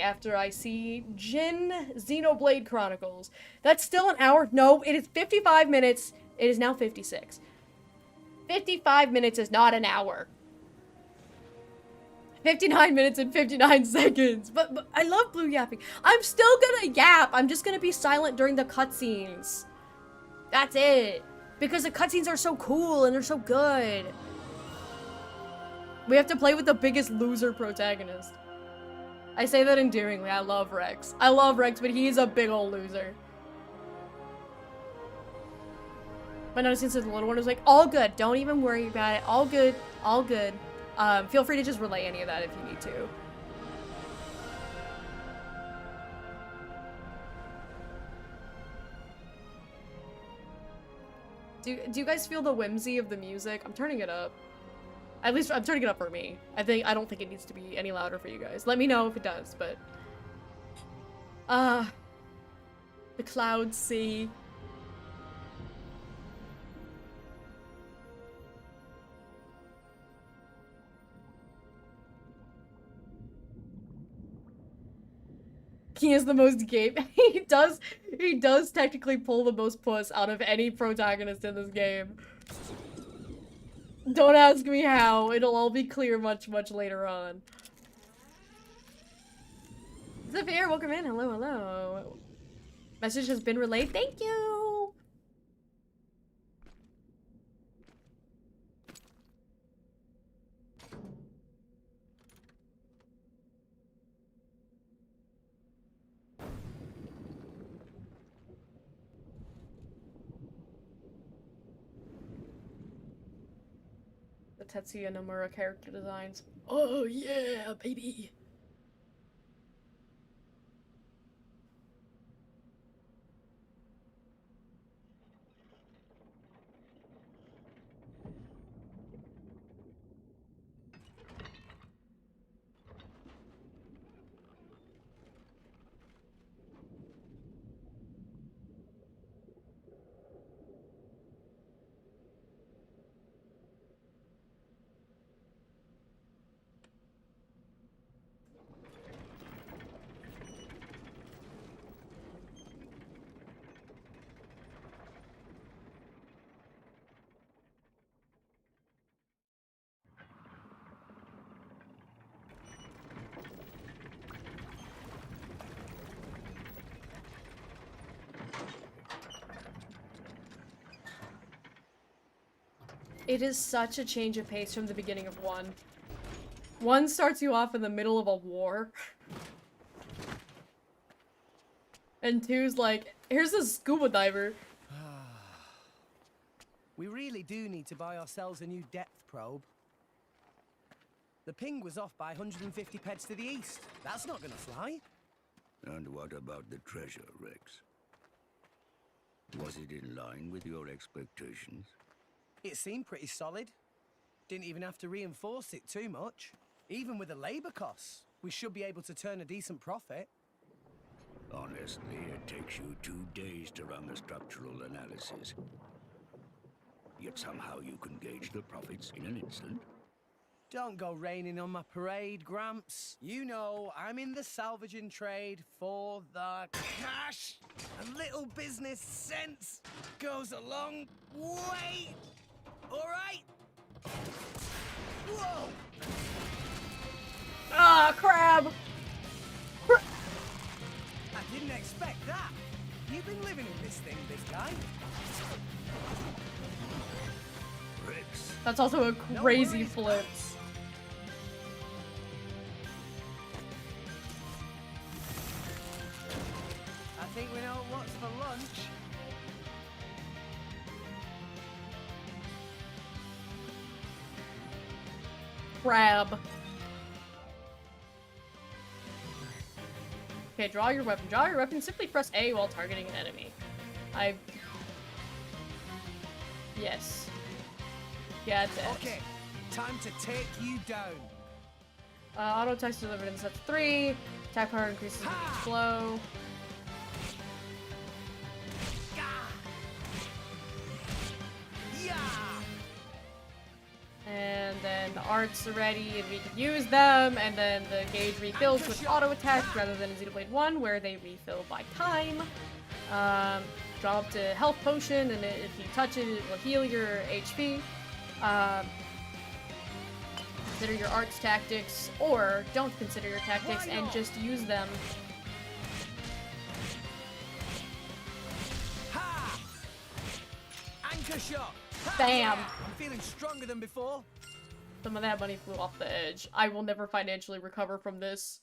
after I see Xenoblade Chronicles. That's still an hour. No, it is 55 minutes. It is now 56. 55 minutes is not an hour. 59 minutes and 59 seconds. But I love blue yapping. I'm still gonna yap. I'm just gonna be silent during the cutscenes. That's it. Because the cutscenes are so cool and they're so good. We have to play with the biggest loser protagonist. I say that endearingly. I love Rex. I love Rex, but he's a big old loser. But no, since the little one was like, all good. Don't even worry about it. All good. All good. Feel free to just relay any of that if you need to. Do you guys feel the whimsy of the music? I'm turning it up. At least I'm turning it up for me. I don't think it needs to be any louder for you guys. Let me know if it does, but the clouds see. He is the most game. He does technically pull the most puss out of any protagonist in this game. Don't ask me how. It'll all be clear much, much later on. Zafir, welcome in. Hello, hello. Message has been relayed. Thank you. Tetsuya Nomura character designs. Oh yeah, baby! It is such a change of pace from the beginning of 1. 1 starts you off in the middle of a war. And 2's like, here's a scuba diver. We really do need to buy ourselves a new depth probe. The ping was off by 150 peds to the east. That's not gonna fly. And what about the treasure, Rex? Was it in line with your expectations? It seemed pretty solid. Didn't even have to reinforce it too much. Even with the labor costs, we should be able to turn a decent profit. Honestly, it takes you 2 days to run the structural analysis. Yet somehow you can gauge the profits in an instant. Don't go raining on my parade, Gramps. You know, I'm in the salvaging trade for the cash. A little business sense goes a long way. All right? Whoa! Ah, crab! I didn't expect that. You've been living in this thing, big guy. Rex. That's also a crazy flip. I think we know what's for lunch. Crab. Okay, draw your weapon. Draw your weapon. Simply press A while targeting an enemy. Yes. Yeah, that's it. Okay, time to take you down. Auto attack delivered in sets 3. Attack power increases with each blow. And then the arts are ready and we can use them, and then the gauge refills with auto attack rather than in Xenoblade 1 where they refill by time. Drop to health potion, and if you touch it, it will heal your HP. Consider your arts tactics, or don't consider your tactics and just use them. Ha! Anchor shot. Ha! Bam! Yeah! I'm feeling stronger than before. Some of that money flew off the edge. I will never financially recover from this.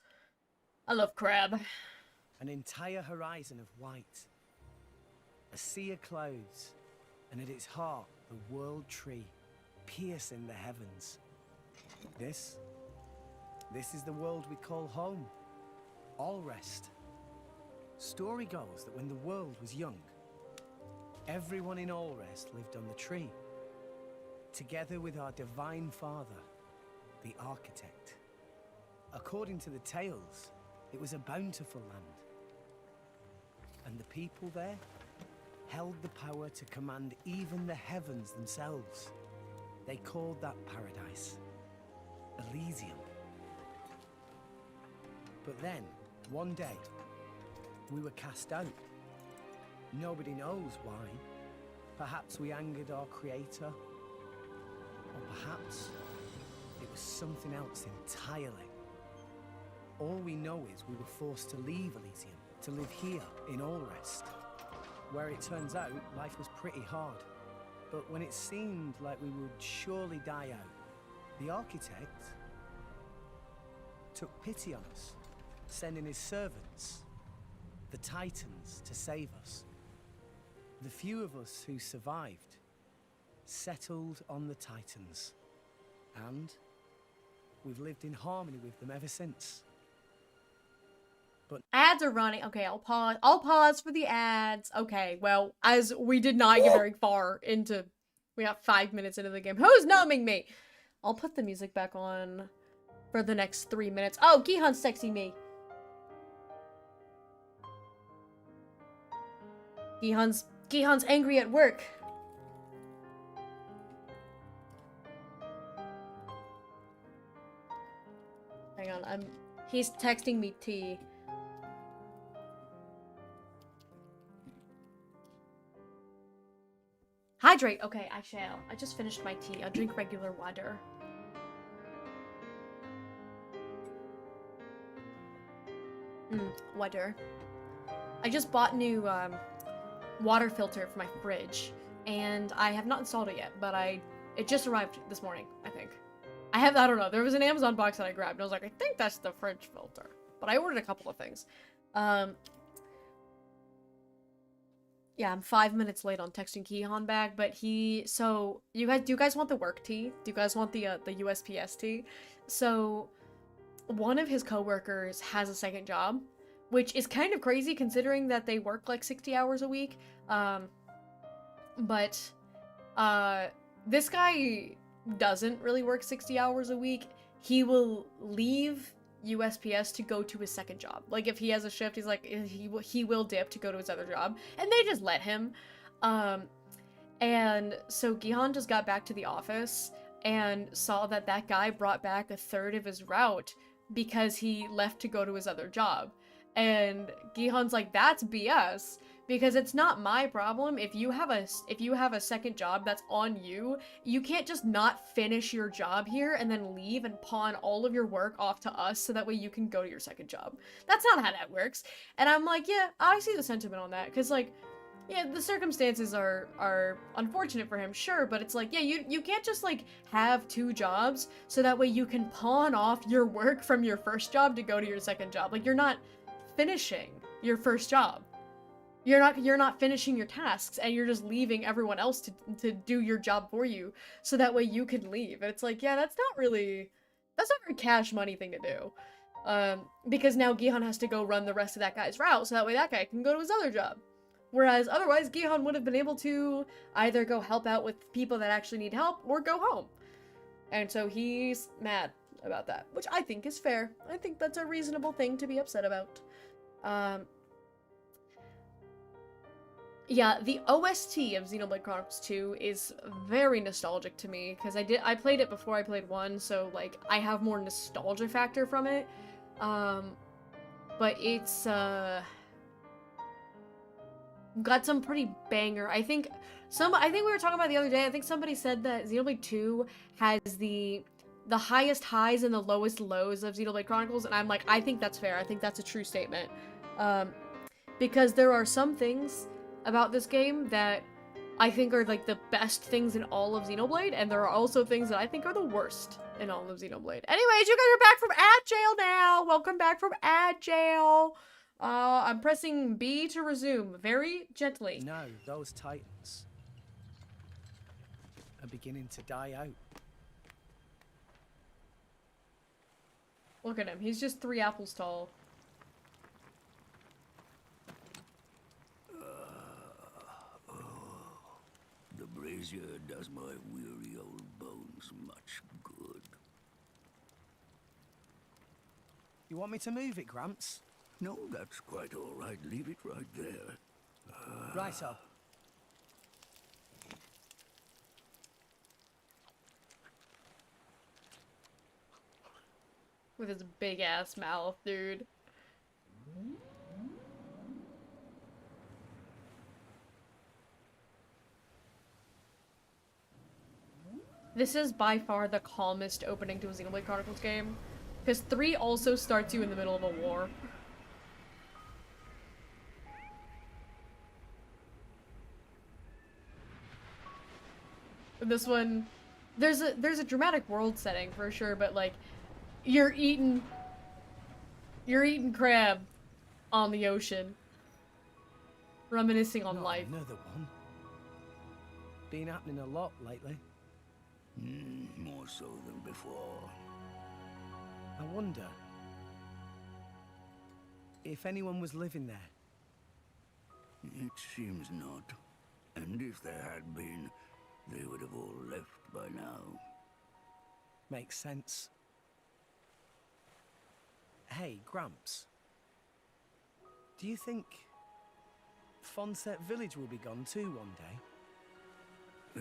I love crab. An entire horizon of white. A sea of clouds. And at its heart, the world tree, piercing the heavens. This is the world we call home. Allrest. Story goes that when the world was young, everyone in Allrest lived on the tree, together with our divine father, the architect. According to the tales, it was a bountiful land. And the people there held the power to command even the heavens themselves. They called that paradise Elysium. But then, one day, we were cast out. Nobody knows why. Perhaps we angered our creator. Or perhaps it was something else entirely. All we know is we were forced to leave Elysium, to live here in Allrest, where it turns out life was pretty hard. But when it seemed like we would surely die out, the architect took pity on us, sending his servants, the Titans, to save us. The few of us who survived settled on the Titans, and we've lived in harmony with them ever since. But Ads are running. Okay, I'll pause. I'll pause for the ads. Okay, well, as we did not get very far into... We got 5 minutes into the game. Who's numbing me? I'll put the music back on for the next 3 minutes. Oh, Gihan's texting me. Gihan's angry at work. Hang on, he's texting me tea. Hydrate! Okay, I shall. I just finished my tea. I'll drink regular water. Water. I just bought new, water filter for my fridge, and I have not installed it yet, but it just arrived this morning, I think. I don't know, there was an Amazon box that I grabbed, and I was like, I think that's the fridge filter. But I ordered a couple of things. Yeah, I'm 5 minutes late on texting Gihan back, but do you guys want the work tea? Do you guys want the USPS tea? So, one of his coworkers has a second job, which is kind of crazy considering that they work like 60 hours a week. This guy doesn't really work 60 hours a week. He will leave USPS to go to his second job. Like, if he has a shift, he's like, he will dip to go to his other job, and they just let him. And so Gihan just got back to the office and saw that guy brought back a third of his route because he left to go to his other job. And Gihan's like, that's BS, because it's not my problem. If you have a second job that's on you, you can't just not finish your job here and then leave and pawn all of your work off to us so that way you can go to your second job. That's not how that works. And I'm like, yeah, I see the sentiment on that, because, like, yeah, the circumstances are unfortunate for him, sure, but it's like, yeah, you can't just, like, have two jobs so that way you can pawn off your work from your first job to go to your second job. Like, you're not finishing your first job. You're not finishing your tasks, and you're just leaving everyone else to do your job for you so that way you can leave. And it's like, yeah, that's not a very cash money thing to do. Because now Gihan has to go run the rest of that guy's route so that way that guy can go to his other job. Whereas otherwise, Gihan would have been able to either go help out with people that actually need help or go home. And so he's mad about that, which I think is fair. I think that's a reasonable thing to be upset about. Yeah, the OST of Xenoblade Chronicles 2 is very nostalgic to me, because I played it before I played 1, so, like, I have more nostalgia factor from it. But it's, got some pretty banger. I think we were talking about the other day, I think somebody said that Xenoblade 2 has the highest highs and the lowest lows of Xenoblade Chronicles, and I'm like, I think that's fair. I think that's a true statement. Because there are some things about this game that I think are, like, the best things in all of Xenoblade, and there are also things that I think are the worst in all of Xenoblade. Anyways, you guys are back from ad jail now! Welcome back from ad jail! I'm pressing B to resume, very gently. No, those titans are beginning to die out. Look at him, he's just 3 apples tall. The brazier does my weary old bones much good. You want me to move it, Gramps? No, that's quite all right. Leave it right there. Righto. With his big ass mouth, dude. This is by far the calmest opening to a Xenoblade Chronicles game. Because 3 also starts you in the middle of a war. This one, there's a dramatic world setting for sure, but like, you're eating crab on the ocean, reminiscing on Not life. Another one. Been happening a lot lately. More so than before. I wonder if anyone was living there. It seems not. And if there had been, they would have all left by now. Makes sense. Hey, Gramps. Do you think Fonset Village will be gone too one day?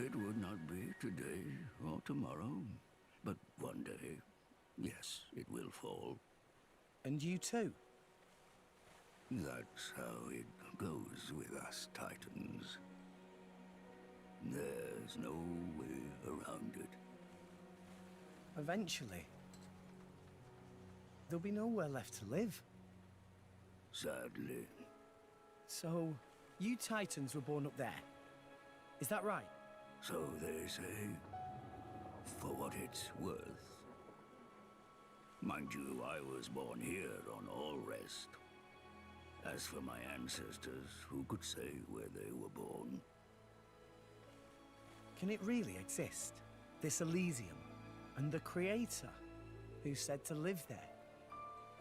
It would not be today or tomorrow, but one day, yes, it will fall. And you too? That's how it goes with us Titans. There's no way around it. Eventually. There'll be nowhere left to live. Sadly. So, you Titans were born up there. Is that right? So they say, for what it's worth. Mind you, I was born here on All Rest. As for my ancestors, who could say where they were born? Can it really exist? This Elysium, and the Creator, who's said to live there?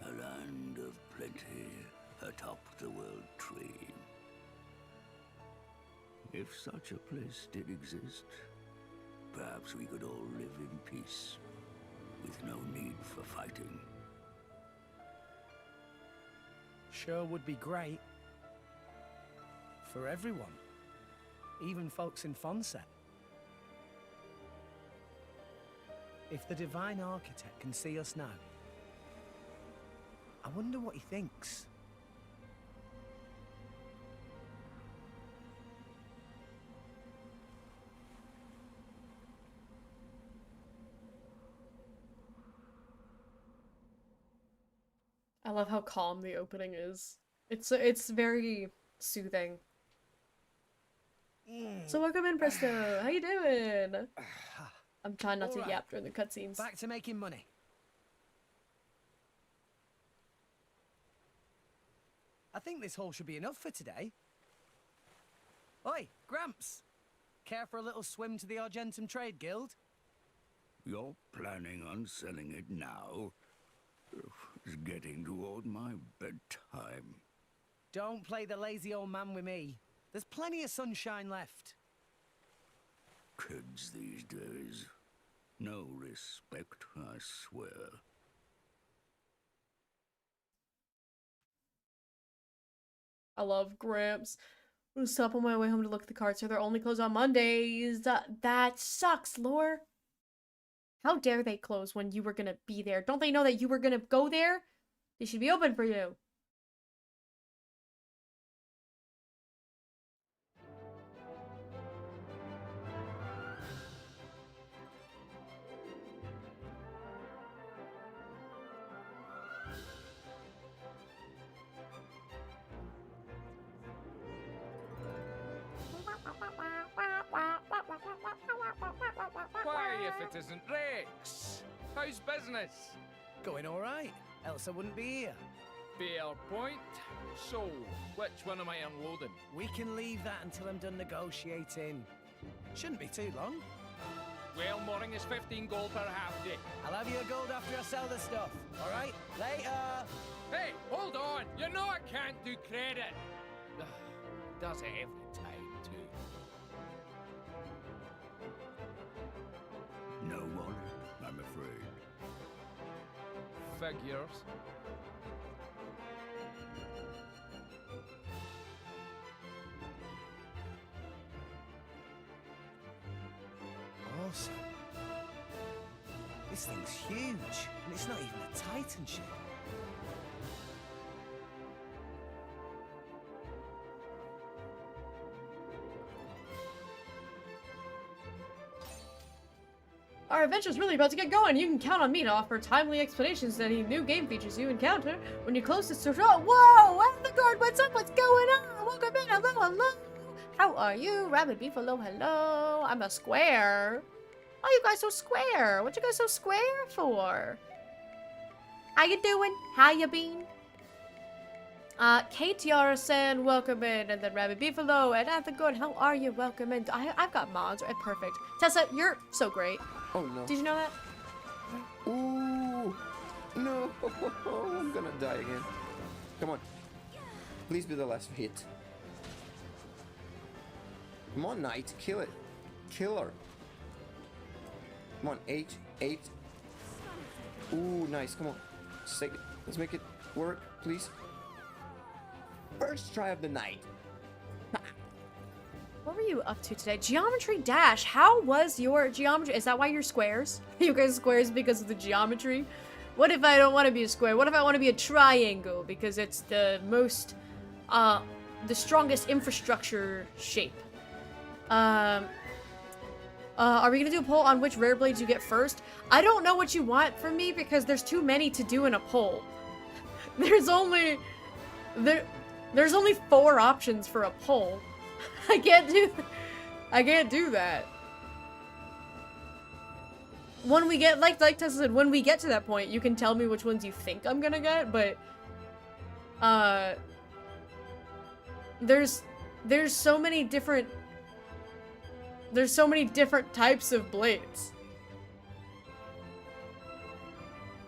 A land of plenty atop the world tree. If such a place did exist, perhaps we could all live in peace, with no need for fighting. Sure would be great. For everyone. Even folks in Fonset. If the Divine Architect can see us now, I wonder what he thinks. I love how calm the opening is. It's very soothing. So welcome in, Presto. How you doing? I'm trying not to Alright. yap during the cutscenes. Back to making money. I think this haul should be enough for today. Oi, Gramps! Care for a little swim to the Argentum Trade Guild? You're planning on selling it now? It's getting toward my bedtime. Don't play the lazy old man with me. There's plenty of sunshine left. Kids these days. No respect, I swear. I love Gramps. I'll stop on my way home to look at the cards, so they're only closed on Mondays. That sucks, Lore. How dare they close when you were gonna be there? Don't they know that you were gonna go there? They should be open for you. Why, if it isn't Rex? How's business? Going all right, else I wouldn't be here. Fair point. So, which one am I unloading? We can leave that until I'm done negotiating. Shouldn't be too long. Well, morning is 15 gold per half day. I'll have your gold after I sell the stuff. All right? Later. Hey, hold on! You know I can't do credit! Does it every time, too. No wallet, I'm afraid. Figures. Awesome. This thing's huge, and it's not even a Titan ship. Our adventure's really about to get going. You can count on me to offer timely explanations to any new game features you encounter when you close this store. Oh, whoa! Elthagard, what's up? What's going on? Welcome in. Hello, hello. How are you? Rabbit beef, hello, hello. I'm a square. Oh, you guys so square. What you guys so square for? How you doing? How you been? KTR welcome in, and then Rabbit Beefalo, and Elthagard, how are you? Welcome in. I've got mods, right? Perfect. Tessa, you're so great. Oh no. Did you know that? Ooh. No. I'm gonna die again. Come on. Please be the last hit. Come on, Knight. Kill it. Kill her. Come on. 8. Ooh, nice. Come on. Let's make it work, please. First try of the night. What were you up to today? Geometry Dash. How was your geometry? Is that why you're squares? You guys squares because of the geometry? What if I don't want to be a square? What if I want to be a triangle? Because it's the most, the strongest infrastructure shape. Are we gonna do a poll on which rare blades you get first? I don't know what you want from me because there's too many to do in a poll. There's only 4 options for a poll. I can't do that. When we get, like Tessa said, when we get to that point, you can tell me which ones you think I'm gonna get, but, there's so many different types of blades.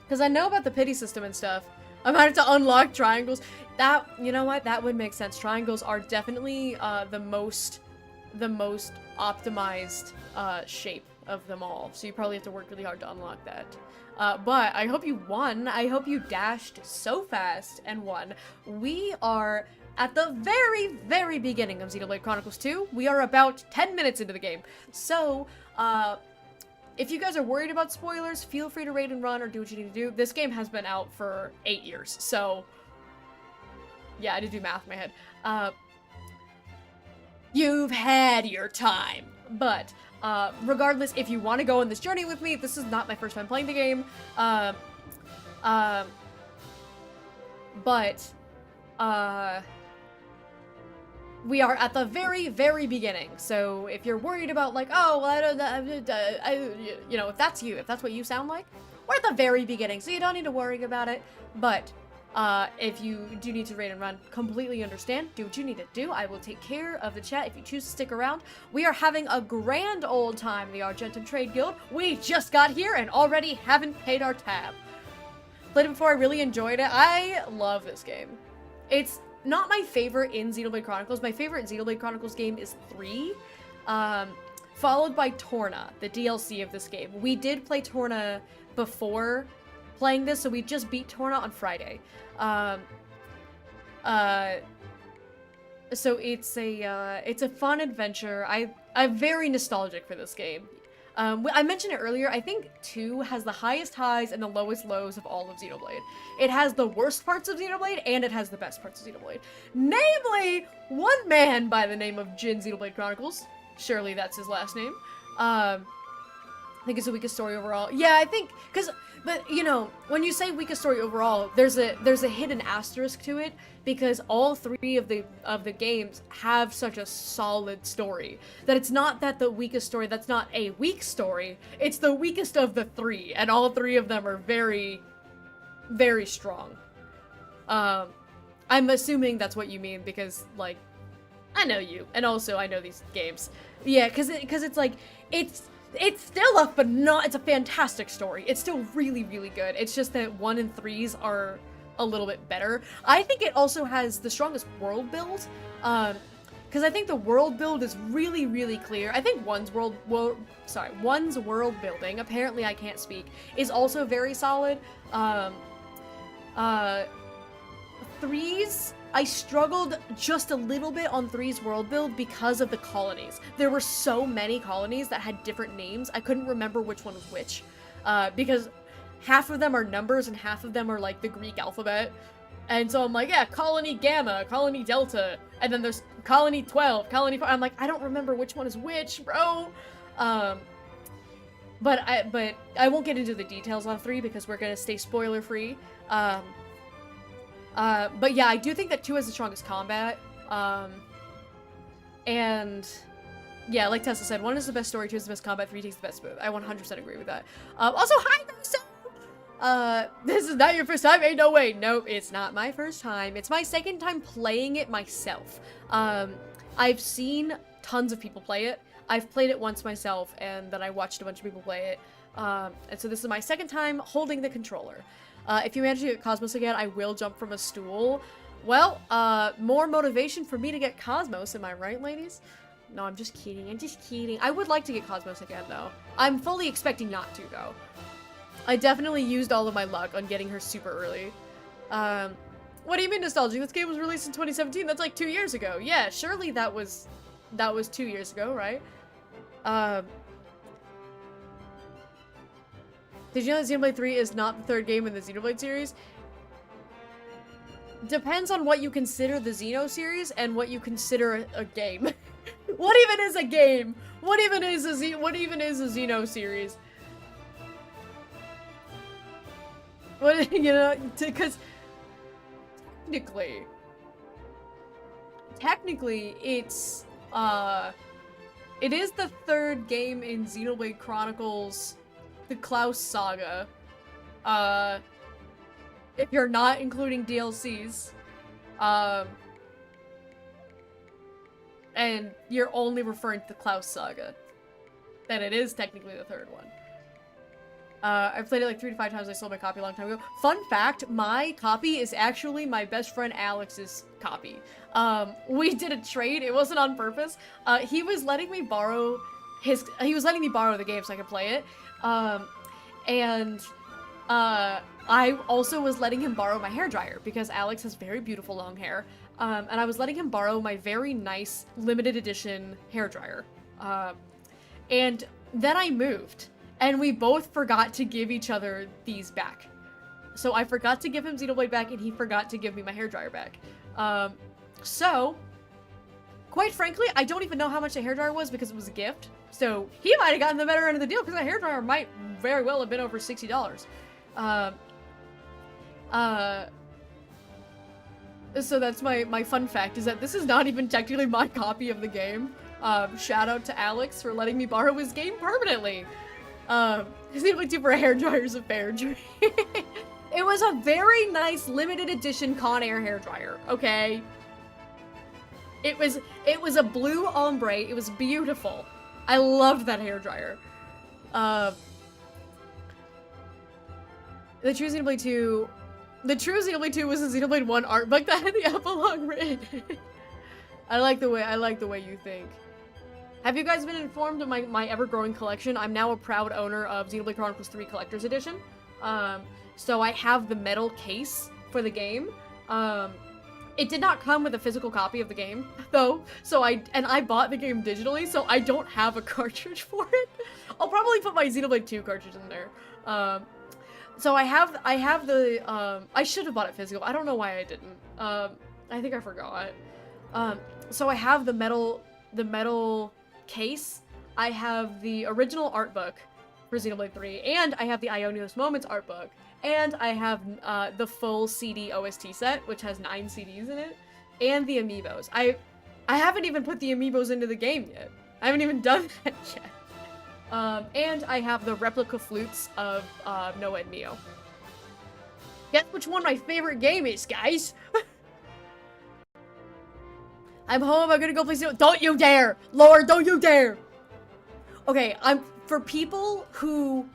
Because I know about the pity system and stuff. I'm about to unlock triangles. That, you know what? That would make sense. Triangles are definitely the most optimized shape of them all. So you probably have to work really hard to unlock that. But I hope you won. I hope you dashed so fast and won. We are at the very, very beginning of Xenoblade Chronicles 2. We are about 10 minutes into the game. So, if you guys are worried about spoilers, feel free to raid and run or do what you need to do. This game has been out for 8 years, so... Yeah, I did do math in my head. You've had your time. But, regardless, if you want to go on this journey with me, this is not my first time playing the game. We are at the very, very beginning. So if you're worried about like, oh, well, I don't, you know, if that's you, if that's what you sound like, we're at the very beginning, so you don't need to worry about it. But if you do need to raid and run, completely understand. Do what you need to do. I will take care of the chat if you choose to stick around. We are having a grand old time in the Argentum Trade Guild. We just got here and already haven't paid our tab. Played it before, I really enjoyed it. I love this game. It's not my favorite in Xenoblade Chronicles. My favorite Xenoblade Chronicles game is 3, followed by Torna, the DLC of this game. We did play Torna before playing this, so we just beat Torna on Friday. So it's a fun adventure. I'm very nostalgic for this game. I mentioned it earlier, I think 2 has the highest highs and the lowest lows of all of Xenoblade. It has the worst parts of Xenoblade, and it has the best parts of Xenoblade. Namely, one man by the name of Jin Xenoblade Chronicles. Surely that's his last name. I think it's the weakest story overall. Yeah, I think, but you know, when you say weakest story overall, there's a hidden asterisk to it, because all 3 of the games have such a solid story that it's not that the weakest story, that's not a weak story, it's the weakest of the 3, and all 3 of them are very, very strong. I'm assuming that's what you mean, because, like, I know you, and also I know these games. Yeah, because it's like, it's still it's a fantastic story. It's still really, really good. It's just that 1 and 3s are a little bit better. I think it also has the strongest world build, because I think the world build is really, really clear. I think one's world building, apparently I can't speak, is also very solid. 3's, I struggled just a little bit on 3's world build because of the colonies. There were so many colonies that had different names, I couldn't remember which one was which, because half of them are numbers and half of them are like the Greek alphabet. And so I'm like, yeah, Colony Gamma, Colony Delta, and then there's Colony 12, Colony 4. I'm like, I don't remember which one is which, bro. But I won't get into the details on 3 because we're gonna stay spoiler free. But yeah, I do think that 2 has the strongest combat. And yeah, like Tessa said, 1 is the best story, 2 is the best combat, 3 takes the best smooth. I 100% agree with that. Also, hi, so this is not your first time? Ain't no way. Nope, it's not my first time. It's my second time playing it myself. I've seen tons of people play it. I've played it once myself, and then I watched a bunch of people play it. And so this is my second time holding the controller. If you manage to get Cosmos again, I will jump from a stool. Well, more motivation for me to get Cosmos, am I right, ladies? No, I'm just kidding. I'm just kidding. I would like to get Cosmos again, though. I'm fully expecting not to, though. I definitely used all of my luck on getting her super early. What do you mean nostalgic? This game was released in 2017. That's like 2 years ago. Yeah, surely that was 2 years ago, right? Did you know that Xenoblade 3 is not the 3rd game in the Xenoblade series? Depends on what you consider the Xeno series and what you consider a game. What even is a game? What even is a Xeno series? What, you know, because technically it's it is the 3rd game in Xenoblade Chronicles, the Klaus saga. If you're not including DLCs, and you're only referring to the Klaus saga, then it is technically the 3rd one. I played it like 3 to 5 times. I sold my copy a long time ago. Fun fact, my copy is actually my best friend Alex's copy. We did a trade. It wasn't on purpose. He was letting me borrow the game so I could play it. I also was letting him borrow my hairdryer because Alex has very beautiful long hair. And I was letting him borrow my very nice limited edition hairdryer. And then I moved. And we both forgot to give each other these back. So I forgot to give him Xenoblade back, and he forgot to give me my hairdryer back. So, quite frankly, I don't even know how much the hairdryer was because it was a gift. So he might have gotten the better end of the deal because the hairdryer might very well have been over $60. So that's my fun fact, is that this is not even technically my copy of the game. Shout out to Alex for letting me borrow his game permanently. Xenoblade 2 for a hairdryer is a fair dream. It was a very nice limited edition Conair hairdryer, okay? It was a blue ombre. It was beautiful. I loved that hairdryer. The true Xenoblade 2 was the Xenoblade 1 art book that had the epilogue written. I like the way you think. Have you guys been informed of my ever-growing collection? I'm now a proud owner of Xenoblade Chronicles 3 Collector's Edition. So I have the metal case for the game. It did not come with a physical copy of the game, though, so I bought the game digitally, so I don't have a cartridge for it. I'll probably put my Xenoblade 2 cartridge in there. So I have the, I should have bought it physical. I don't know why I didn't. I think I forgot. So I have the metal case. I have the original art book for Xenoblade 3, and I have the Ionios Moments art book, and I have the full CD OST set, which has 9 CDs in it, and the amiibos. I haven't even put the amiibos into the game yet. I haven't even done that yet. And I have the replica flutes of Noah and Mio. Guess which one my favorite game is, guys? I'm home, I'm gonna go play Xenoblade. Don't you dare! Lord, don't you dare! Okay, for people who...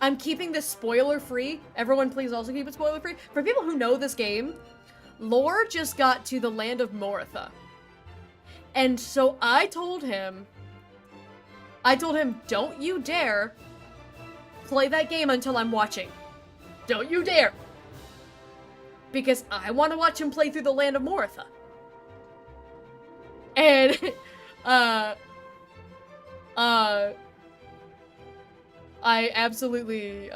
I'm keeping this spoiler-free. Everyone please also keep it spoiler-free. For people who know this game, Lore just got to the land of Moritha. And so I told him, don't you dare play that game until I'm watching. Don't you dare! Because I want to watch him play through the land of Moritha. And, I absolutely,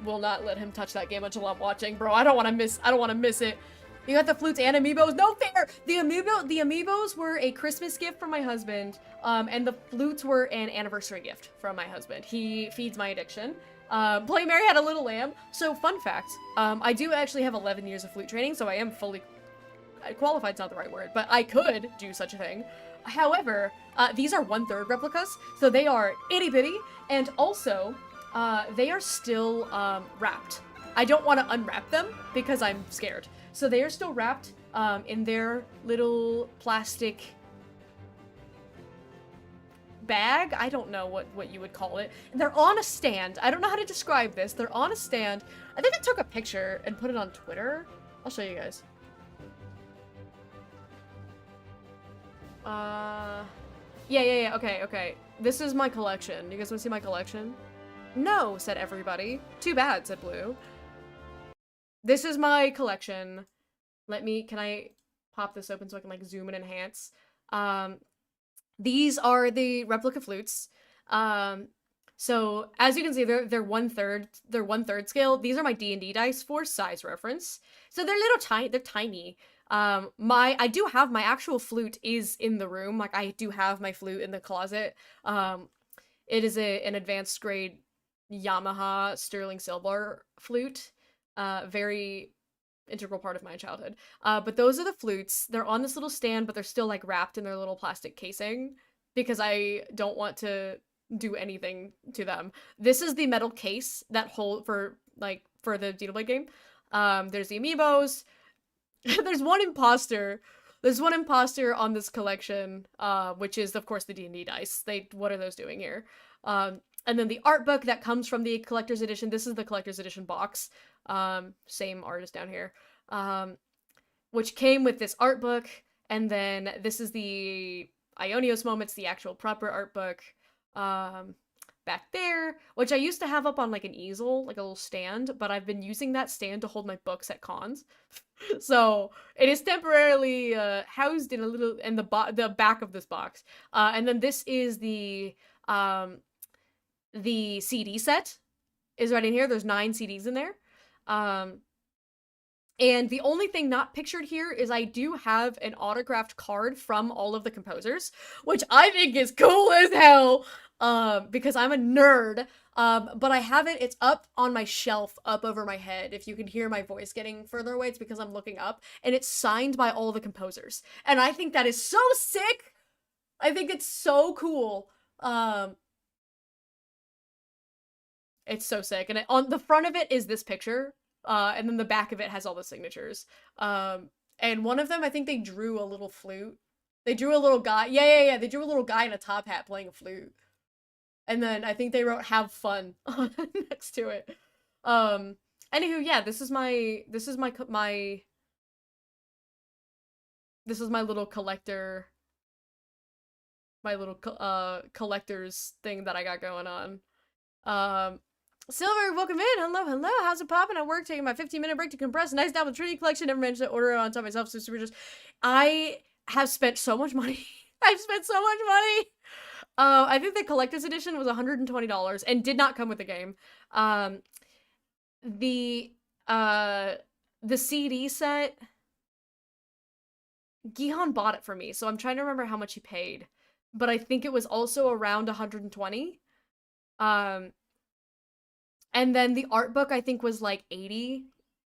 will not let him touch that game until I'm watching, bro. I don't want to miss it. You got the flutes and amiibos? No fair! The amiibos were a Christmas gift from my husband, and the flutes were an anniversary gift from my husband. He feeds my addiction. Play Mary Had a Little Lamb. So, fun fact, I do actually have 11 years of flute training, so I am fully qualified's not the right word, but I could do such a thing. However, these are 1/3 replicas, so they are itty-bitty, and also, they are still, wrapped. I don't want to unwrap them, because I'm scared. So they are still wrapped, in their little plastic bag? I don't know what you would call it. They're on a stand. I don't know how to describe this. They're on a stand. I think I took a picture and put it on Twitter. I'll show you guys. Yeah, okay. This is my collection. You guys want to see my collection? No, said everybody. Too bad, said Blue. This is my collection. Can I pop this open so I can, like, zoom and enhance? These are the replica flutes. So, as you can see, they're 1/3 scale. These are my D&D dice for size reference. So they're they're tiny. I do have my actual flute is in the room. Like, I do have my flute in the closet. It is an advanced grade Yamaha sterling silver flute. Very integral part of my childhood. But those are the flutes. They're on this little stand, but they're still, like, wrapped in their little plastic casing because I don't want to do anything to them. This is the metal case that hold for the Xenoblade game. There's the amiibos. There's one imposter. There's one imposter on this collection, which is, of course, the D&D dice. What are those doing here? And then the art book that comes from the collector's edition. This is the collector's edition box. Same artist down here. Which came with this art book. And then this is the Ionios Moments, the actual proper art book. Back there, which I used to have up on, like, an easel, like a little stand, but I've been using that stand to hold my books at cons. So it is temporarily housed in the back of this box. And then this is the CD set is right in here. There's 9 CDs in there. And the only thing not pictured here is I do have an autographed card from all of the composers, which I think is cool as hell. Because I'm a nerd, but I have it, it's up on my shelf, up over my head. If you can hear my voice getting further away, it's because I'm looking up, and it's signed by all the composers. And I think that is so sick! I think it's so cool. It's so sick, and on the front of it is this picture, and then the back of it has all the signatures. And one of them, I think they drew a little flute. They drew a little guy, yeah, they drew a little guy in a top hat playing a flute. And then I think they wrote "have fun" next to it. Anywho, yeah, this is my little collector, collector's thing that I got going on. Silver, welcome in. Hello, hello. How's it popping at work? Taking my 15-minute break to compress. Nice down with Trinity Collection. Never managed to order it on top myself. So super just. I have spent so much money. I've spent so much money. I think the collector's edition was $120 and did not come with the game. The CD set, Gihan bought it for me, so I'm trying to remember how much he paid. But I think it was also around 120. And then the art book I think was like 80,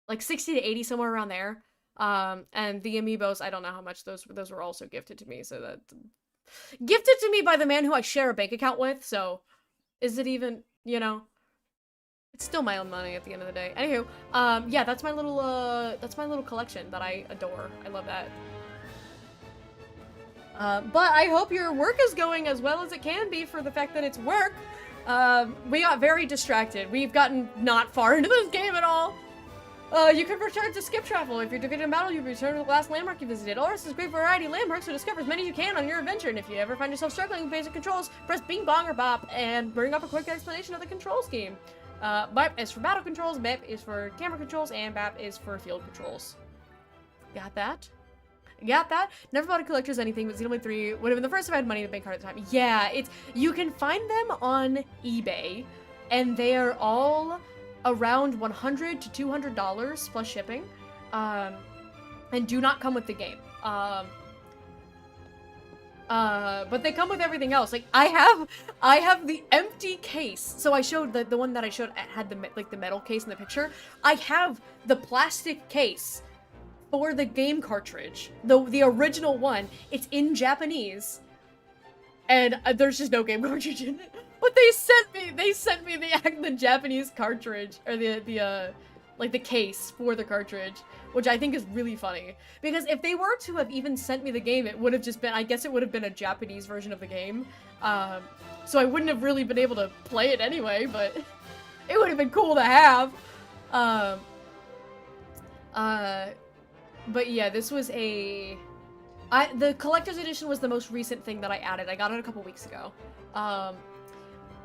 like 60 to 80, somewhere around there. And the amiibos, I don't know how much those were also gifted to me, so that gifted to me by the man who I share a bank account with, so is it even, you know, it's still my own money at the end of the day. Anywho, yeah, that's my little collection that I adore. I love that. But I hope your work is going as well as it can be for the fact that it's work. We got very distracted. We've gotten not far into this game at all. You can return to skip travel. If you're defeated in battle, you return to the last landmark you visited. Or it's a great variety of landmarks, so discover as many as you can on your adventure. And if you ever find yourself struggling with basic controls, press bing, bong, or bop, and bring up a quick explanation of the control scheme. BAP is for battle controls, BAP is for camera controls, and BAP is for field controls. Got that? Got that? Never bought a collector's anything, but Xenoblade 3 would have been the first if I had money in the bank card at the time. Yeah, you can find them on eBay, and they are all around $100 to $200 plus shipping, and do not come with the game. But they come with everything else. Like I have the empty case. So I showed the one that I showed had the metal case in the picture. I have the plastic case for the game cartridge, the original one. It's in Japanese, and there's just no game cartridge in it. But they sent me the Japanese cartridge, or the case for the cartridge, which I think is really funny. Because if they were to have even sent me the game, it would have just been, I guess it would have been a Japanese version of the game. So I wouldn't have really been able to play it anyway, but it would have been cool to have. But yeah, this was the collector's edition was the most recent thing that I added. I got it a couple weeks ago.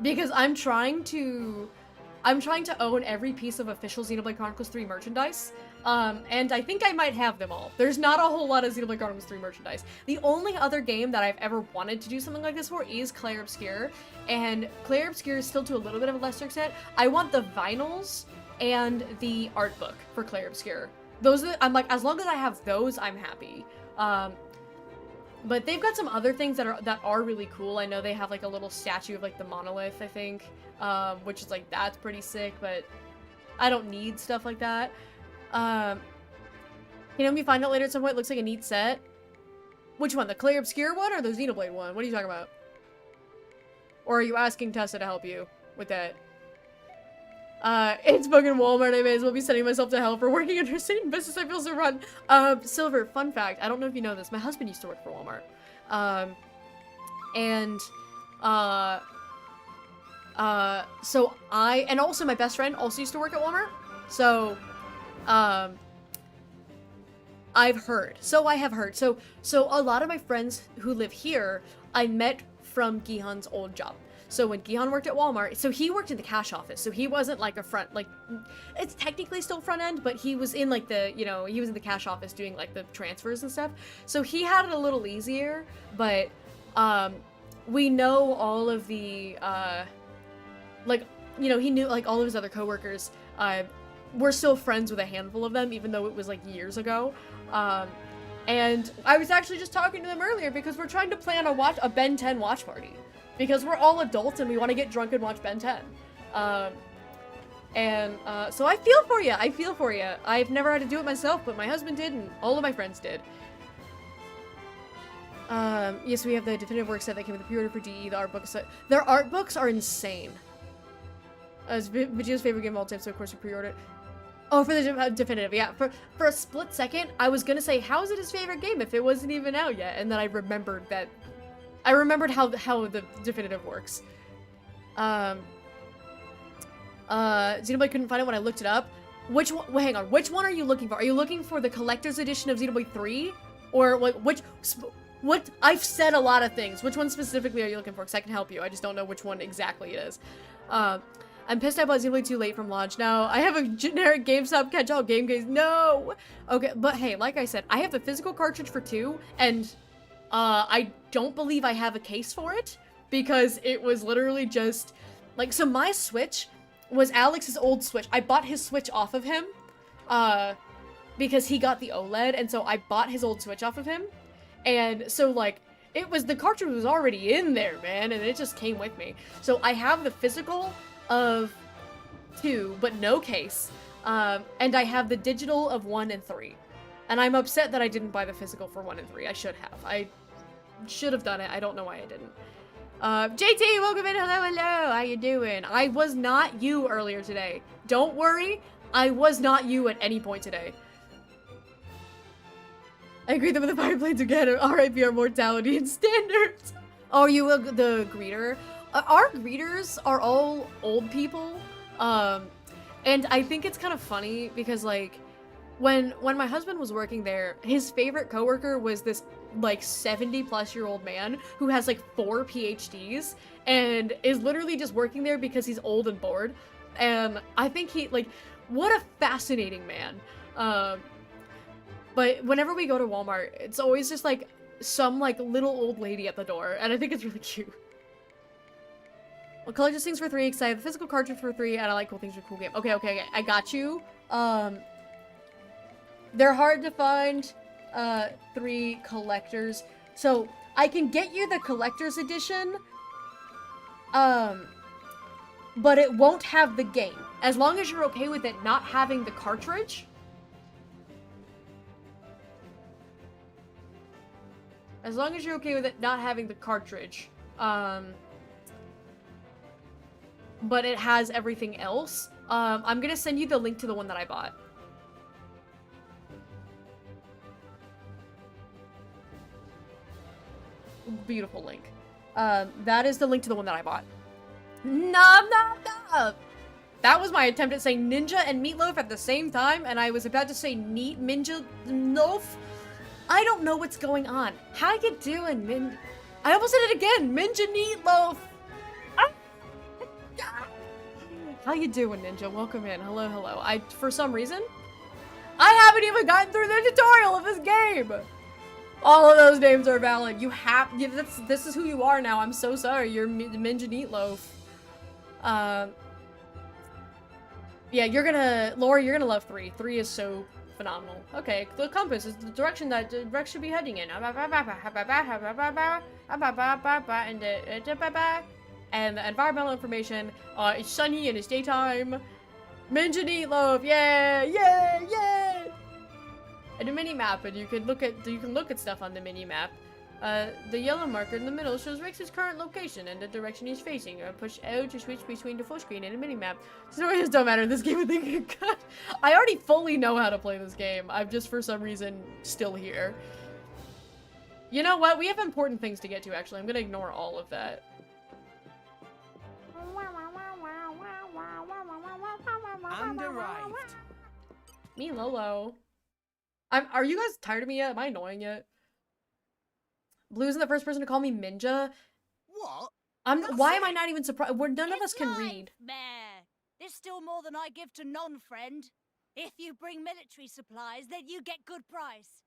Because I'm trying to own every piece of official Xenoblade Chronicles 3 merchandise, and I think I might have them all. There's not a whole lot of Xenoblade Chronicles 3 merchandise. The only other game that I've ever wanted to do something like this for is Clair Obscur, and Clair Obscur is still to a little bit of a lesser extent. I want the vinyls and the art book for Clair Obscur. I'm like, as long as I have those, I'm happy. But they've got some other things that are really cool. I know they have like a little statue of like the monolith, I think, which is like, that's pretty sick, but I don't need stuff like that. You know, we find out later at some point, it looks like a neat set. Which one, the Clair Obscur one or the Xenoblade one? What are you talking about? Or are you asking Tessa to help you with that? It's fucking Walmart. I may as well be sending myself to hell for working under Satan business. I feel so run. Silver, fun fact. I don't know if you know this. My husband used to work for Walmart. So and also my best friend also used to work at Walmart. So, I have heard. So a lot of my friends who live here, I met from Gihan's old job. So when Gihan worked at Walmart, so he worked in the cash office, so he wasn't like a front, like, it's technically still front end, but he was in like he was in the cash office doing like the transfers and stuff. So he had it a little easier, but we know all of the, he knew like all of his other coworkers. We're still friends with a handful of them, even though it was like years ago. And I was actually just talking to them earlier because we're trying to plan a Ben 10 watch party. Because we're all adults and we want to get drunk and watch Ben 10. So I feel for you. I've never had to do it myself, but my husband did and all of my friends did. Yes, we have the definitive work set that came with the pre-order for DE, the art book set. Their art books are insane. It's Vegeta's favorite game of all time, so of course we pre-ordered it. Oh, for the definitive, yeah. For a split second, I was gonna say, how is it his favorite game if it wasn't even out yet? And then I remembered how the definitive works. Xenoblade couldn't find it when I looked it up. Which one? Well, hang on. Which one are you looking for? Are you looking for the collector's edition of Xenoblade 3? Or like what? I've said a lot of things. Which one specifically are you looking for? Because I can help you. I just don't know which one exactly it is. I'm pissed I bought Xenoblade too late from launch. Now I have a generic GameStop catch-all game case. No! Okay, but hey, like I said, I have the physical cartridge for 2, and I don't believe I have a case for it, because it was literally just, like, so my Switch was Alex's old Switch. I bought his Switch off of him, because he got the OLED, and so I bought his old Switch off of him, and so, like, the cartridge was already in there, man, and it just came with me. So I have the physical of 2, but no case, and I have the digital of 1 and 3. And I'm upset that I didn't buy the physical for 1 and 3. I should have. I should have done it. I don't know why I didn't. JT, welcome in. Hello, hello. How you doing? I was not you earlier today. Don't worry. I was not you at any point today. I agree that with the fire blades again, RIP our mortality and standards. Oh, you the greeter? Our greeters are all old people. And I think it's kind of funny because, like, when my husband was working there, his favorite coworker was this, like, 70-plus-year-old man who has, like, 4 PhDs and is literally just working there because he's old and bored. And I think what a fascinating man. But whenever we go to Walmart, it's always just, like, some, like, little old lady at the door, and I think it's really cute. Well, collector things for 3, because I have the physical cartridge for 3, and I like cool things for cool game. Okay, I got you. They're hard to find, 3 collectors. So, I can get you the collector's edition, but it won't have the game. As long as you're okay with it not having the cartridge. As long as you're okay with it not having the cartridge, but it has everything else, I'm gonna send you the link to the one that I bought. Beautiful link. That is the link to the one that I bought. Nom nom nom! That was my attempt at saying ninja and meatloaf at the same time, and I was about to say neat ninja loaf. I don't know what's going on. How you doing, I almost said it again. Ninja Meatloaf. Ah! How you doing, Ninja? Welcome in. Hello, hello. For some reason, I haven't even gotten through the tutorial of this game. All of those names are valid. This is who you are now. I'm so sorry. You're Ninja Meatloaf. Yeah, Laura, you're gonna love 3. 3 is so phenomenal. Okay, the compass is the direction that the wreck should be heading in. And the environmental information, it's sunny and it's daytime. Ninja Meatloaf, yeah! And a mini map, and you can look at stuff on the mini map. The yellow marker in the middle shows Rex's current location and the direction he's facing. Push L to switch between the full screen and the minimap. Stories don't matter in this game. I already fully know how to play this game. I'm just, for some reason, still here. You know what? We have important things to get to, actually. I'm gonna ignore all of that. And arrived. Me, Lolo. Are you guys tired of me yet? Am I annoying yet? Blue isn't the first person to call me Minja. What? Why am I not even surprised? None of us can read. Meh. There's still more than I give to non-friend. If you bring military supplies, then you get good price.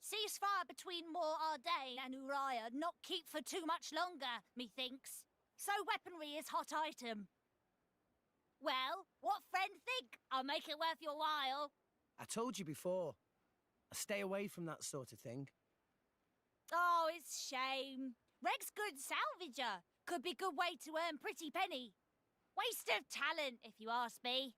Ceasefire between Moor Ardain and Uriah not keep for too much longer, methinks. So weaponry is hot item. Well, what friend think? I'll make it worth your while. I told you before. I stay away from that sort of thing. Oh, it's shame. Reg's good salvager. Could be good way to earn pretty penny. Waste of talent, if you ask me.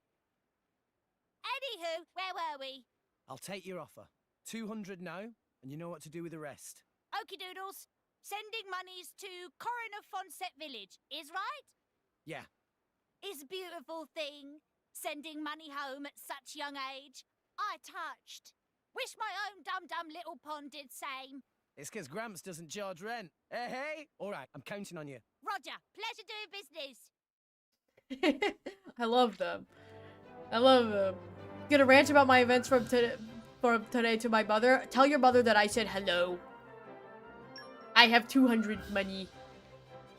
Anywho, where were we? I'll take your offer. 200 now, and you know what to do with the rest. Okie doodles. Sending monies to Coroner Fonset Village, is right? Yeah. Is a beautiful thing. Sending money home at such young age. I touched. Wish my own dum-dum little pond did same. It's because Gramps doesn't charge rent. Hey! All right, I'm counting on you. Roger. Pleasure doing business. I love them. Gonna rant about my events from today to my mother. Tell your mother that I said hello. I have 200 money.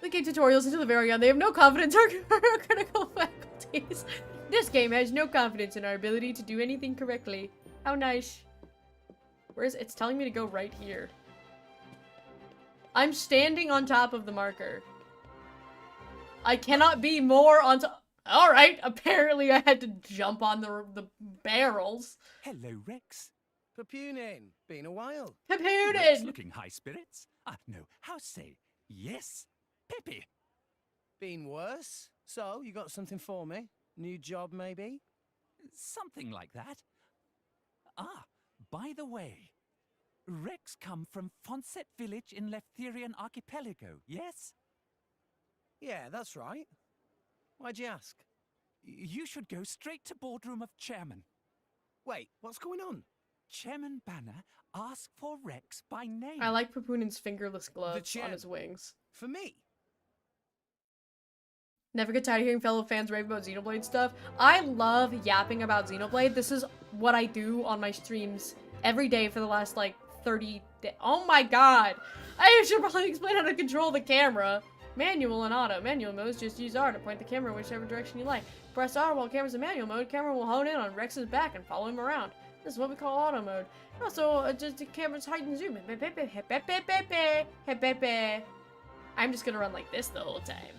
The game tutorials until the very end. They have no confidence in our critical faculties. This game has no confidence in our ability to do anything correctly. How nice. Where is it? It's telling me to go right here. I'm standing on top of the marker. I cannot be more on top. Alright, apparently I had to jump on the barrels. Hello, Rex. Papoonin, been a while. Rex Papoonin! looking high spirits? No, how say, yes, Peppy. Been worse? So, you got something for me? New job, maybe? Something like that. Ah, by the way, Rex come from Fonset village in Leftherian archipelago, yes? Yeah, that's right. Why'd you ask? You should go straight to boardroom of chairman. Wait, what's going on? Chairman Banner asked for Rex by name. I like Papoonin's fingerless gloves on chair- his wings. For me? Never get tired of hearing fellow fans rave about Xenoblade stuff. I love yapping about Xenoblade. This is what I do on my streams every day for the last, like, 30 days. Oh my god! I should probably explain how to control the camera. Manual and auto. Manual modes, just use R to point the camera whichever direction you like. Press R while camera's in manual mode. Camera will hone in on Rex's back and follow him around. This is what we call auto mode. Also, just the camera's height and zoom. I'm just gonna run like this the whole time.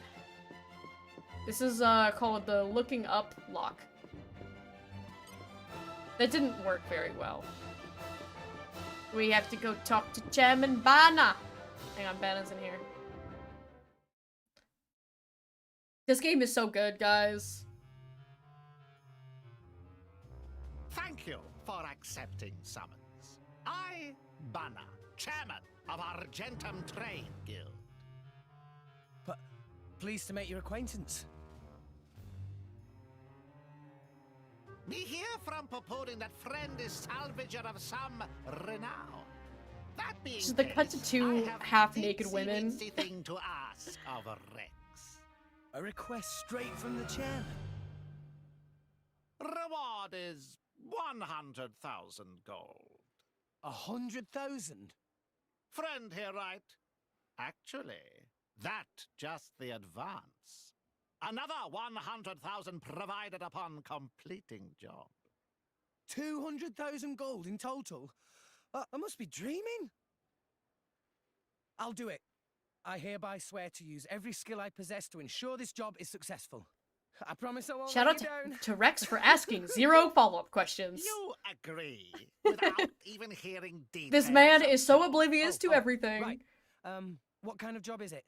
This is called the looking up lock. That didn't work very well. We have to go talk to Chairman Banner. Hang on, Banner's in here. This game is so good, guys. Thank you for accepting summons. I, Banner, chairman of Argentum Trade Guild. But pleased to make your acquaintance. We hear from purporting that friend is salvager of some renown. That being This is the cut to case, two I have half-naked a women. teensy thing to ask of Rex. A request straight from the chairman. Reward is 100,000 gold. 100,000? Friend here, right? Actually, that just the advance. Another 100,000 provided upon completing job. 200,000 gold in total? I must be dreaming. I'll do it. I hereby swear to use every skill I possess to ensure this job is successful. I promise I won't Shout let out you down. to Rex for asking 0 follow-up questions. You agree without even hearing details. This man of is so job. oblivious to everything. Right. What kind of job is it?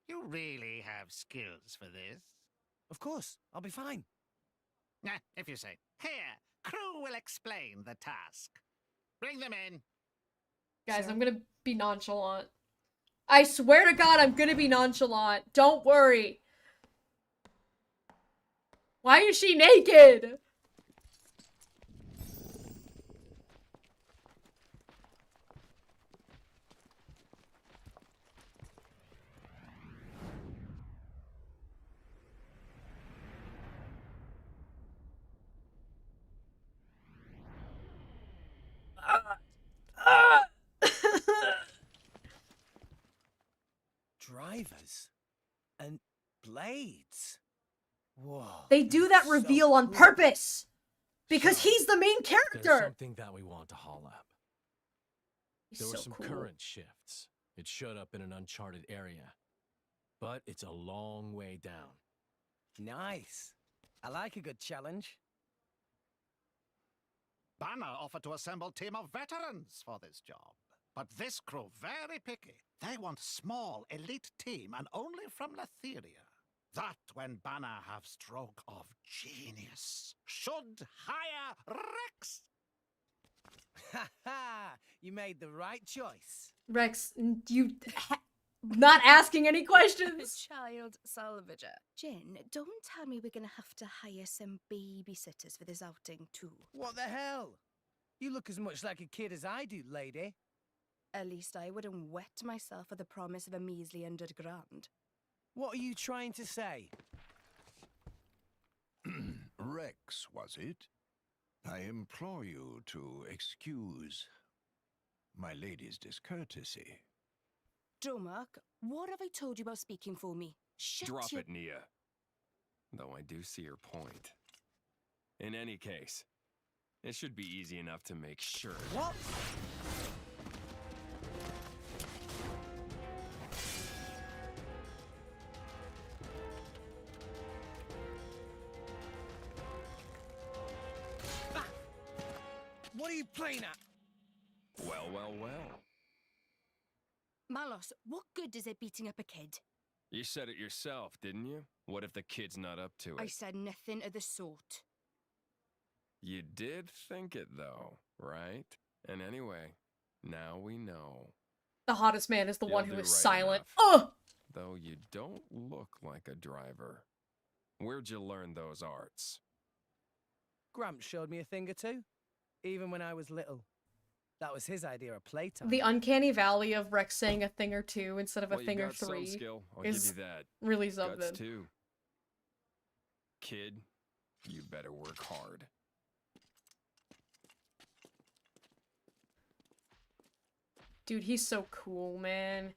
You really have skills for this? Of course, I'll be fine. If you say. Here, crew will explain the task. Bring them in. Guys, Sir? I'm gonna be nonchalant. I swear to God, I'm gonna be nonchalant. Don't worry. Why is she naked? Drivers and blades. Whoa. They do that so reveal on cool. purpose! Because he's the main There's character! something that we want to haul up. He's There were so some cool. current shifts. It showed up in an uncharted area. But it's a long way down. Nice. I like a good challenge. Banner offered to assemble a team of veterans for this job. But this crew very picky. They want small, elite team and only from Letheria. That when Banner have stroke of genius. Should hire Rex. Ha ha! You made the right choice. Rex, you... not asking any A questions! child salvager. Jen, don't tell me we're gonna have to hire some babysitters for this outing too. What the hell? You look as much like a kid as I do, lady. At least I wouldn't wet myself for the promise of a measly £100. What are you trying to say? Rex, was it? I implore you to excuse my lady's discourtesy. Dromark, what have I told you about speaking for me? Shut Drop your... it, Nia. Though I do see your point. In any case, it should be easy enough to make sure. What? Ah! What are you playing at? Well, well, well. Malos, what good is it beating up a kid? You said it yourself, didn't you? What if the kid's not up to it? I said nothing of the sort. You did think it, though, right? And anyway, now we know. The hottest man is the You'll one who do is right silent. enough. Ugh! Though you don't look like a driver. Where'd you learn those arts? Gramps showed me a thing or two, even when I was little. That was his idea of playtime. The uncanny valley of Rex saying a thing or two instead of a Well, thing you or got some three skill. I'll is give you that. really Guts something. too. Kid, you better work hard. Dude, he's so cool, man.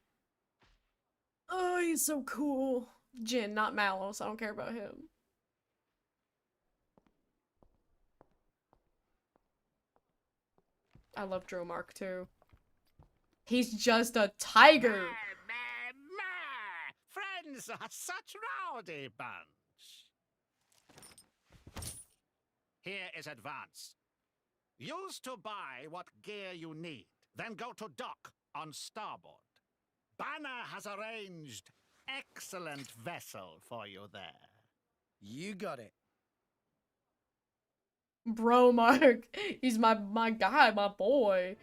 Oh, he's so cool. Jin, not Malos. I don't care about him. I love Dromark too. He's just a tiger. Friends are such rowdy bunch. Here is advance. Use to buy what gear you need, then go to dock on starboard. Banner has arranged excellent vessel for you there. You got it. Bro, Mark. He's my guy, my boy.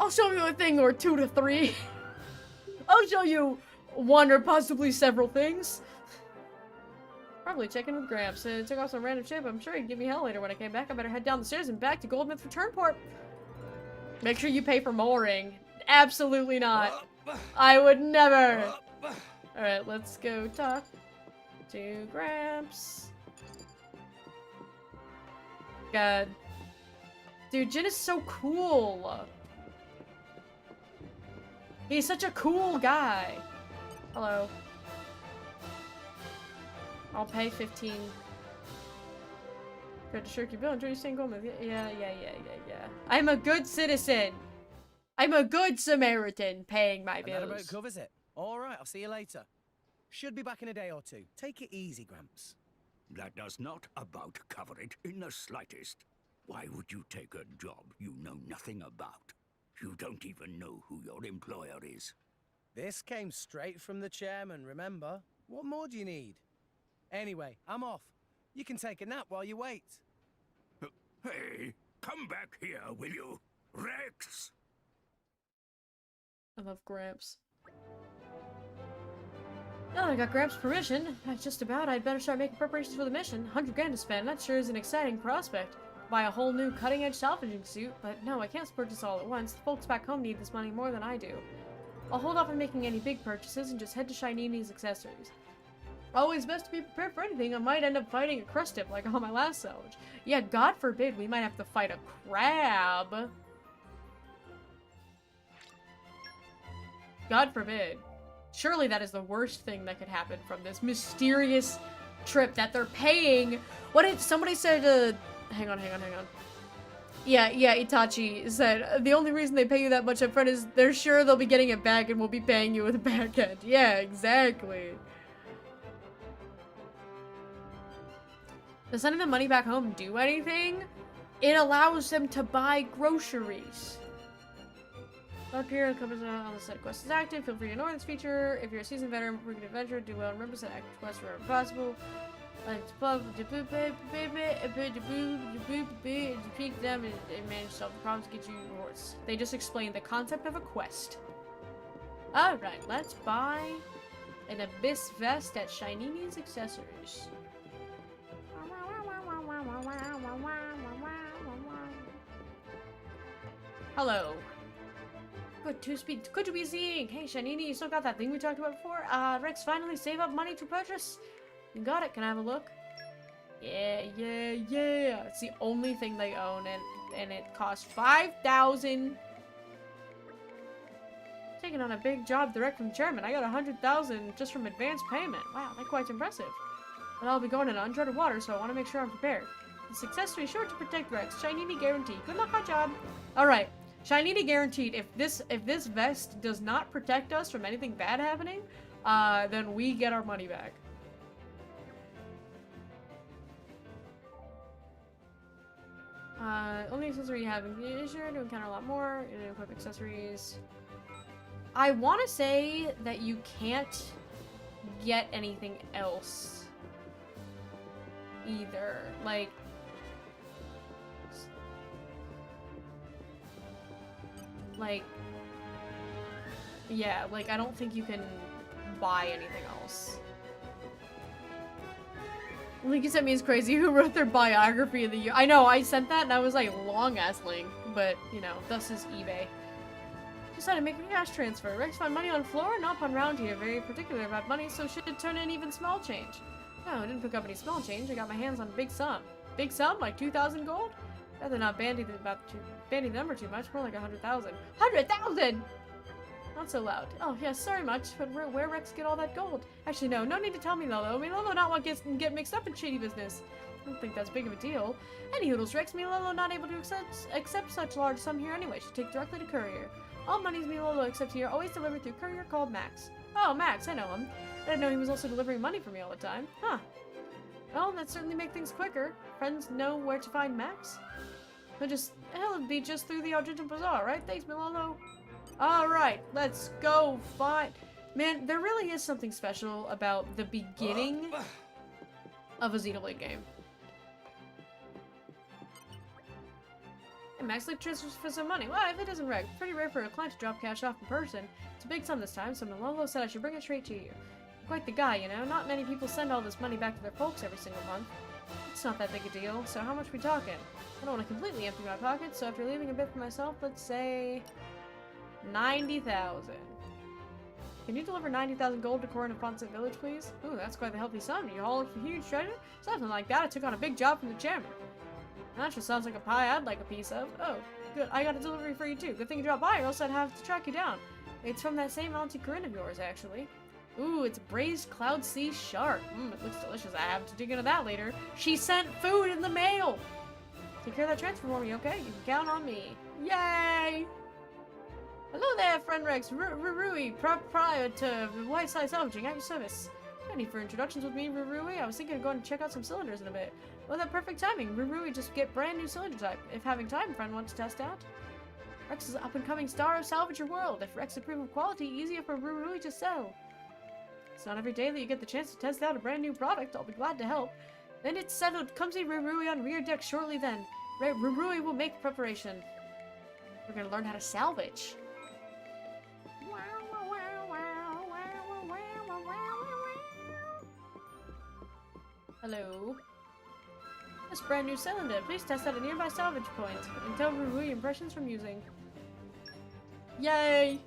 I'll show you a thing or two to three. I'll show you one or possibly several things. Probably check in with Gramps. Took off some random ship. I'm sure he'd give me hell later when I came back. I better head down the stairs and back to Goldsmith's return port. Make sure you pay for mooring. Absolutely not. I would never. Alright, let's go talk to Gramps. God. Dude, Jin is so cool. He's such a cool guy. Hello. I'll pay 15. Good to shirk your bill. Enjoy your staying Goldsmith. Yeah. I'm a good citizen. I'm a good Samaritan paying my And that about bills. covers it. All right, I'll see you later. Should be back in a day or two. Take it easy, Gramps. That does not about cover it in the slightest. Why would you take a job you know nothing about? You don't even know who your employer is. This came straight from the chairman, remember? What more do you need? Anyway, I'm off. You can take a nap while you wait. Hey, come back here, will you? Rex! I love Gramps. Now that I got Gramps' permission, that's just about. I'd better start making preparations for the mission. 100 grand to spend. That sure is an exciting prospect. Buy a whole new cutting-edge salvaging suit, but no, I can't purchase all at once. The folks back home need this money more than I do. I'll hold off on making any big purchases and just head to Shinini's accessories. Always best to be prepared for anything. I might end up fighting a crust tip like on my last salvage. Yeah, God forbid we might have to fight a crab. God forbid. Surely that is the worst thing that could happen from this mysterious trip that they're paying. What if somebody said, hang on. Yeah, Itachi said, the only reason they pay you that much up front is they're sure they'll be getting it back and we'll be paying you with a back end. Yeah, exactly. Does sending the money back home do anything? It allows them to buy groceries. Up here, it covers on the set quest is active. Feel free to ignore this feature. If you're a seasoned veteran, proven adventurer, do well. Remember, set active quests wherever possible. Defeat them and manage to solve the problems, get you rewards. They just explained the concept of a quest. Alright, let's buy an Abyss vest at Shinini's accessories. Hello. Good to be seeing. Hey, Shinini, you still got that thing we talked about before? Rex finally save up money to purchase? You got it. Can I have a look? Yeah. It's the only thing they own, and it costs 5,000. Taking on a big job direct from the chairman. I got 100,000 just from advance payment. Wow, that's quite impressive. But I'll be going in uncharted water, so I want to make sure I'm prepared. The success rate sure to protect Rex. Shinini guaranteed. Good luck, hot job. All right, Shinini guaranteed. If this vest does not protect us from anything bad happening, then we get our money back. Only accessory you have is sure to encounter a lot more. Equip accessories. I want to say that you can't get anything else either. Yeah, I don't think you can buy anything else. Link sent me is crazy. Who wrote their biography of the year? I know, I sent that and I was like, long ass link, but you know, thus is eBay. Decided to make a cash transfer. Rex found money on floor, not on round here. Very particular about money, so should turn in even small change. No, I didn't pick up any small change. I got my hands on a big sum. Big sum? Like 2,000 gold? Rather not bandy the number too much. More like 100,000. 100,000! Not so loud. Oh, yeah, sorry much, but where Rex get all that gold? Actually, no need to tell me, Lolo. Me Lolo not want to get mixed up in shady business. I don't think that's big of a deal. Any hoodles, Rex, me Lolo not able to accept such large sum here anyway. Should take directly to courier. All monies me Lolo except here always delivered through courier called Max. Oh, Max, I know him. I didn't know he was also delivering money for me all the time. Huh. Well, that certainly make things quicker. Friends know where to find Max? It'll be just through the Argentine Bazaar, right? Thanks, Milolo. Alright, let's go find... Man, there really is something special about the beginning of a Xenoblade game. And Max Leaf transfers for some money. Well, if it doesn't wreck, pretty rare for a client to drop cash off in person. It's a big sum this time, so Milolo said I should bring it straight to you. You're quite the guy, you know? Not many people send all this money back to their folks every single month. It's not that big a deal, so how much we talking? I don't want to completely empty my pockets, so after leaving a bit for myself, let's say... 90,000. Can you deliver 90,000 gold to Corin of Ponset Village, please? Ooh, that's quite the healthy sum. You haul a huge treasure? Something like that. I took on a big job from the chairman. That just sounds like a pie I'd like a piece of. Oh, good. I got a delivery for you too. Good thing you dropped by, or else I'd have to track you down. It's from that same Auntie Corinne of yours, actually. Ooh, it's braised cloud sea shark. It looks delicious. I have to dig into that later. She sent food in the mail! Take care of that transfer for me, okay? You can count on me. Yay! Hello there, friend Rex. Rurui, proprietor of White Side Salvaging, at your service. No need for introductions with me, Rurui. I was thinking of going to check out some cylinders in a bit. Well, that perfect timing. Rurui just get brand new cylinder type. If having time, friend wants to test out. Rex is an up-and-coming star of Salvage Your World. If Rex approve of quality, easier for Rurui to sell. It's not every day that you get the chance to test out a brand new product. I'll be glad to help. Then it's settled. Come see Rurui on rear deck shortly then. Rurui will make preparation. We're gonna learn how to salvage. Hello. This brand new cylinder. Please test at a nearby salvage point and tell Rurui impressions from using. Yay!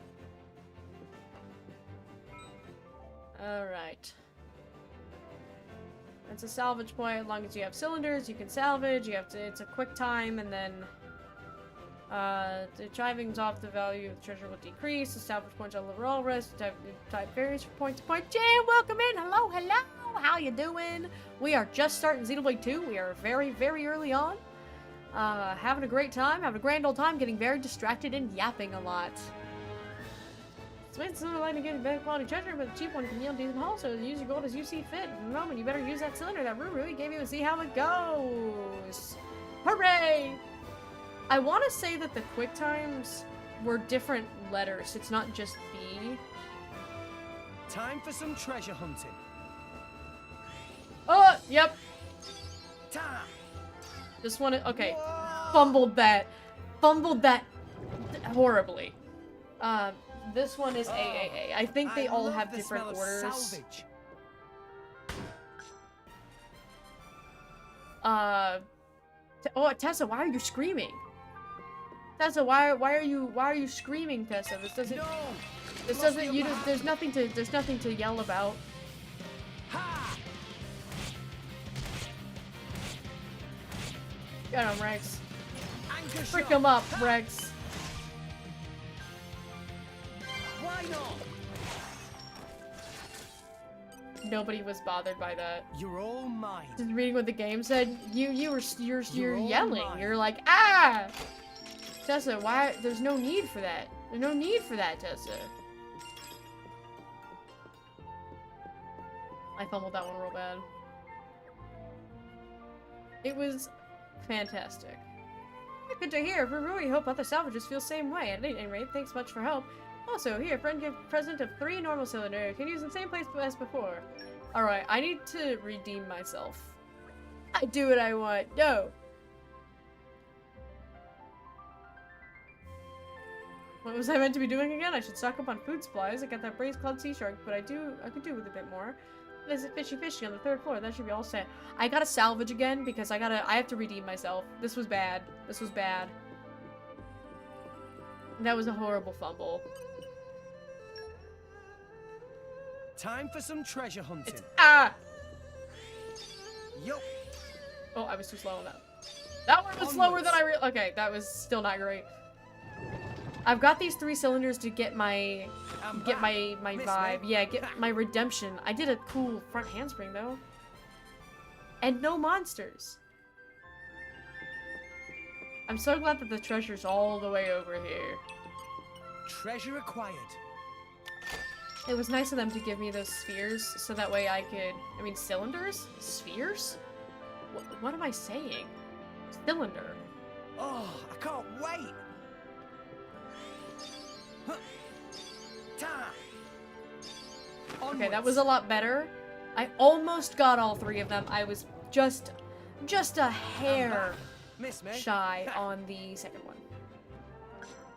Alright. It's a salvage point. As long as you have cylinders, you can salvage. You have to. It's a quick time, and then the driving's off. The value of the treasure will decrease. The salvage points on overall risk. Type varies from point to point. Jay, welcome in. Hello, hello. How you doing? We are just starting Xenoblade 2. We are very, very early on. Having a great time. Having a grand old time. Getting very distracted and yapping a lot. It's sort of like getting better quality treasure, but the cheap one can yield decent haul, so use your gold as you see fit. In the moment, you better use that cylinder that Rurui gave you and see how it goes. Hooray! I want to say that the quick times were different letters. It's not just B. Time for some treasure hunting. Oh, yep. Time. This one, okay. Fumbled that horribly. This one is AAA. I think they all have different orders. Oh, Tessa, why are you screaming? Tessa, why are you screaming, Tessa? There's nothing to yell about. Get him, Rex. Frick him up, Rex. not? Nobody was bothered by that. You're all mine. Just reading what the game said, you're You're all yelling. mine. You're like, ah! Tessa, why? There's no need for that. There's no need for that, Tessa. I fumbled that one real bad. It was fantastic. Good to hear. We really hope other salvagers feel the same way. At any rate, thanks much for help. Also, here, friend gift present of 3 normal cylinder. Can use in the same place as before. Alright, I need to redeem myself. I do what I want. No! What was I meant to be doing again? I should stock up on food supplies. I got that braised cloud sea shark, but I could do with a bit more. There's a fishy on the 3rd floor. That should be all set. I gotta salvage again because I have to redeem myself. This was bad. This was bad. That was a horrible fumble. Time for some treasure hunting. Ah! Yup. Oh, I was too slow on that. That one was slower than okay, that was still not great. I've got these 3 cylinders to get my vibe. Yeah, get my redemption. I did a cool front handspring though. And no monsters. I'm so glad that the treasure's all the way over here. Treasure acquired. It was nice of them to give me those spheres so that way I could, I mean, cylinders? Spheres? What am I saying? Cylinder. Oh, I can't wait. Huh. Ta. Okay, that was a lot better. I almost got all 3 of them. I was just a hair Miss me. shy on the second one.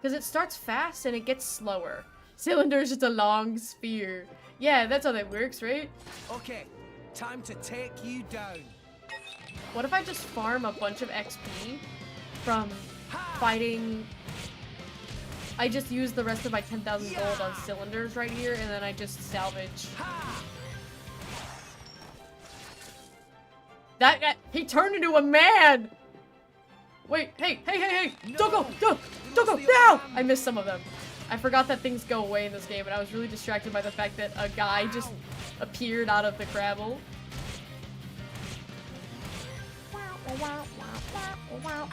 Because it starts fast and it gets slower. Cylinder's just a long sphere. Yeah, that's how that works, right? Okay, time to take you down. What if I just farm a bunch of XP from fighting... I just use the rest of my 10,000 gold on cylinders right here, and then I just salvage. That guy, he turned into a man! Wait, hey! No. Don't go! No! I missed some of them. I forgot that things go away in this game, and I was really distracted by the fact that a guy just appeared out of the crabble.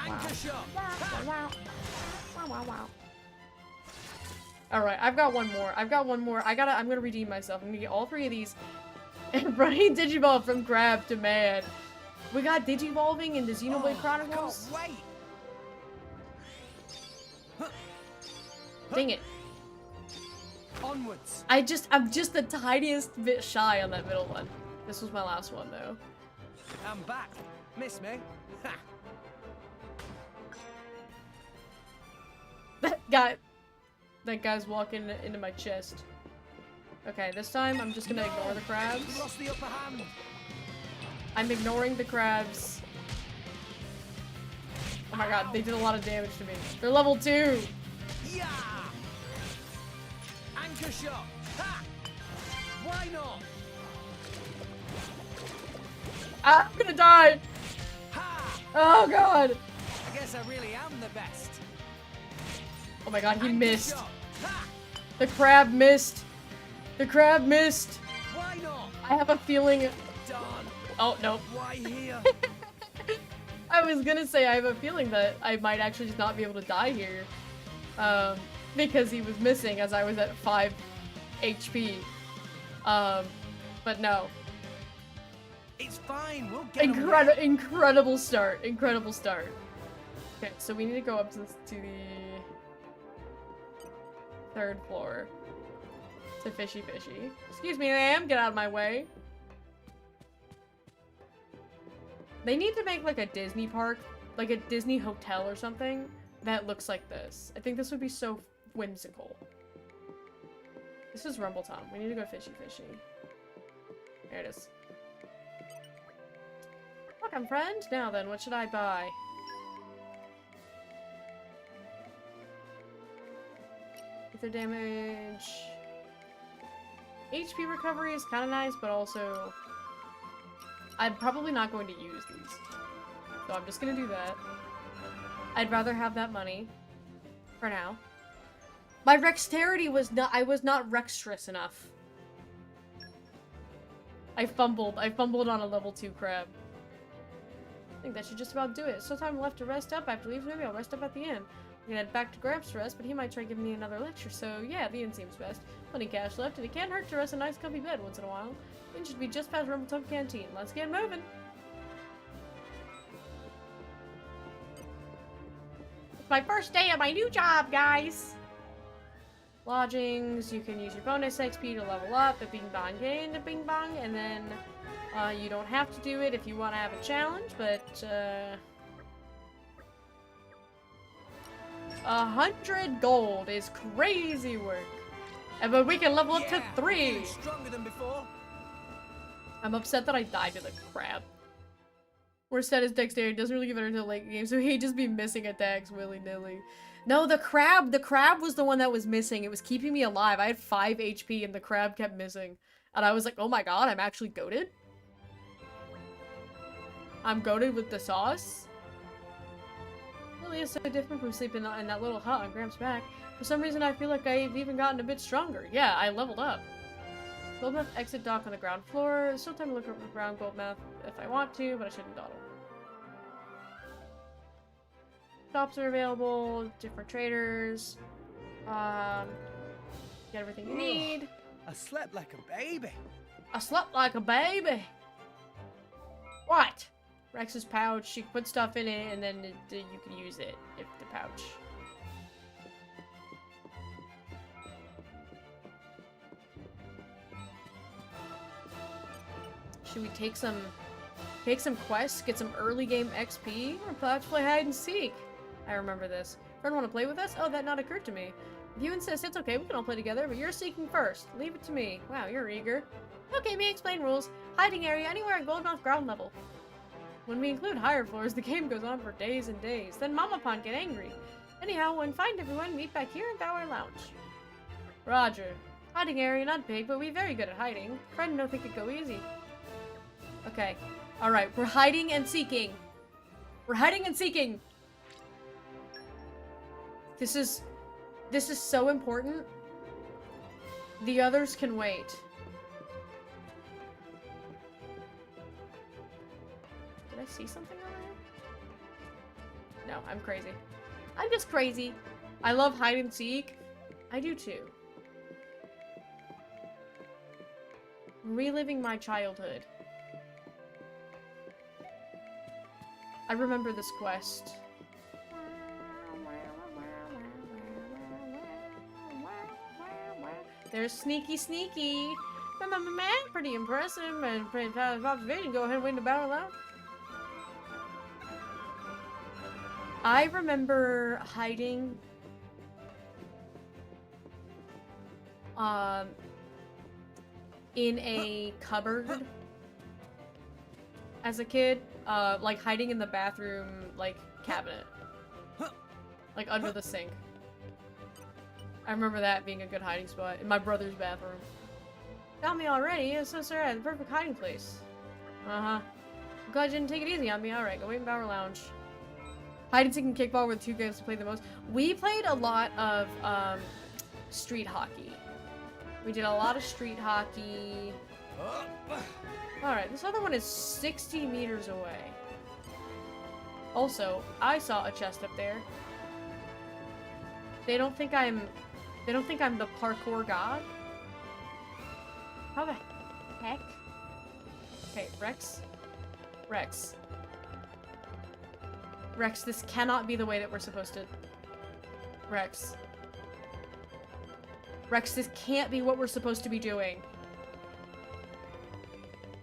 Anchor shot. Alright, I've got one more. I'm gonna redeem myself. I'm gonna get all 3 of these. And running Digivolve from crab to man. We got Digivolving in the Xenoblade Chronicles. I can't wait. Dang it. Onwards. I'm just the tiniest bit shy on that middle one. This was my last one though. I'm back. Miss me. Ha. That guy's walking into my chest. Okay, this time I'm just gonna ignore the crabs. You lost the upper hand. I'm ignoring the crabs. Oh my god, they did a lot of damage to me. They're level 2! Yeah. Anchor shot. Ha. Why not? Ah, I'm gonna die! Ha. Oh god! I guess I really am the best. Oh my god, he Anchor missed. shot. Ha. The crab missed. The crab missed. Why not? I have a feeling... Darn. Oh, no. Why here? I was gonna say I have a feeling that I might actually just not be able to die here. Because he was missing as I was at 5 HP. But no. It's fine. We'll get Incredible start. Incredible start. Okay, so we need to go up to the 3rd floor. To Fishy. Excuse me, ma'am. Get out of my way. They need to make like a Disney park, like a Disney hotel or something that looks like this. I think this would be so whimsical. This is Rumble Tom. We need to go Fishy. There it is. Welcome, friend. Now then, what should I buy? Ether damage. HP recovery is kind of nice, but also I'm probably not going to use these. So I'm just gonna do that. I'd rather have that money for now. My dexterity was not- I was not rextrous enough. I fumbled on a level 2 crab. I think that should just about do it. So time left to rest up. After leave, maybe I'll rest up at the inn. I'm gonna head back to Gramps to rest, but he might try giving me another lecture, so yeah, the inn seems best. Plenty of cash left, and it can't hurt to rest in a nice comfy bed once in a while. Inn should be just past Rumbletub Canteen. Let's get moving! It's my first day at my new job, guys! Lodgings, you can use your bonus XP to level up, a bing bong, get into bing bong, and then you don't have to do it if you want to have a challenge, but 100 gold is crazy work. But we can level up to 3. Stronger than before. I'm upset that I died to the crab. Worst stat is dexterity. Doesn't really give it until late game, so he'd just be missing attacks willy-nilly. No, the crab was the one that was missing. It was keeping me alive. I had 5 HP and the crab kept missing. And I was like, oh my god, I'm actually goated? I'm goated with the sauce? Really is so different from sleeping in that little hut on Gramps' back. For some reason, I feel like I've even gotten a bit stronger. Yeah, I leveled up. Goldmouth exit dock on the ground floor. Still time to look around Goldmouth if I want to, but I shouldn't dawdle. Shops are available, different traders. Get everything you need. I slept like a baby. I slept like a baby. What? Rex's pouch. You can put stuff in it, and then you can use it if the pouch. Should we take some quests, get some early game XP, or perhaps play hide and seek? I remember this. Friend want to play with us? Oh, that not occurred to me. If you insist, it's okay, we can all play together, but you're seeking first. Leave it to me. Wow, you're eager. Okay, me explain rules. Hiding area anywhere at Goldmouth ground level. When we include higher floors, the game goes on for days and days. Then Mama Pond get angry. Anyhow, when find everyone, meet back here in Bower Lounge. Roger. Hiding area not big, but we very good at hiding. Friend don't think it go easy. Okay. Alright, we're hiding and seeking. We're hiding and seeking! This is so important. The others can wait. Did I see something over here? No, I'm crazy. I'm just crazy. I love hide and seek. I do too. Reliving my childhood. I remember this quest. There's Sneaky Sneaky. Pretty impressive and pretty fast observation. Go ahead and wait in the Bower Lounge. I remember hiding in a cupboard as a kid, like hiding in the bathroom, like, cabinet. Like, under the sink. I remember that being a good hiding spot in my brother's bathroom. Got me already? I'm so sorry, the perfect hiding place. Uh-huh. I'm glad you didn't take it easy on me. Alright, go wait in Bower Lounge. Hide and seek and kickball were the 2 games to play the most. We played a lot of, street hockey. We did a lot of street hockey. Alright, this other one is 60 meters away. Also, I saw a chest up there. They don't think I'm the parkour god. How the heck? Okay, Rex. Rex, this cannot be the way that we're supposed to... Rex, this can't be what we're supposed to be doing.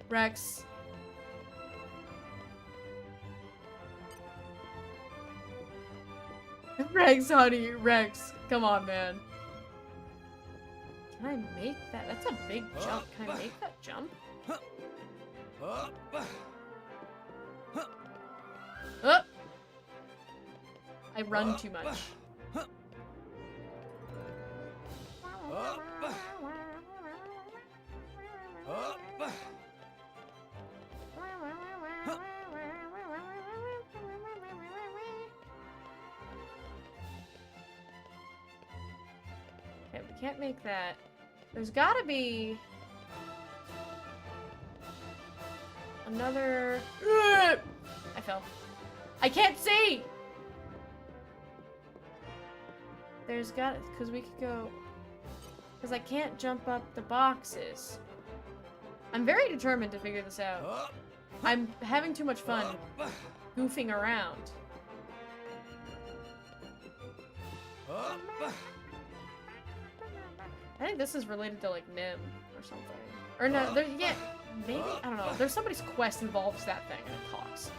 Rex. Rex, honey, Rex. Come on, man. Can I make that? That's a big jump. Can I make that jump? I run too much. Okay, we can't make that. There's gotta be... another... I fell. I can't see! There's got... because we could go... because I can't jump up the boxes. I'm very determined to figure this out. I'm having too much fun goofing around. I think this is related to, like, Nim or something. Or no, there, yeah, maybe? I don't know. There's somebody's quest involves that thing and it talks.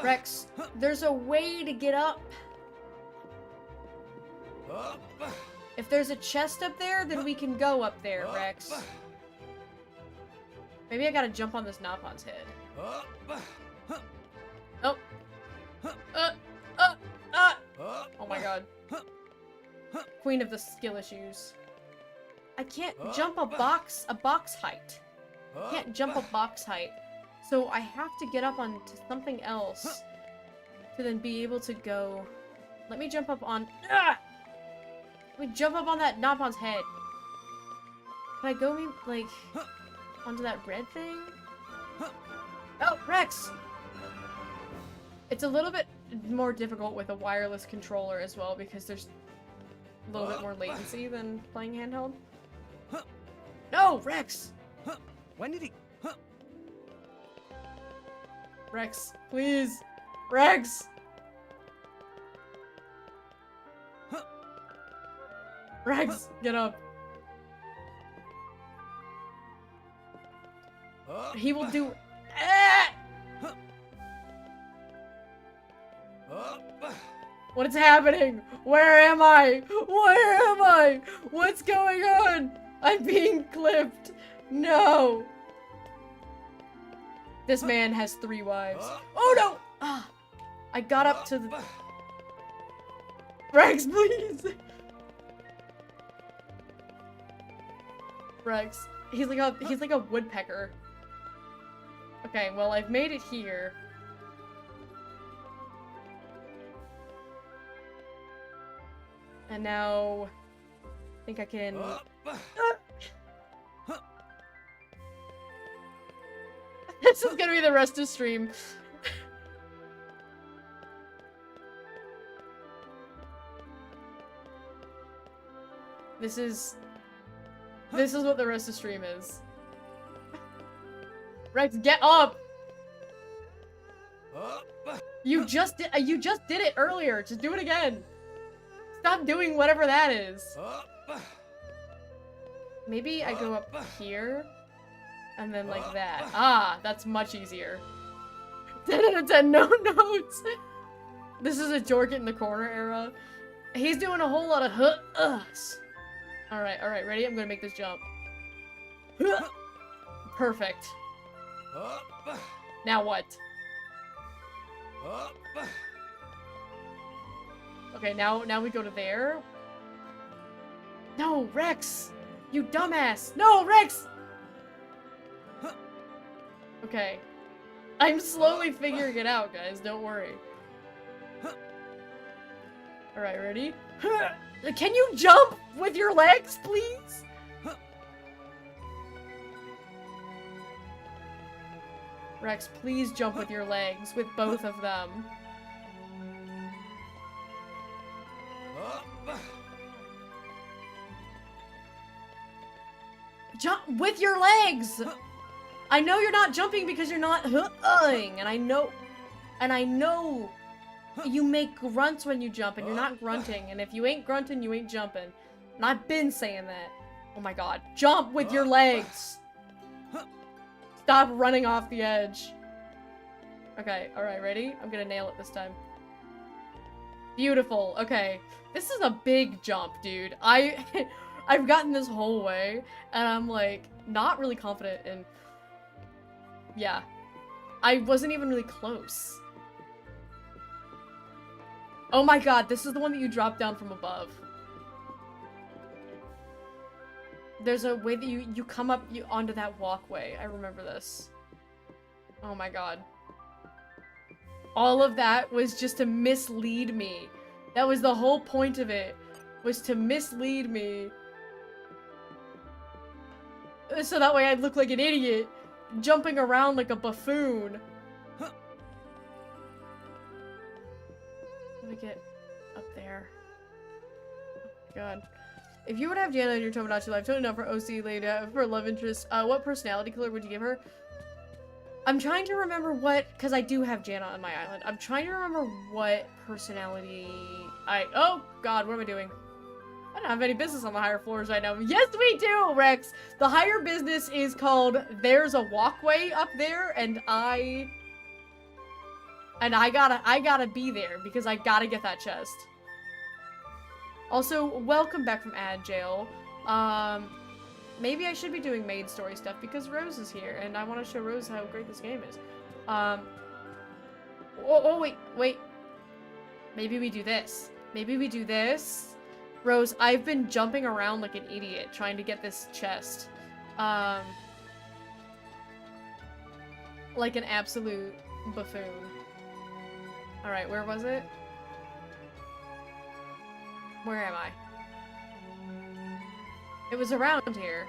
Rex, there's a way to get up. If there's a chest up there, then we can go up there, Rex. Maybe I gotta jump on this Napon's head. Oh. Oh my god. Queen of the skill issues. I can't jump a box height. I can't jump a box height. So I have to get up onto something else to then be able to go. Let me jump up on. Let me jump up on that Napon's head. Can I go like onto that red thing? Oh, Rex! It's a little bit more difficult with a wireless controller as well because there's a little bit more latency than playing handheld. No, Rex! When did he... Rex, please! Rex! Rex, get up. He will do... What is happening? Where am I? Where am I? What's going on? I'm being clipped. No. This man has 3 wives. Oh no! Ah, I got up to the... Rex, please! Rex. He's like a woodpecker. Okay, well I've made it here. And now I think I can This is gonna be the rest of stream. This is what the rest of stream is. Rex, get up! You just did it earlier. Just do it again. Stop doing whatever that is. Maybe I go up here and then like that. Ah, that's much easier. 10 out of 10, no notes. This is a Jork in the corner era. He's doing a whole lot of uhs. Alright, ready? I'm gonna make this jump. Perfect. Now what? Okay, now we go to there. No, Rex! You dumbass! No, Rex! Okay. I'm slowly figuring it out, guys. Don't worry. Alright, ready? Can you jump with your legs, please? Rex, please jump with your legs, with both of them. Jump with your legs! I know you're not jumping because you're not and I know you make grunts when you jump and you're not grunting, and if you ain't grunting, you ain't jumping. And I've been saying that. Oh my god. Jump with your legs! Stop running off the edge. Okay, alright, ready? I'm gonna nail it this time. Beautiful. Okay. This is a big jump, dude. I've gotten this whole way, and I'm like, not really confident in... Yeah. I wasn't even really close. Oh my god, this is the one that you drop down from above. There's a way that you come up onto that walkway. I remember this. Oh my god. All of that was just to mislead me. That was the whole point of it. was to mislead me. So that way I'd look like an idiot, jumping around like a buffoon. Let me get up there. Oh my god. If you would have Jana in your Tomodachi life, totally not for OC later, for love interest, what personality color would you give her? I'm trying to remember what, because I do have Jana on my island. I'm trying to remember what personality oh god, what am I doing? I don't have any business on the higher floors right now. Yes, we do, Rex! The higher business is called There's a Walkway Up There, and I gotta be there, because I gotta get that chest. Also, welcome back from ad jail. Maybe I should be doing maid story stuff, because Rose is here, and I want to show Rose how great this game is. Wait. Maybe we do this. Maybe we do this. Rose, I've been jumping around like an idiot trying to get this chest. Like an absolute buffoon. Alright, where was it? Where am I? It was around here.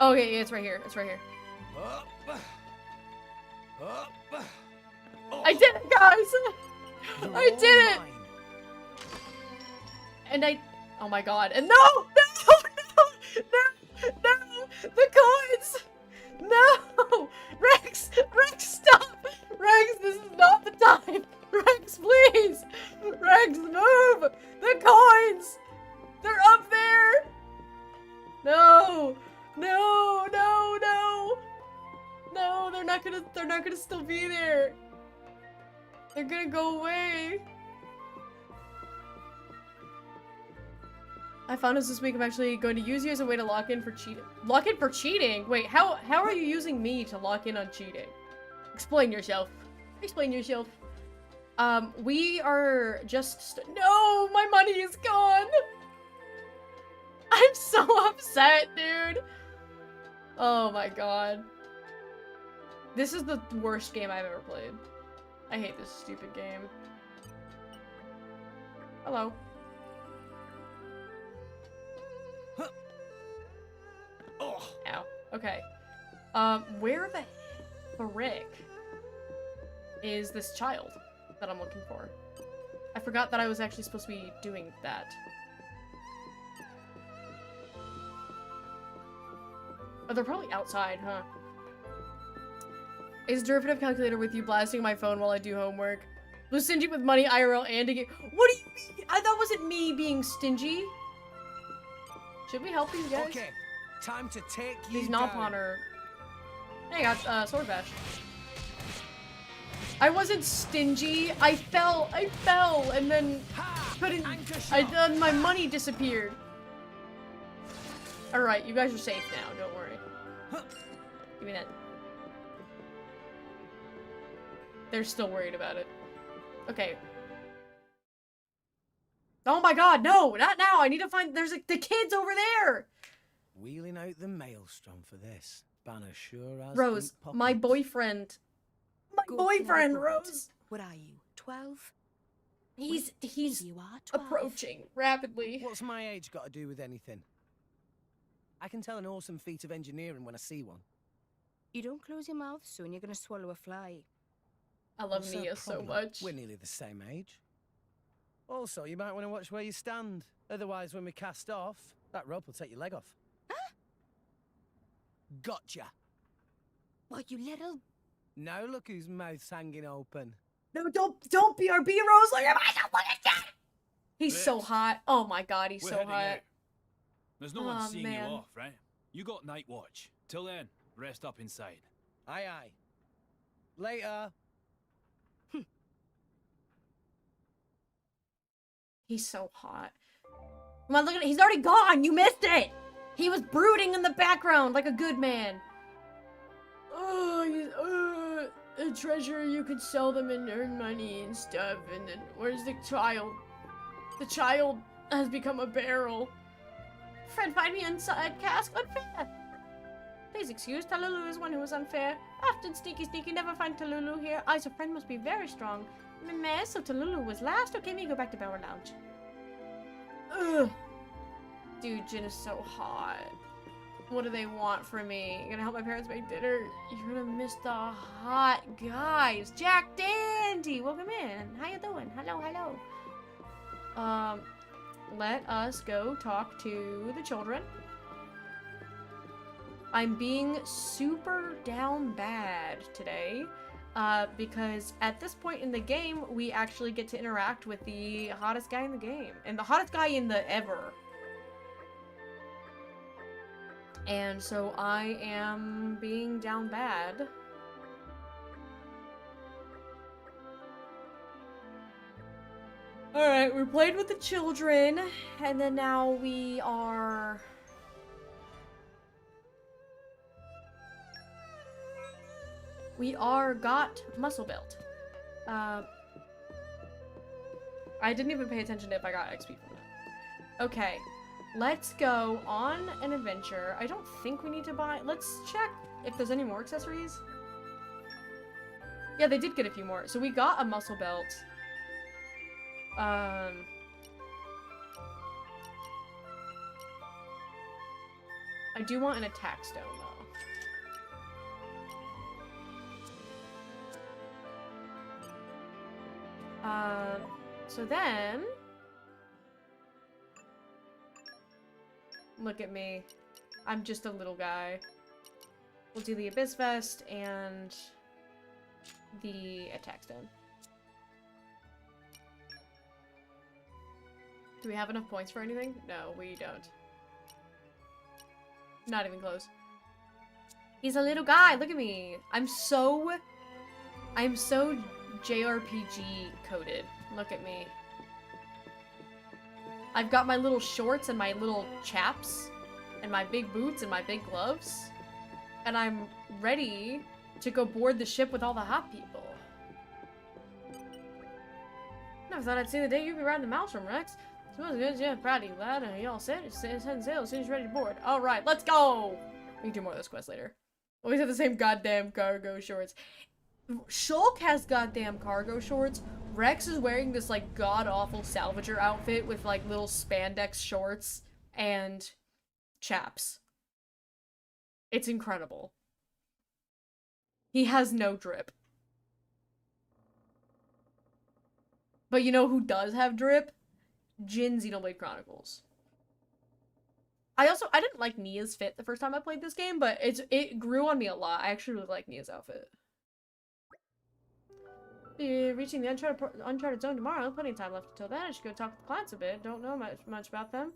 Oh, okay, yeah, it's right here. It's right here. I did it, guys! I did it! And oh my god, and no! The coins! No! Rex, stop! Rex, this is not the time! Rex, please! Rex, move! The coins! They're up there! No, they're not gonna still be there. They're gonna go away. I found this week. I'm actually going to use you as a way to lock in for cheating. Lock in for cheating? Wait, how are you using me to lock in on cheating? Explain yourself. Explain yourself. We are just no, my money is gone. I'm so upset, dude. Oh my god. This is the worst game I've ever played. I hate this stupid game. Hello. Oh. Ow. Okay. Where the frick is this child that I'm looking for? I forgot that I was actually supposed to be doing that. Oh, they're probably outside, huh? Is derivative calculator with you blasting my phone while I do homework? Was stingy with money, IRL, and a game. What do you mean? I thought wasn't me being stingy. Should we help these guys? Okay, time to take you These down. Nopon are... Hey, I got sword bash. I wasn't stingy. I fell, and then couldn't. My money disappeared. All right, you guys are safe now. Don't worry. Give me that. They're still worried about it. Okay. Oh my god, no, not now. I need to find. There's the kids over there. Wheeling out the maelstrom for this. Banner sure has Rose, deep my pockets. boyfriend. My boyfriend, Rose. What are you, 12? He's You are 12. approaching rapidly. What's my age got to do with anything? I can tell an awesome feat of engineering when I see one. You don't close your mouth soon, you're gonna swallow a fly. I love What's her Nia so problem? much. We're nearly the same age. Also, you might want to watch where you stand. Otherwise, when we cast off, that rope will take your leg off. Huh? Gotcha. What, you little... Now look whose mouth's hanging open. No, don't be our B Rose. Look at my He's so Liz, hot. Oh my god, he's we're so heading hot. out. There's no one Aw, seeing man. you off, right? You got night watch. Till then, rest up inside. Aye, aye. Later. He's so hot. Come on, look at it. He's already gone. You missed it. He was brooding in the background like a good man. Oh, a treasure. You could sell them and earn money and stuff. And then where's the child? The child has become a barrel. Friend, find me inside cask unfair. Please excuse, Talulu is one who is unfair. Often sneaky, never find Talulu here. Eyes of friend must be very strong. Meh, so Talulu was last? Okay, me go back to Bower Lounge. Ugh. Dude, Jin is so hot. What do they want from me? You're gonna help my parents make dinner? You're gonna miss the hot guys. Jack Dandy, welcome in. How you doing? Hello, hello. Let us go talk to the children. I'm being super down bad today, because at this point in the game, we actually get to interact with the hottest guy in the game, and the hottest guy in the ever. And so I am being down bad. Alright, we played with the children, and then now we are... got muscle built. I didn't even pay attention to if I got XP from it. Okay. Let's go on an adventure. I don't think we need to buy... Let's check if there's any more accessories. Yeah, they did get a few more. So we got a muscle belt. I do want an attack stone, though. So then... Look at me. I'm just a little guy. We'll do the Abyss Vest and the attack stone. Do we have enough points for anything? No, we don't. Not even close. He's a little guy. Look at me. I'm so JRPG coded. Look at me. I've got my little shorts and my little chaps and my big boots and my big gloves. And I'm ready to go board the ship with all the hot people. Never thought I'd see the day you'd be riding the Maelstrom, Rex. Smells good, yeah, proud of you, lad. And you all set? It's heading sail as soon as you're ready to board. Alright, let's go! We can do more of this quest later. Always have the same goddamn cargo shorts. Shulk has goddamn cargo shorts. Rex is wearing this, like, god-awful salvager outfit with, like, little spandex shorts and chaps. It's incredible. He has no drip. But you know who does have drip? Jin Xenoblade Chronicles. I didn't like Nia's fit the first time I played this game, but it grew on me a lot. I actually really like Nia's outfit. Reaching the uncharted zone tomorrow. Plenty of time left until then. I should go talk to the clients a bit. Don't know much about them.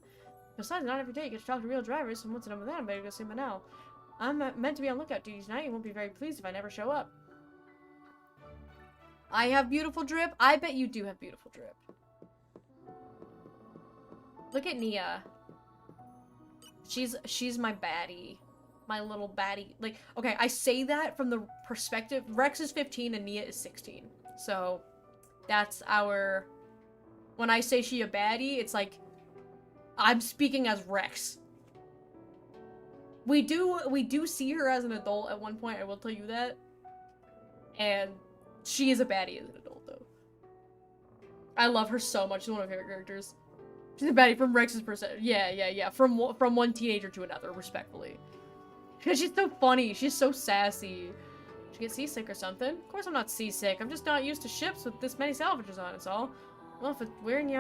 Besides, not every day you get to talk to real drivers, and once I'm done with that, I'm better go see Manel. I'm meant to be on lookout duty tonight. You won't be very pleased if I never show up. I have beautiful drip. I bet you do have beautiful drip. Look at Nia. She's my baddie. My little baddie. Like, okay, I say that from the perspective... Rex is 15 and Nia is 16. So, that's our... When I say she a baddie, it's like... I'm speaking as Rex. We do see her as an adult at one point, I will tell you that. And she is a baddie as an adult, though. I love her so much. She's one of my favorite characters. She's a baddie from Rex's perspective. Yeah. From one teenager to another, respectfully. Because she's so funny. She's so sassy. Did you get seasick or something? Of course I'm not seasick. I'm just not used to ships with this many salvagers on, it's all. Well, if it's wearing you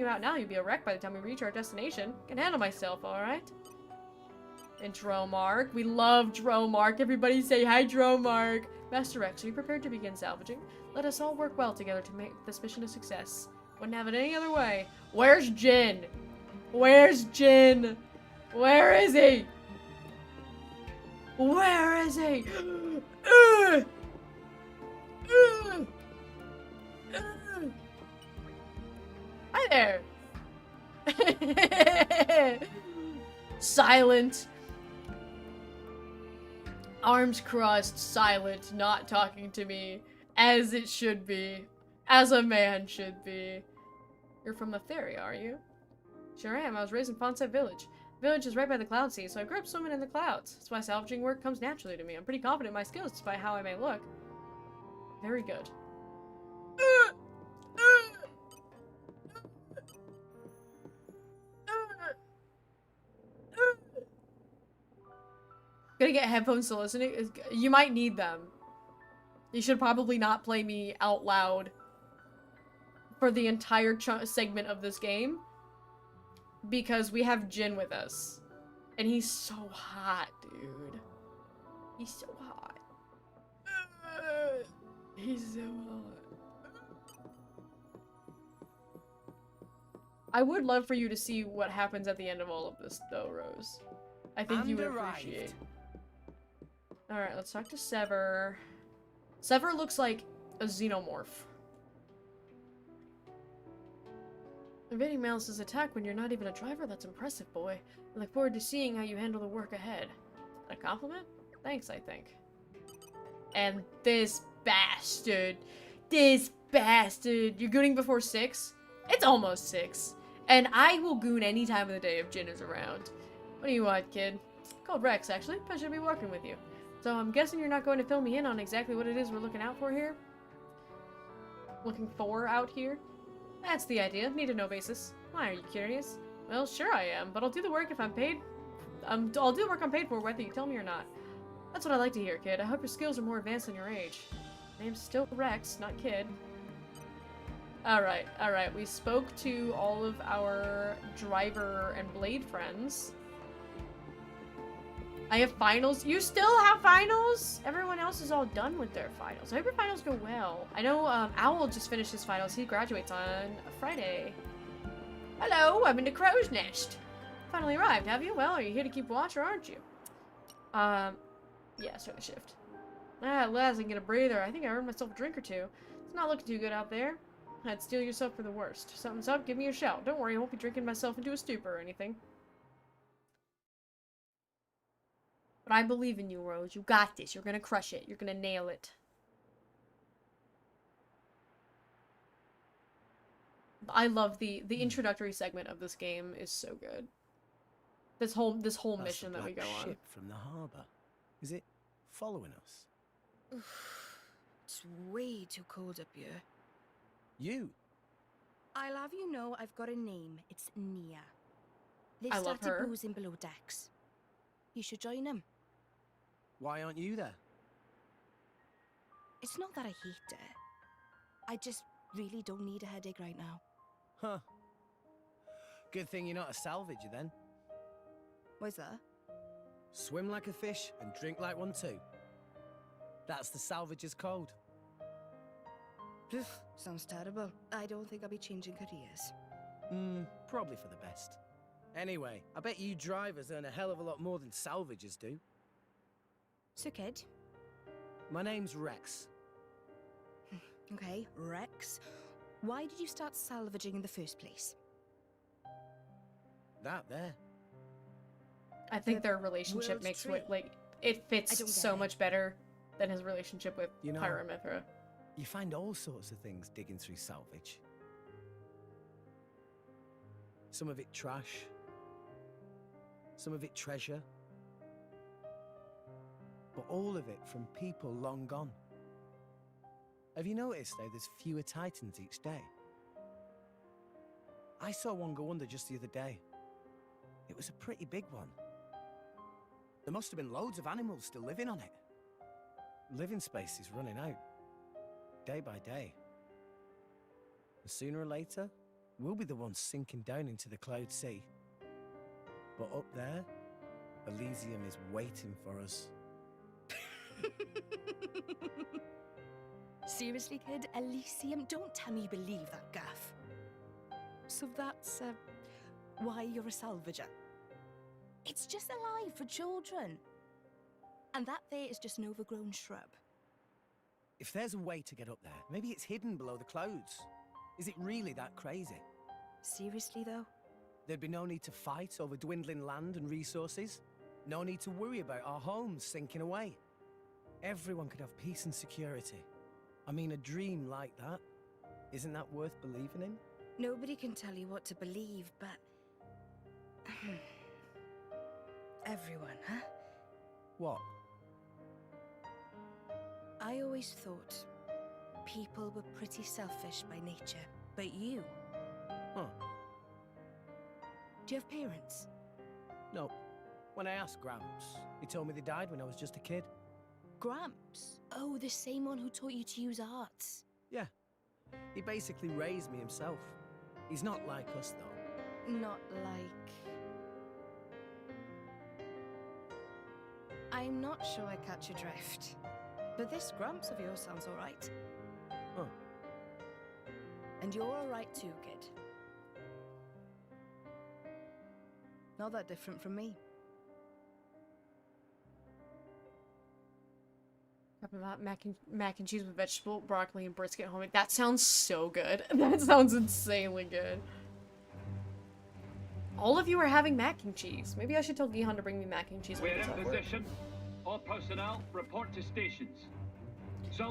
out now, you'll be a wreck by the time we reach our destination. I can handle myself, alright? And Dromark. We love Dromark. Everybody say hi, Dromark. Master Rex, are you prepared to begin salvaging? Let us all work well together to make this mission a success. Wouldn't have it any other way. Where's Jin? Where's Jin? Where is he? Where is he? Hi there. Silent. Arms crossed, silent, not talking to me. As it should be. As a man should be. You're from Letheria, are you? Sure am. I was raised in Fonset Village. The village is right by the Cloud Sea, so I grew up swimming in the clouds. That's why salvaging work comes naturally to me. I'm pretty confident in my skills, despite how I may look. Very good. Gonna get headphones to listen. You might need them. You should probably not play me out loud for the entire segment of this game. Because we have Jin with us. And he's so hot, dude. He's so hot. He's so hot. I would love for you to see what happens at the end of all of this, though, Rose. I think you would appreciate. Alright, let's talk to Sever. Sever looks like a xenomorph. Evading Malice's attack when you're not even a driver? That's impressive, boy. I look forward to seeing how you handle the work ahead. A compliment? Thanks, I think. And this bastard. This bastard. You're gooning before 6? It's almost 6. And I will goon any time of the day if Jin is around. What do you want, kid? Called Rex, actually. Pleasure to be working with you. So I'm guessing you're not going to fill me in on exactly what it is we're looking out for here? Looking for out here? That's the idea. Need to know basis. Why, are you curious? Well, sure I am, but I'll do the work if I'm paid. I'll do the work I'm paid for whether you tell me or not. That's what I like to hear, kid. I hope your skills are more advanced than your age. Name's still Rex, not kid. Alright, alright. We spoke to all of our driver and blade friends. I have finals. You still have finals? Everyone else is all done with their finals. I hope your finals go well. I know Owl just finished his finals. He graduates on Friday. Hello, I'm in the crow's nest. Finally arrived, have you? Well, are you here to keep watch or aren't you? Yeah, start the shift. At last I can get a breather. I think I earned myself a drink or two. It's not looking too good out there. I'd steel yourself for the worst. Something's up, give me a shout. Don't worry, I won't be drinking myself into a stupor or anything. But I believe in you, Rose. You got this. You're gonna crush it. You're gonna nail it. I love the introductory segment of this game is so good. This whole mission that we go on. Ship from the harbor. Is it following us? It's way too cold up here. You? I'll have you know I've got a name. It's Nia. They've I love started her. boozing below decks. You should join them. Why aren't you there? It's not that I hate it. I just really don't need a headache right now. Huh. Good thing you're not a salvager then. Why's that? Swim like a fish and drink like one too. That's the salvager's code. Sounds terrible. I don't think I'll be changing careers. Probably for the best. Anyway, I bet you drivers earn a hell of a lot more than salvagers do. So, kid. My name's Rex. Okay, Rex. Why did you start salvaging in the first place? That there. I think their relationship world's makes tree. it like it fits so much better than his relationship with You know, Pyramithra. You find all sorts of things digging through salvage. Some of it trash. Some of it treasure. But all of it from people long gone. Have you noticed though there's fewer titans each day? I saw one go under just the other day. It was a pretty big one. There must have been loads of animals still living on it. Living space is running out. Day by day. And sooner or later, we'll be the ones sinking down into the cloud sea. But up there, Elysium is waiting for us. Seriously, kid? Elysium? Don't tell me you believe that gaff. So that's, why you're a salvager? It's just a lie for children. And that there is just an overgrown shrub. If there's a way to get up there, maybe it's hidden below the clouds. Is it really that crazy? Seriously, though? There'd be no need to fight over dwindling land and resources. No need to worry about our homes sinking away. Everyone could have peace and security. I mean, a dream like that, isn't that worth believing in? Nobody can tell you what to believe, but... Everyone, huh? What? I always thought people were pretty selfish by nature, but you... Huh. Do you have parents? No. When I asked Gramps, He told me they died when I was just a kid. Gramps? Oh, the same one who taught you to use arts. Yeah. He basically raised me himself. He's not like us, though. Not like... I'm not sure I catch your drift. But this Gramps of yours sounds alright. Oh. And you're alright too, kid. Not that different from me. About mac and cheese with vegetable, broccoli, and brisket homemade. That sounds so good. That sounds insanely good. All of you are having mac and cheese. Maybe I should tell Gihan to bring me mac and cheese. We're in position. All personnel report to stations.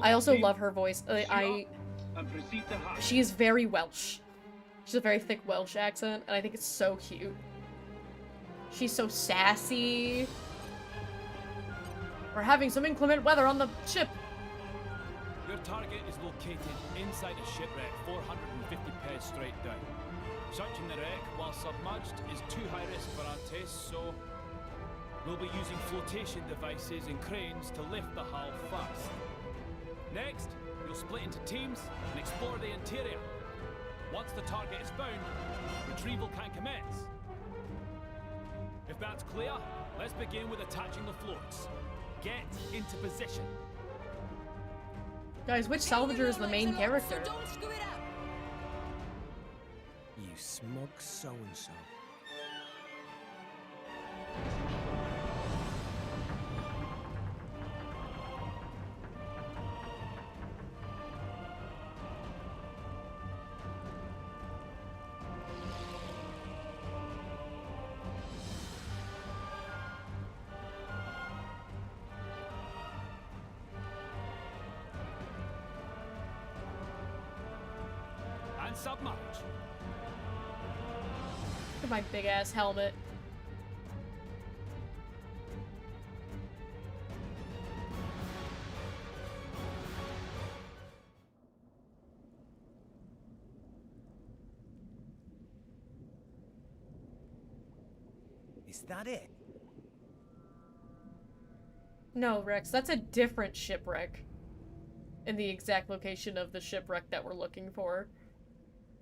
I also love her voice. And proceed to hide. She is very Welsh. She's a very thick Welsh accent, and I think it's so cute. She's so sassy. We're having some inclement weather on the ship. Your target is located inside a shipwreck 450 pairs straight down. Searching the wreck while submerged is too high risk for our tests, so we'll be using flotation devices and cranes to lift the hull first. Next, you'll split into teams and explore the interior. Once the target is found, retrieval can commence. If that's clear, let's begin with attaching the floats. Get into position. Guys, which salvager is the main character? So don't screw it up. You smug so-and-so. And submerge. Look at my big ass helmet. Is that it? No, Rex, that's a different shipwreck. In the exact location of the shipwreck that we're looking for.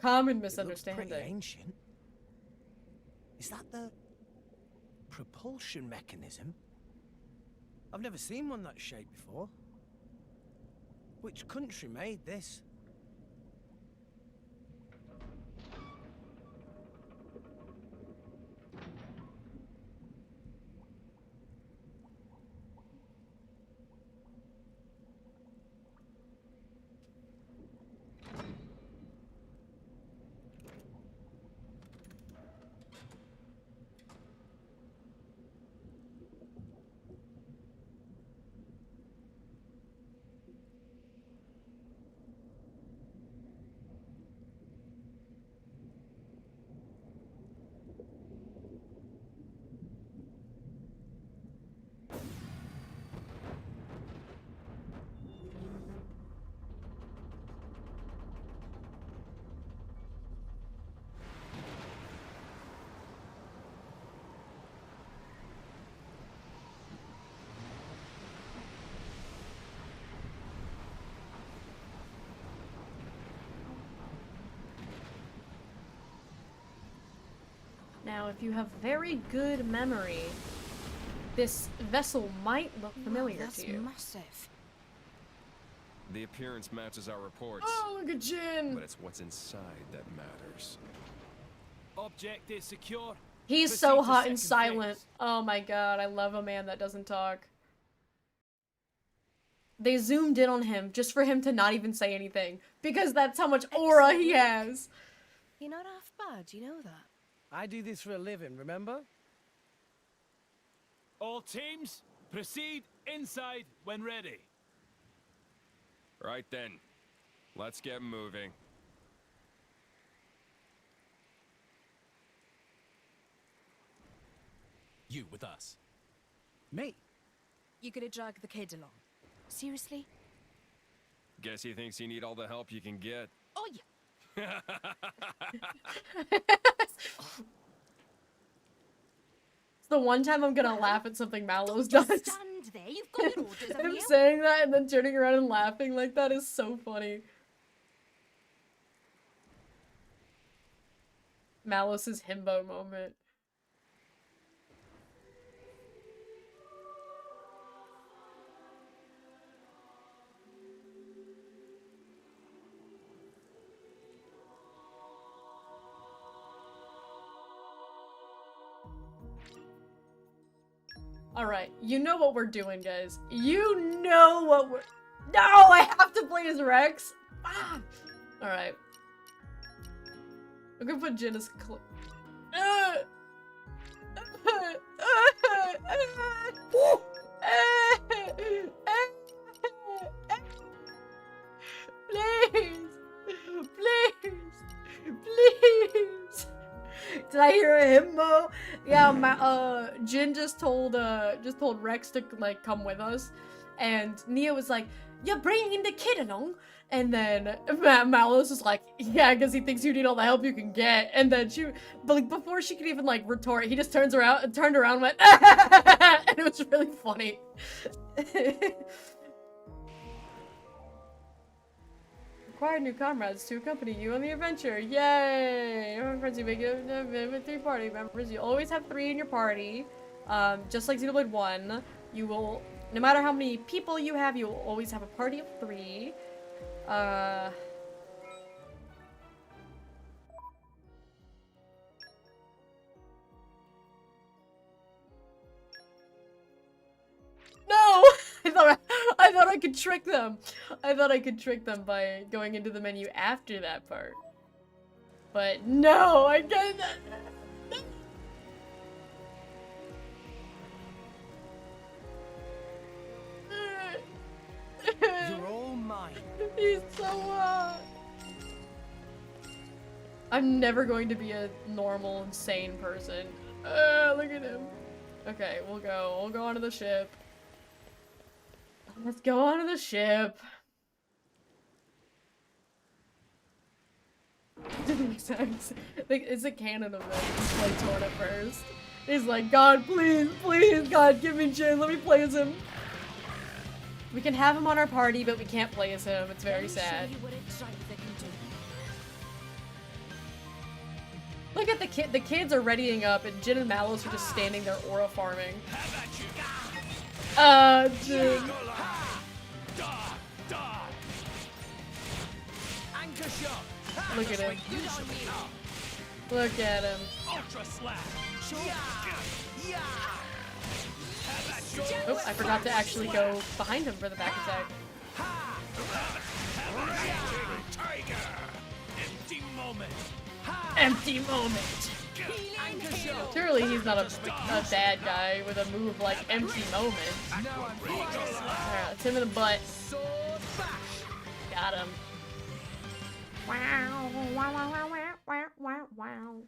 Common misunderstanding. It looks pretty ancient. Is that the propulsion mechanism? I've never seen one that shape before. Which country made this? Now, if you have very good memory, this vessel might look familiar that's to you. Massive. The appearance matches our reports. Oh, look at Jin! But it's what's inside that matters. Object is secure. He's Proceed so to hot and second silent. phase. Oh my god, I love a man that doesn't talk. They zoomed in on him just for him to not even say anything. Because that's how much aura he has. You're not half bad, you know that. I do this for a living, remember? All teams, proceed inside when ready. Right then. Let's get moving. You with us. Me? You could have dragged the kid along. Seriously? Guess he thinks you need all the help you can get. Oh, yeah. the one time I'm gonna laugh at something Mallows does. Just stand there. You've got your orders, haven't Him you? saying that and then turning around and laughing like that is so funny. Malice's himbo moment. Alright, you know what we're doing, guys. You know what we're— No! I have to play as Rex! Ah! Alright. I'm gonna put Jin as Please! Please! Please! Did I hear a himbo? Yeah, Jin just told Rex to, like, come with us. And Nia was like, "You're bringing the kid along?" And then Mallows was like, "Yeah, because he thinks you need all the help you can get." And then but like, before she could even, like, retort, he just turned around and went, and it was really funny. Acquire new comrades to accompany you on the adventure. Yay! Friends, you make it 3 party members. You always have 3 in your party. Just like Xenoblade 1, you will, no matter how many people you have, you will always have a party of 3. No! I thought I could trick them. I thought I could trick them by going into the menu after that part. But no, I can't. You're all mine. He's so I'm never going to be a normal, insane person. Look at him. Okay, we'll go onto the ship. Let's go onto the ship. Didn't make sense. Like, it's a canon of this. He's played Torn at first. He's like, "God, please, please, God, give me Jin. Let me play as him." We can have him on our party, but we can't play as him. It's very sad. Look at the kid. The kids are readying up, and Jin and Mallows are just standing there aura farming. Jin. Look at him. Look at him. Oops, I forgot to actually go behind him for the back attack. Empty moment. Surely he's not a bad guy with a move like empty moment. Alright, it's him in the butt. Got him. Wow, wow, wow, wow, wow, wow, wow.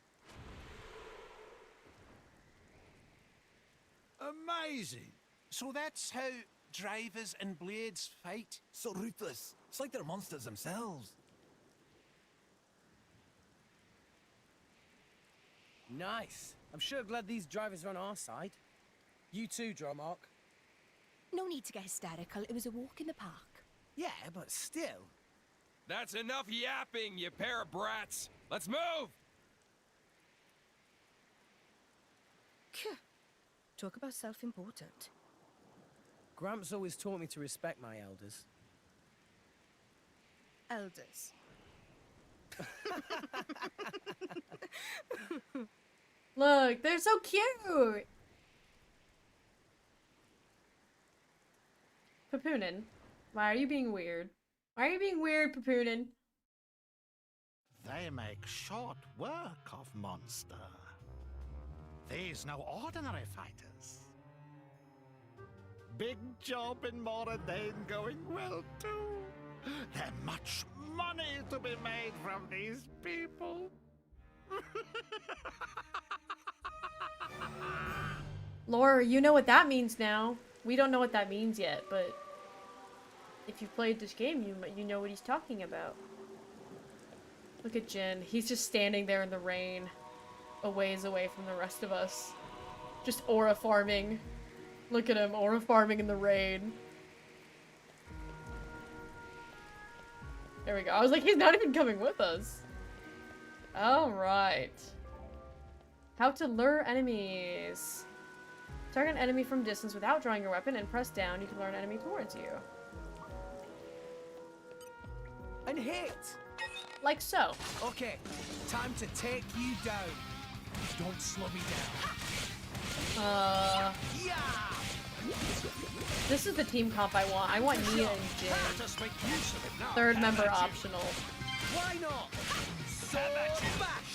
Amazing. So that's how drivers and blades fight? So ruthless. It's like they're monsters themselves. Nice. I'm sure glad these drivers are on our side. You too, Dromark. No need to get hysterical. It was a walk in the park. Yeah, but still. That's enough yapping, you pair of brats. Let's move! Talk about self-important. Gramps always taught me to respect my elders. Elders. Look, they're so cute! Papoonin, why are you being weird? Why are you being weird, Papoonin? They make short work of monster. These no ordinary fighters. Big job in Moradane going well too. There's much money to be made from these people. Laura, you know what that means now. We don't know what that means yet, but if you've played this game, you know what he's talking about. Look at Jin. He's just standing there in the rain, a ways away from the rest of us. Just aura farming. Look at him, aura farming in the raid. There we go. I was like, he's not even coming with us. Alright. How to lure enemies. Target an enemy from distance without drawing your weapon and press down. You can lure an enemy towards you. And hit! Like so. Okay, time to take you down. Don't slow me down. Yeah! This is the team comp I want. I want Nia and Jin. Third member optional. Why not? So bash!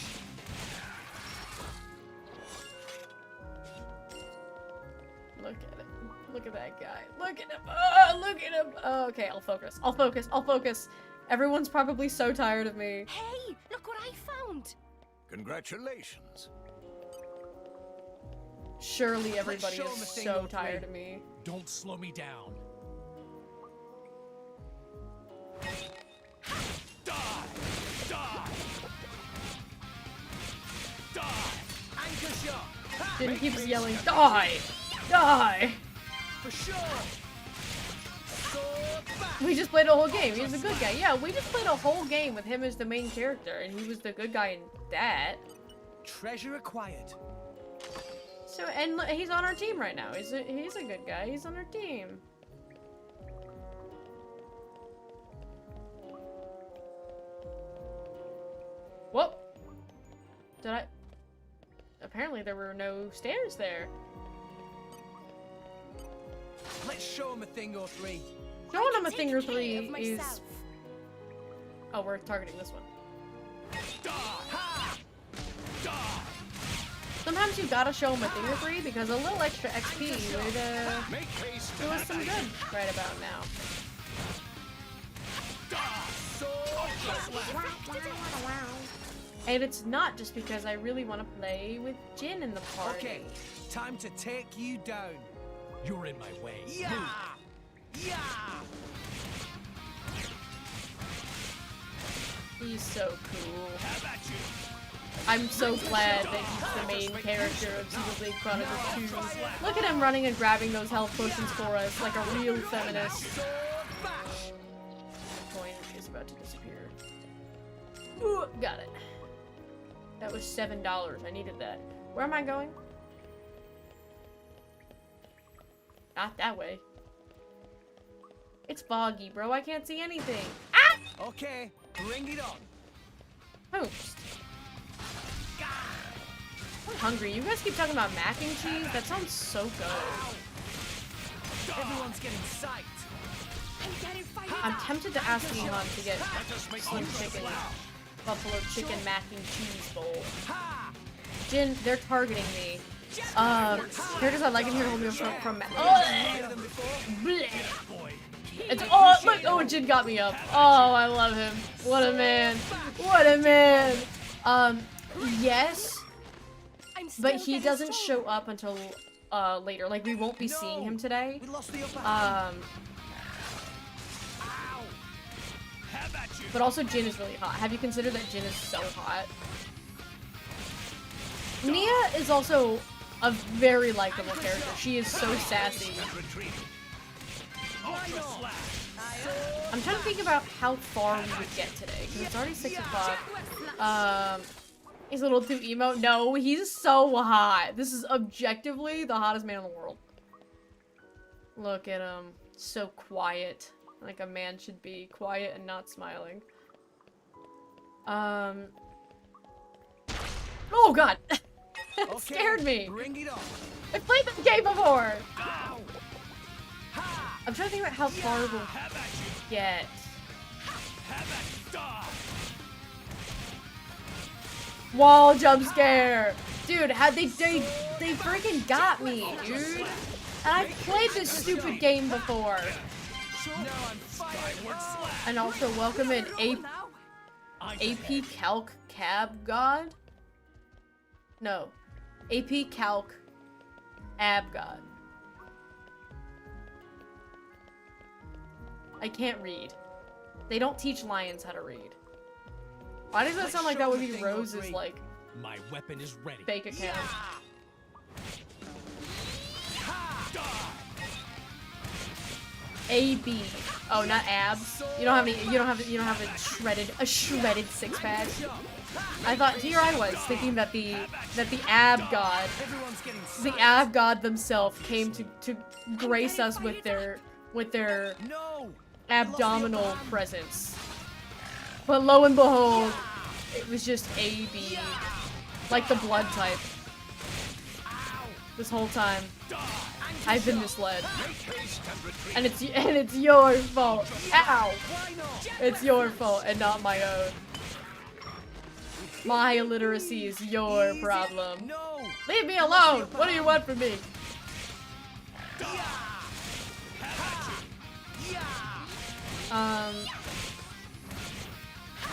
Look at it. Look at that guy. Look at him. Oh, look at him. Oh, okay, I'll focus. I'll focus. I'll focus. Everyone's probably so tired of me. Hey, look what I found. Congratulations. Surely everybody is so tired of me. Don't slow me down. Die! Die! Die! Anchor shot! Ha! Jin keeps yelling, die! Die! For sure! Sword bash! We just played a whole game. He's a good guy. Yeah, we just played a whole game with him as the main character, and he was the good guy in that. Treasure acquired. So, and he's on our team right now. He's a good guy. He's on our team. Whoop! Did I? Apparently there were no stairs there. Let's show him a thing or three. Showing him a thing or three is... Oh, we're targeting this one. Die! Ha! Die! Sometimes you gotta show him a thing or three because a little extra XP would do us some good right about now. And it's not just because I really want to play with Jin in the party. Okay, time to take you down. You're in my way. Yeah! Yeah! He's so cool. How about you? I'm so glad that he's the main character of Xenoblade Chronicles 2. Look at him running and grabbing those health potions for us like a real feminist. Coin is about to disappear. Ooh, got it. That was $7. I needed that. Where am I going? Not that way. It's foggy, bro. I can't see anything. Ah! Okay, bring it on. Host. I'm hungry. You guys keep talking about mac and cheese? That sounds so good. Everyone's getting psyched. I'm tempted to ask Nihon to get Slim Chicken, Buffalo Chicken Mac and Cheese Bowl. Jin, they're targeting me. Characters I like in here hold me from It's look, oh, Jin got me up. Oh, I love him. What a man. What a man. Yes. But he doesn't show up until later. Like, we won't be seeing him today. But also Jin is really hot. Have you considered that Jin is so hot? Nia is also a very likable character. She is so sassy. I'm trying to think about how far we would get today, because it's already 6 o'clock. He's a little too emo. No, he's so hot. This is objectively the hottest man in the world. Look at him. So quiet. Like a man should be. Quiet and not smiling. Oh god! It scared me! Bring it on. I played this game before! I'm trying to think about how far we'll get. Wall jump scare! Dude, they freaking got me, dude! And I've played this stupid game before! And also welcome in AP Calc Cab God? No. AP Calc Ab God. I can't read. They don't teach lions how to read. Why does that sound like that would be Rose's, like, my weapon is ready. fake account? AB. Oh, not abs. You don't have any. You don't have a shredded six pack. I thought here I was thinking that the ab god themselves came to grace us with their abdominal presence. But lo and behold, it was just AB, like the blood type. This whole time, I've been misled, and it's your fault. Ow! It's your fault and not my own. My illiteracy is your problem. Leave me alone! What do you want from me?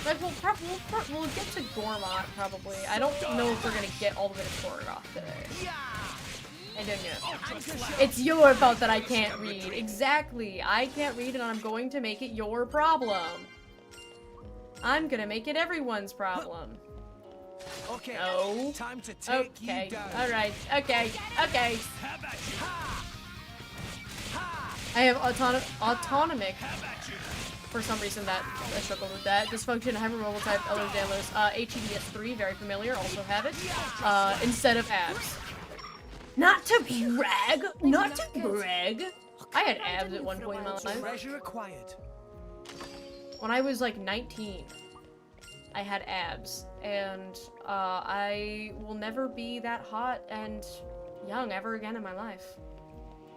Like, we'll get to Gormott, probably. I don't know if we're gonna get all the way to Korgoth today. I don't know. It's your fault that I can't read. Exactly. I can't read and I'm going to make it your problem. I'm gonna make it everyone's problem. Okay. No. Time to take you down. Alright. Okay. Okay. I have autonomic. For some reason that I struggled with that. Dysfunction, hypermobile type, Ehlers-Danlos, HEDS3, very familiar, also have it. Instead of abs. Not to brag! Not to brag! I had abs at one point in my life. Treasure acquired. When I was like 19, I had abs. And I will never be that hot and young ever again in my life.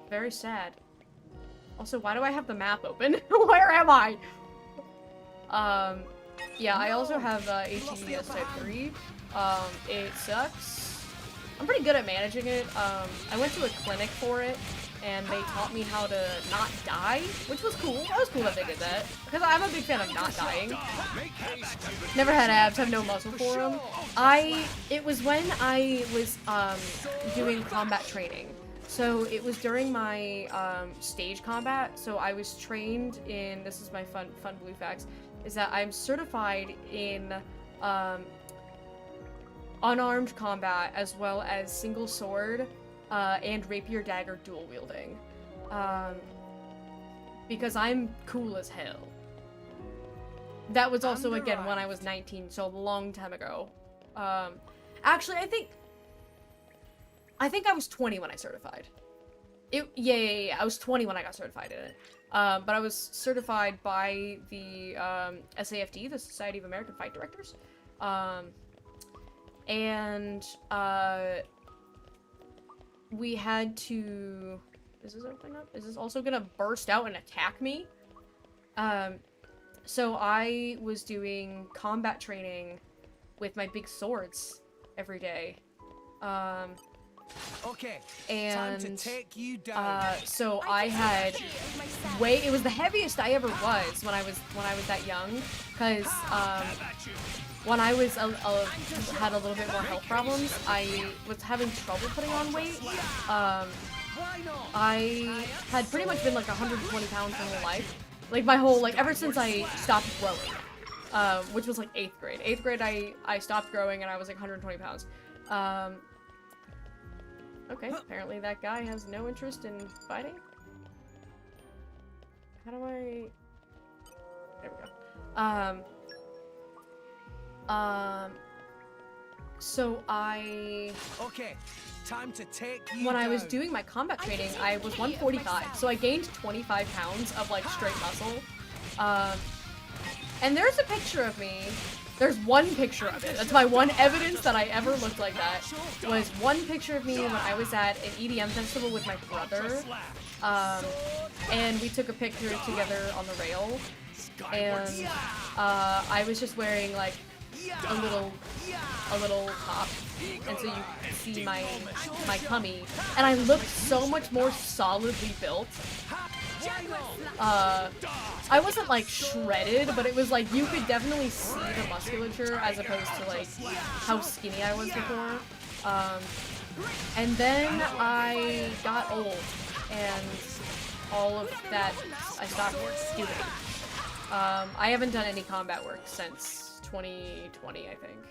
Very sad. Also, why do I have the map open? Where am I? Yeah, I also have HEDS type 3. It sucks. I'm pretty good at managing it. I went to a clinic for it, and they taught me how to not die, which was cool. That was cool that they did that, because I'm a big fan of not dying. Never had abs, have no muscle for them. It was when I was doing combat training. So it was during my stage combat, so I was trained in, this is my fun blue facts, is that I'm certified in unarmed combat as well as single sword and rapier dagger dual wielding. Because I'm cool as hell. That was also, again, when I was 19, so a long time ago. Actually, I think I was 20 when I certified. Yeah, I was 20 when I got certified in it. But I was certified by the SAFD, the Society of American Fight Directors. We had to... Is this opening up? Is this also gonna burst out and attack me? So I was doing combat training with my big swords every day. Okay. And time to take you down. So I had it was the heaviest I ever was when I was that young, because when I was had a little bit more health problems, I was having trouble putting on weight. I had pretty much been like 120 pounds my whole life, like my whole ever since I stopped growing, which was like 8th grade. 8th grade I stopped growing and I was like 120 pounds. Okay, apparently that guy has no interest in fighting. How do I... There we go. So I... Okay, time to take you When I down. was doing my combat training, I was 145, so I gained 25 pounds of, like, straight muscle. And there's a picture of me. There's one picture of it. That's my one evidence that I ever looked like that. Was one picture of me when I was at an EDM festival with my brother. And we took a picture together on the rail. And I was just wearing like a little top. And so you see my tummy. And I looked so much more solidly built. I wasn't like shredded, but it was like you could definitely see the musculature as opposed to like how skinny I was before. And then I got old and all of that I stopped doing. I haven't done any combat work since 2020, I think.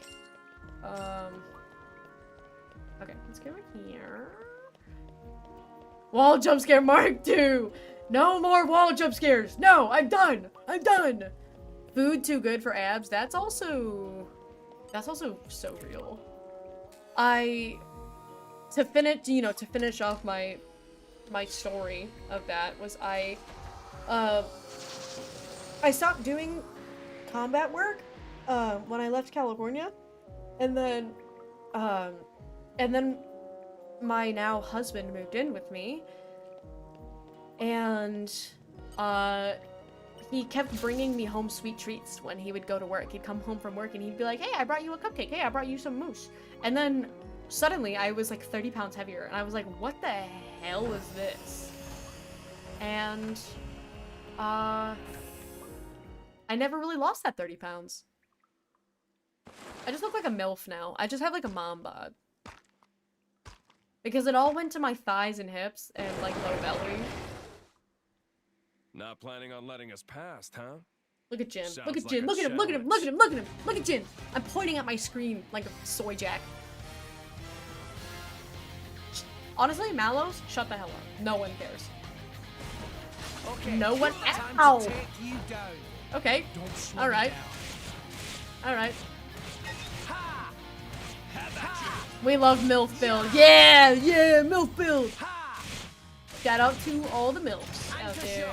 Okay, let's go here. Wall jump scare Mark 2! No more wall jump scares. No, I'm done. I'm done. Food too good for abs. That's also so real. To finish off my story of that was I stopped doing combat work when I left California, and then my now husband moved in with me, and he kept bringing me home sweet treats when he would go to work. He'd come home from work and he'd be like, hey, I brought you a cupcake. Hey, I brought you some mousse. And then suddenly I was like 30 pounds heavier, and I was like, what the hell is this? And I never really lost that 30 pounds. I just look like a MILF now. I just have like a mom bod. Because it all went to my thighs and hips and like low belly. Not planning on letting us past, huh? Look at Jin. Sounds Look at like Jin. a Look at him. Look at him. challenge. Look at him. Look at him. Look at Jin. I'm pointing at my screen like a soy jack. Honestly, Mallows, shut the hell up. No one cares. Okay, No one. time Ow. to take you down. Okay. Don't slow All me right. down. All right. We love MILF build. Yeah, yeah, MILF build. Shout out to all the MILFs out there.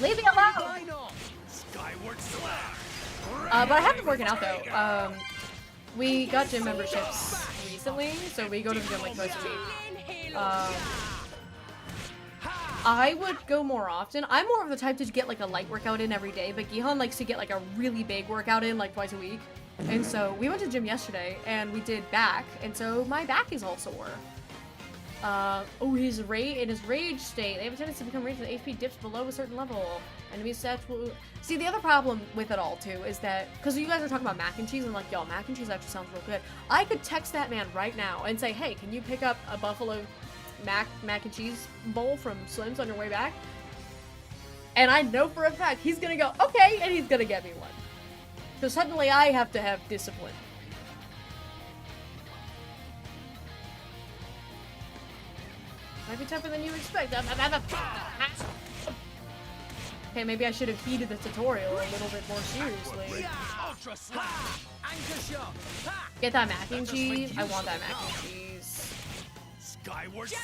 Leave me alone. But I have been working out though. We got gym memberships recently, so we go to the gym like twice a week. I would go more often. I'm more of the type to get like a light workout in every day, but Gihan likes to get like a really big workout in like twice a week. And so we went to the gym yesterday and we did back, and so my back is all sore. Oh, in his rage state, they have a tendency to become rage when the HP dips below a certain level. Enemy stats will... See, the other problem with it all, too, is that... Because you guys are talking about mac and cheese, and like, yo, mac and cheese actually sounds real good. I could text that man right now and say, hey, can you pick up a buffalo mac and cheese bowl from Slim's on your way back? And I know for a fact he's gonna go, okay, and he's gonna get me one. So suddenly I have to have discipline. Might be tougher than you expect. Okay, maybe I should have heeded the tutorial a little bit more seriously. Get that mac and cheese. I want that mac and cheese.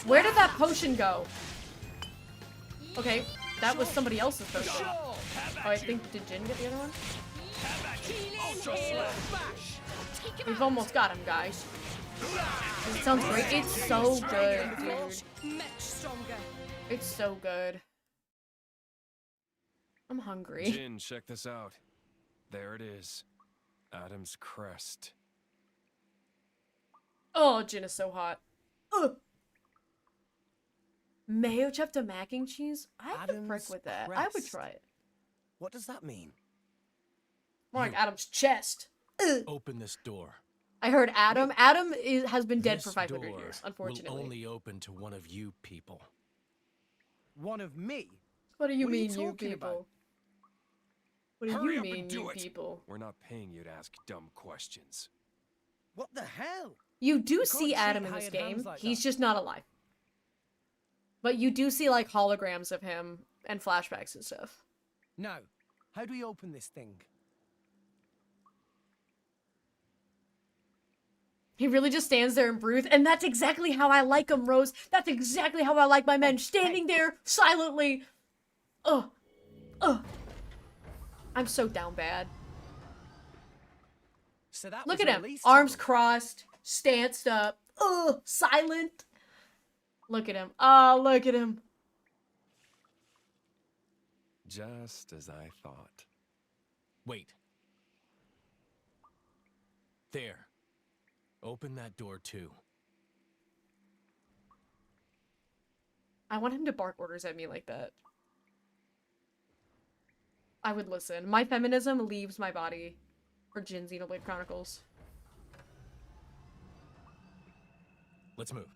Where did that potion go? Okay, that was somebody else's potion. Oh, I think, did Jin get the other one? We've almost got him, guys. It sounds great. It's so good, dude. It's so good. I'm hungry. Jin, check this out. There it is. Adam's crest. Oh, Jin is so hot. Ugh. Mayo chapter mac and cheese? I could frick with that. I would try it. What does that mean? More like Adam's chest. Ugh. Open this door. I heard Adam. Adam has been dead This for 500 door years, unfortunately. will only open to one of you people. One of me? What do you What are you mean, you talking people? about? What do Hurry you up and mean, do you it. people? We're not paying you to ask dumb questions. What the hell? You do You see can't Adam treat in this hired game. hands like He's that. just not alive. But you do see, like, holograms of him and flashbacks and stuff. Now, how do we open this thing? He really just stands there and breathes, and that's exactly how I like him, Rose. That's exactly how I like my men, standing there silently. Ugh. Ugh. I'm so down bad. So that Look was at him. released Arms today. crossed, stanced up. Ugh. Silent. Look at him. Oh, look at him. Just as I thought. Wait. There. Open that door too. I want him to bark orders at me like that. I would listen. My feminism leaves my body for Jin Xenoblade Chronicles. Let's move.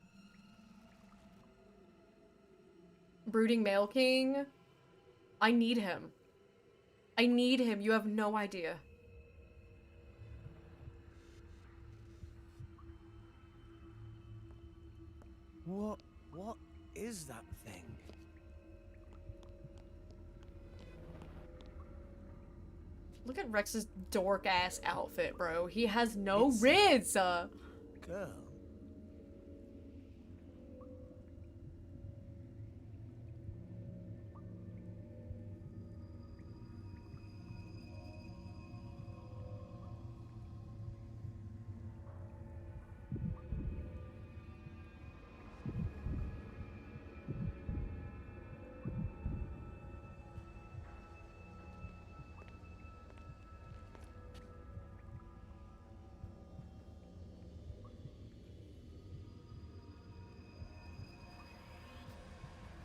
Brooding Male King. I need him. I need him. You have no idea. What? What? is that thing? Look at Rex's dork ass outfit, bro. He has no It's riz. Girl?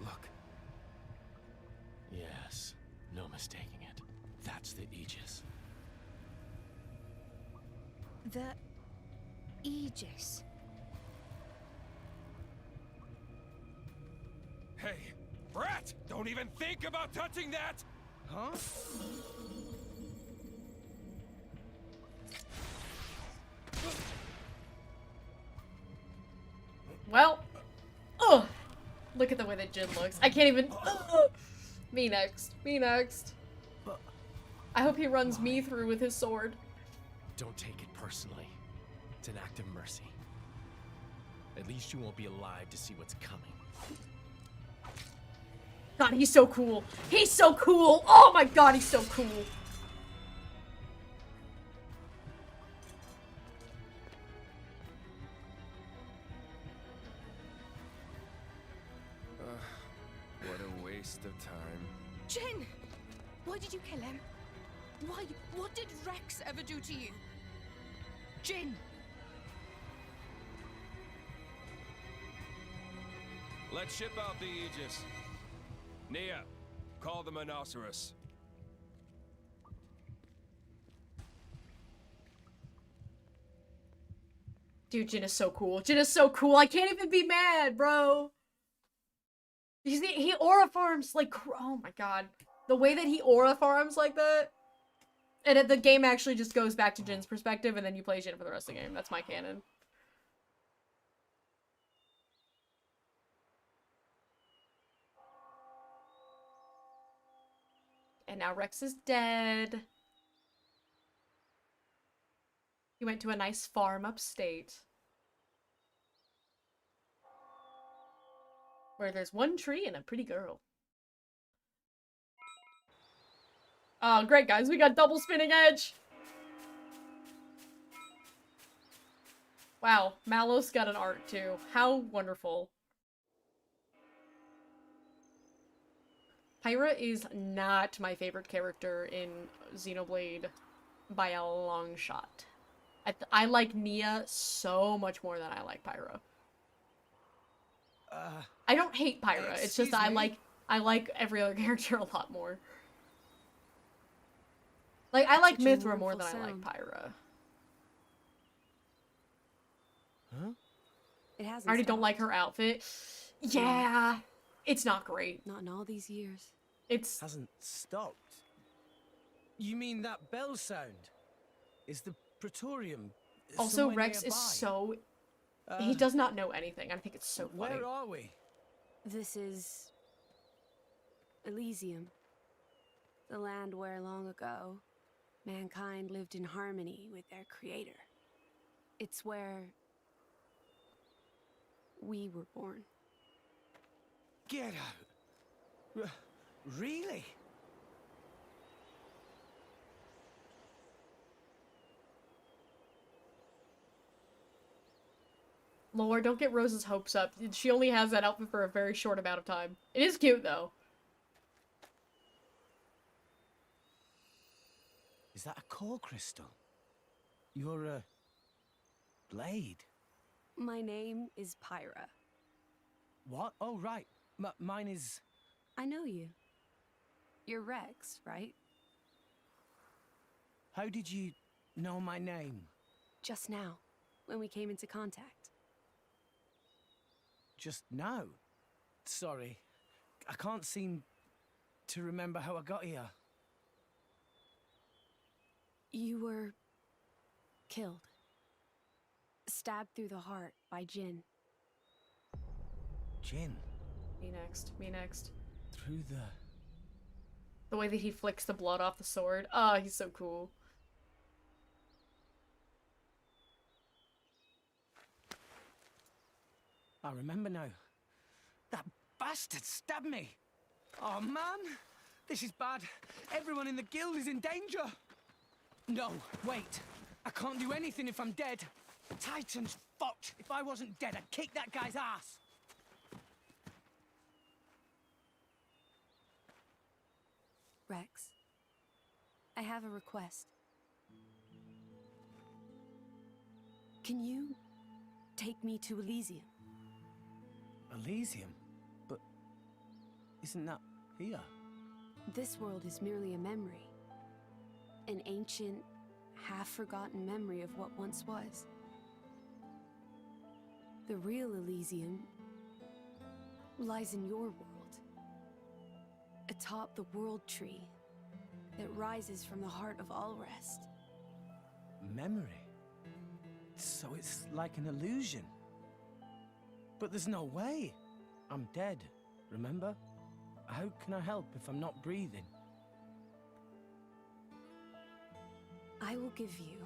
Look. Yes, no mistaking it. That's the Aegis. The Aegis. Hey, brat! Don't even think about touching that! Huh? Well, ugh. Look at the way that Jin looks. I can't even. Ugh. Me next. Me next. I hope he runs me through with his sword. Don't take it personally. It's an act of mercy. At least you won't be alive to see what's coming. God, he's so cool. He's so cool. Oh my god, he's so cool. What a waste of time. Jin! Why did you kill him? Why? What did Rex ever do to you? Jin! Let's ship out the Aegis. Nia, call the Monoceros. Dude, Jin is so cool. Jin is so cool. I can't even be mad, bro. He aura farms like, oh my god. The way that he aura farms like that. And the game actually just goes back to Jin's perspective and then you play Jin for the rest of the game. That's my canon. And now Rex is dead. He went to a nice farm upstate. Where there's one tree and a pretty girl. Oh, great, guys. We got double spinning edge. Wow, Malos got an art, too. How wonderful. Pyra is not my favorite character in Xenoblade by a long shot. I like Nia so much more than I like Pyra. I don't hate Pyra. It's just I like every other character a lot more. Like I like Mithra more than I like Pyra. Huh? It hasn't I already don't stopped. like her outfit. Yeah, it's not great. Not in all these years. It's hasn't stopped. You mean that bell sound? Is the Praetorium also somewhere Rex nearby? is so he does not know anything. I think it's so funny. Where are we? This is Elysium. The land where long ago mankind lived in harmony with their creator. It's where we were born. Get out. Really? Lord, don't get Rose's hopes up. She only has that outfit for a very short amount of time. It is cute, though. Is that a core crystal? You're a blade. My name is Pyra. What? Oh, right. Mine is... I know you. You're Rex, right? How did you know my name? Just now, when we came into contact. Just now? Sorry. I can't seem to remember how I got here. You were killed. Stabbed through the heart by Jin. Jin? Me next. Me next. Through The way that he flicks the blood off the sword. Ah, he's so cool. I remember now. That bastard stabbed me. Oh, man. This is bad. Everyone in the guild is in danger. No, wait. I can't do anything if I'm dead. Titan's fucked. If I wasn't dead, I'd kick that guy's ass. Rex, I have a request. Can you take me to Elysium? Elysium? But isn't that here? This world is merely a memory. An ancient, half-forgotten memory of what once was. The real Elysium lies in your world. Atop the world tree that rises from the heart of all rest. Memory? So it's like an illusion. But there's no way. I'm dead, remember? How can I help if I'm not breathing? I will give you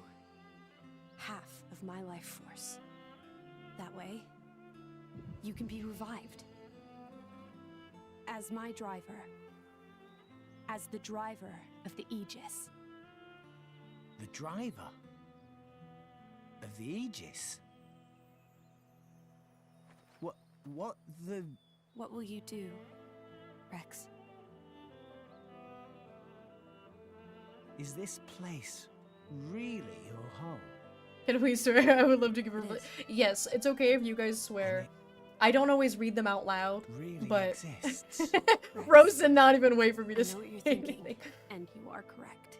half of my life force. That way, you can be revived. As my driver. As the driver of the Aegis. The driver? Of the Aegis? What the... What will you do, Rex? Is this place really your home? Can we swear? I would love to give her. Yes, it's okay if you guys swear. I don't always read them out loud, really but exists. Rose did not even wait for me to I say know what you're thinking, anything. and you are correct.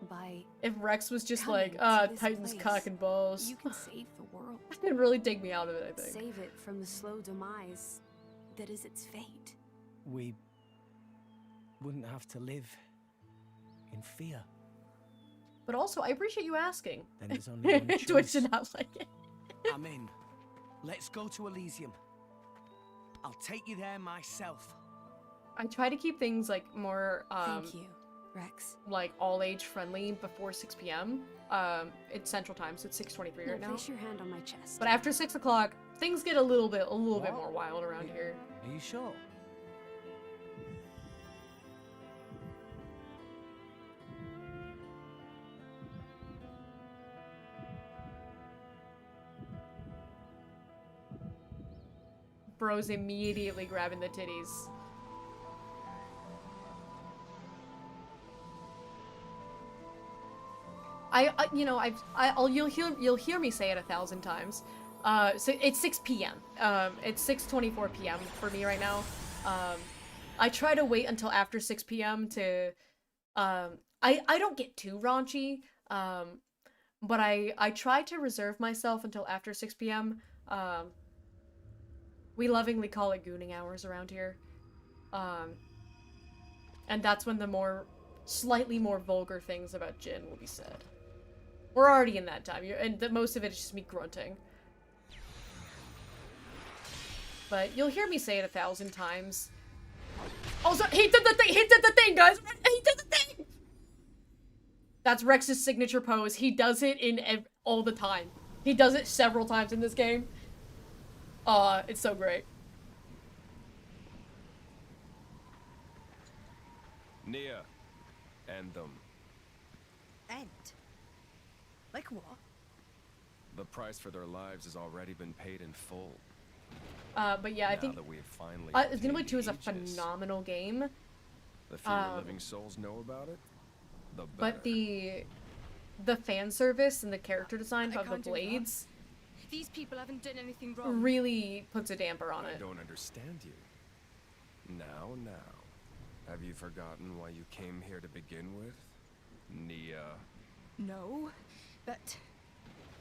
By If Rex was just coming like, to this Titan's place, cock and balls, you can save the world. it'd really take me out of it, I think. Save it from the slow demise that is its fate. We wouldn't have to live in fear. But also, I appreciate you asking. Then there's only one Twitch choice. did not like it. I'm in. Let's go to Elysium. I'll take you there myself. I try to keep things like more Thank you, Rex. like all age friendly before 6 p.m. It's Central Time, so it's 6:23 right now. Place your hand on my chest. But after 6 o'clock, things get a little bit more wild around here. Are you sure? Bro's immediately grabbing the titties. You'll hear me say it 1,000 times. So it's 6 p.m. It's 6:24 p.m. for me right now. I try to wait until after 6 p.m. to, I don't get too raunchy, but I try to reserve myself until after 6 p.m. We lovingly call it gooning hours around here. And that's when the slightly more vulgar things about Jin will be said. We're already in that time, and most of it is just me grunting. But you'll hear me say it 1,000 times. Also, he did the thing! He did the thing, guys! He did the thing! That's Rex's signature pose. He does it all the time. He does it several times in this game. It's so great. Nia. End them. End? Like what? The price for their lives has already been paid in full. But yeah, I Now think that we have finally Xenoblade 2 is a Aegis, phenomenal game. the fewer living souls know about it, the better. But the fan service and the character design of the can't do that. blades These people haven't done anything wrong. really puts a damper on I it. don't understand you. Now. Have you forgotten why you came here to begin with? Nia. No, but...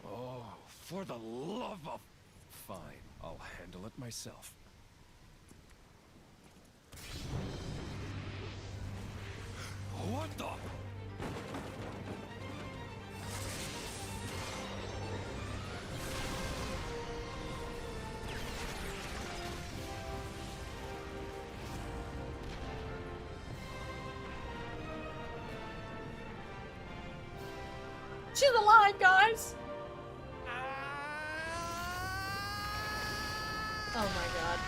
Oh, for the love of... Fine, I'll handle it myself. What the... She's alive, guys! Oh my god.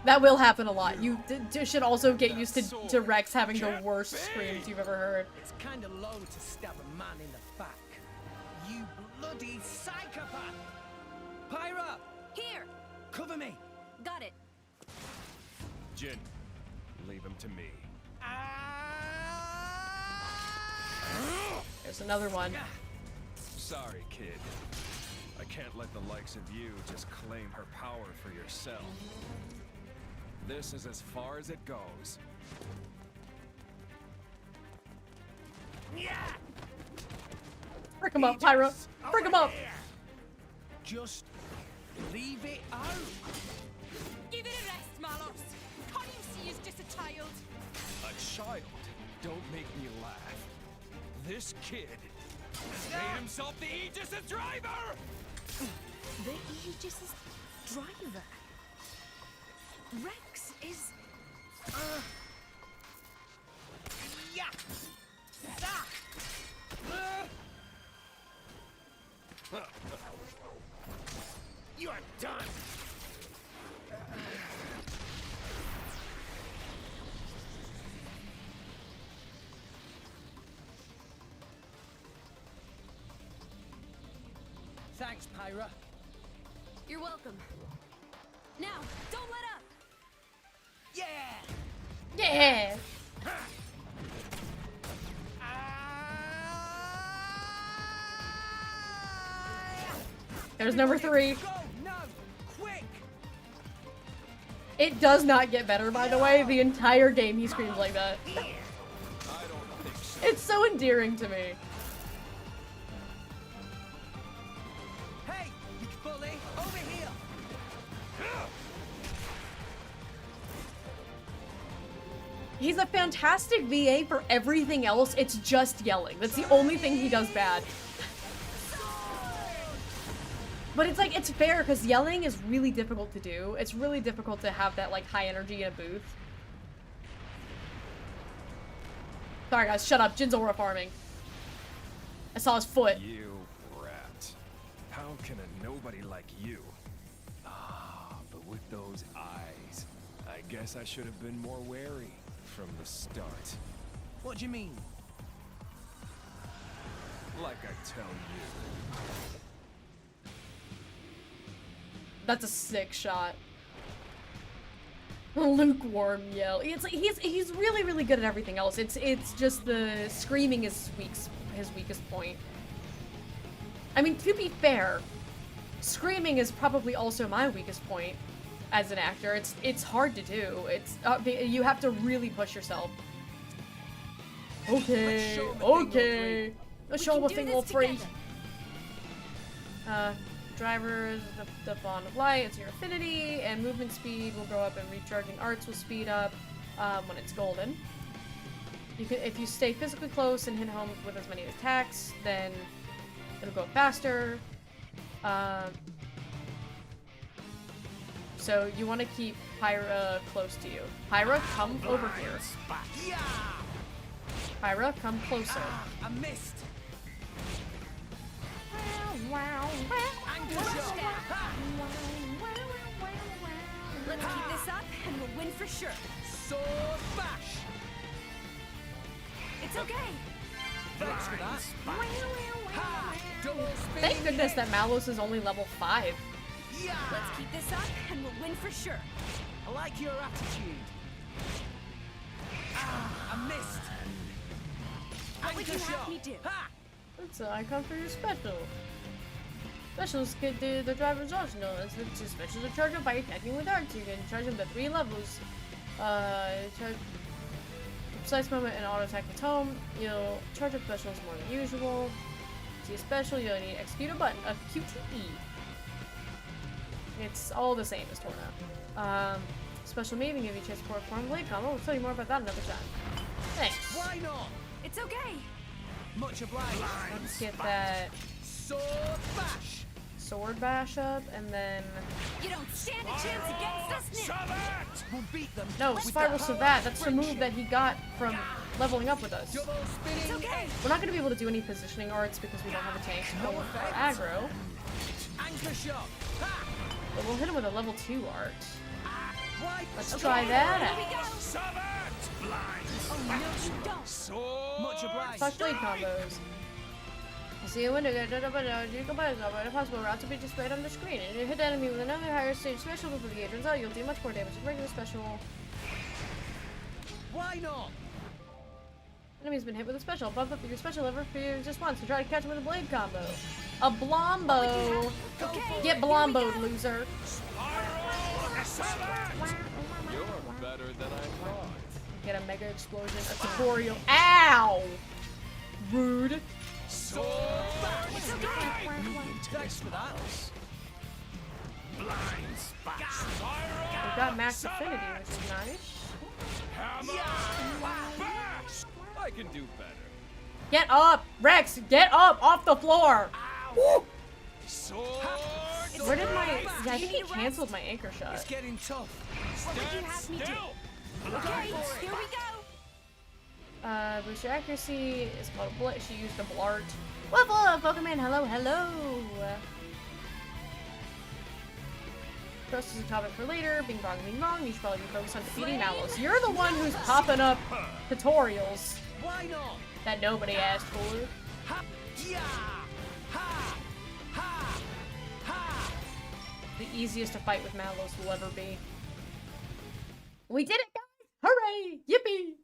That will happen a lot. You should also get used to Rex having the worst screams you've ever heard. It's kind of low to stab a man in the back. You bloody psychopath! Pyra! Here! Cover me! Got it. Jin, leave him to me. There's another one. Sorry, kid. I can't let the likes of you just claim her power for yourself. This is as far as it goes. Frick him up, Pyra! Frick him up! Just leave it out. Give it a rest, Malos. Can't you see he's just a child? A child? Don't make me laugh. This kid made himself the Aegis' driver! The Aegis' driver? Rex is... Yeah! You are done! Thanks, Pyra. You're welcome. Now, don't let up! Yeah! Yeah! There's number 3. Go now! Quick! It does not get better, by the way. The entire game he screams like that. It's so endearing to me. Hey, you bully! Over here! He's a fantastic VA for everything else. It's just yelling. That's the only thing he does bad. But it's like, it's fair because yelling is really difficult to do. It's really difficult to have that like high energy in a booth. Sorry guys, shut up. Jin's over farming. I saw his foot. You rat. How can a nobody like you? Ah, but with those eyes, I guess I should have been more wary from the start. What do you mean? Like I tell you. That's a sick shot. Lukewarm yell. It's like he's really really good at everything else. It's just the screaming is his weakest point. I mean, to be fair, screaming is probably also my weakest point as an actor. It's hard to do. It's you have to really push yourself. Okay, okay. Let's show him a thing all free. Driver is the bond of light. It's your affinity, and movement speed will go up, and recharging arts will speed up when it's golden. You can, if you stay physically close and hit home with as many attacks, then it'll go faster. So you want to keep Pyra close to you. Pyra, come over here. Pyra, come closer. I missed. Let's keep this up and we'll win for sure. Sword bash. It's okay. Thanks for that. Ha! Double spin. Thank goodness that Malos is only level 5. Yeah. Let's keep this up and we'll win for sure. I like your attitude. I missed. What would you have me do? Ha! That's an icon for your special. Specials get the driver's arsenal. It's the specials are charged up by attacking with arts. You can charge them to 3 levels. Charge precise moment and auto attack with home. You'll charge up specials more than usual. To see a special, you'll need to execute a button, a QTE. It's all the same as Torna. Special meeting give you a chance to perform blade combo. We'll tell you more about that another time. Thanks. Why not? It's okay. Much obliged. Let's get that Sword bash. sword bash up, and then... You don't stand a chance against us now! We'll beat them. No, with Spiral the Savat, that's the move that he got from leveling up with us. double spinning okay. We're not gonna be able to do any positioning arts because we don't have a tank or aggro, anchor shot. Ha! but we'll hit him with a level 2 art. Right. Let's try that Here we out. go! Oh no, you don't! Much obliged. Slash blade combos. You see a window, you can buy a possible route to be displayed on the screen. And you hit the enemy with another higher stage special before the game turns out, you'll do much more damage with regular special. Why not? Enemy's been hit with a special. Bump up your special lever for you just once and try to catch him with a blade combo. A Blombo! Get Blomboed, loser! You're better than I thought. Get a mega explosion, a tutorial. Ow! Rude. Thanks for that. We've got max affinity, which is nice. I can do better. Get up! Rex, get up off the floor! Woo! Where did my... Yeah, I think he canceled my anchor shot. It's getting tough. What would you have me do? Okay, here we go! Boost your accuracy is called a blit. She used a blart. Waffle up, Pokemon. Hello, hello. Trust is a topic for later. Bing bong, bing bong. You should probably be focused on defeating Mallows. You're the one who's popping up tutorials Why not? that nobody asked for. Ha! Yeah! Ha! Ha! Ha! The easiest to fight with Mallows will ever be. We did it, guys! Hooray! Yippee!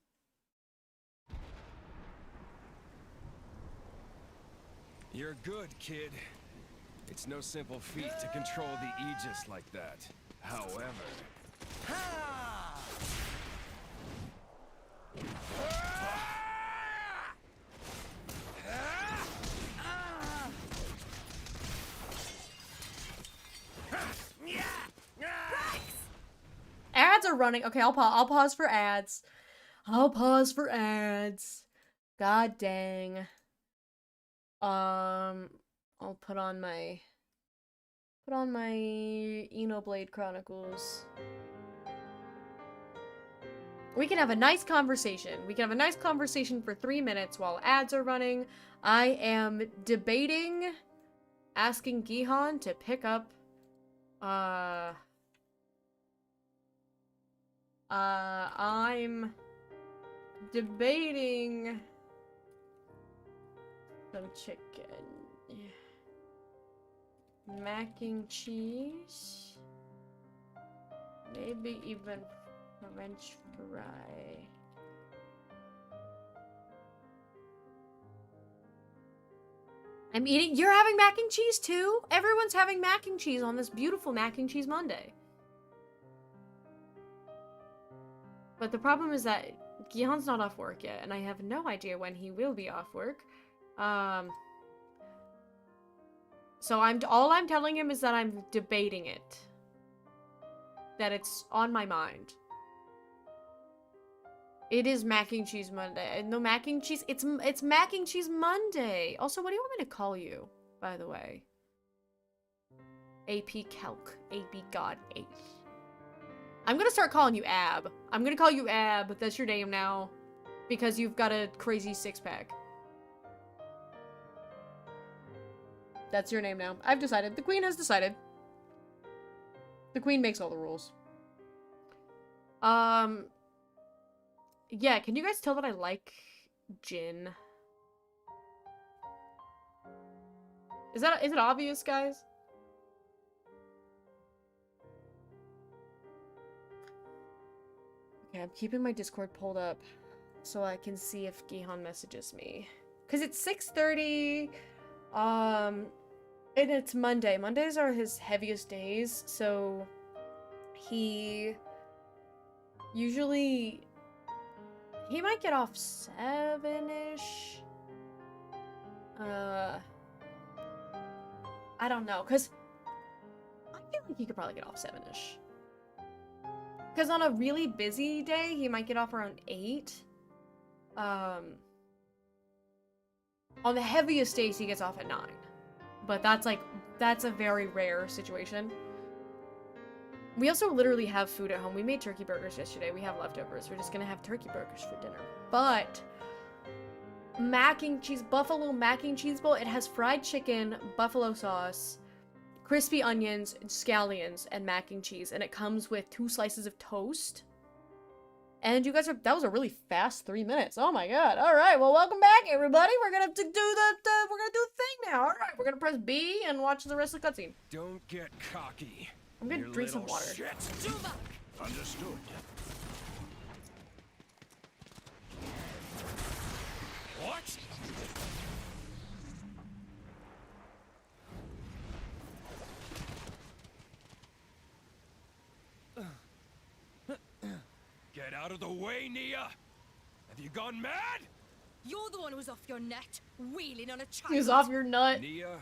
You're good, kid. It's no simple feat to control the Aegis like that. However... Ha! Ads are running. Okay, I'll pause for ads. I'll pause for ads. God dang. I'll put on my Xenoblade Chronicles. We can have a nice conversation. We can have a nice conversation for 3 minutes while ads are running. I am debating asking Gihan to pick up I'm debating some chicken. Mac and cheese. Maybe even French fry. I'm eating. You're having mac and cheese too? Everyone's having mac and cheese on this beautiful mac and cheese Monday. But the problem is that Gihan's not off work yet, and I have no idea when he will be off work. So all I'm telling him is that I'm debating it. That it's on my mind. It is mac and cheese Monday. No mac and cheese. It's mac and cheese Monday. Also, what do you want me to call you, by the way? AP Calc. AP God 8. I'm gonna start calling you Ab. I'm gonna call you Ab. That's your name now. Because you've got a crazy six-pack. That's your name now. I've decided. The queen has decided. The queen makes all the rules. Yeah, can you guys tell that I like gin? Is it obvious, guys? Okay, I'm keeping my Discord pulled up so I can see if Gihan messages me. Cause it's 6:30. And it's Monday. Mondays are his heaviest days, so he might get off 7-ish. I don't know, cause I feel like he could probably get off 7-ish. Cause on a really busy day, he might get off around 8. On the heaviest days, he gets off at 9. But that's a very rare situation. We also literally have food at home. We made turkey burgers yesterday. We have leftovers. We're just gonna have turkey burgers for dinner. But mac and cheese, buffalo mac and cheese bowl, it has fried chicken, buffalo sauce, crispy onions, scallions, and mac and cheese. And it comes with 2 slices of toast. And you guys that was a really fast 3 minutes. Oh my god. Alright, well welcome back everybody. We're gonna do the thing now. Alright, we're gonna press B and watch the rest of the cutscene. Don't get cocky. I'm gonna drink some water. Shit. Understood. What? Get out of the way, Nia! Have you gone mad? You're the one who was off your nut, wheeling on a child. He was off your nut. Nia,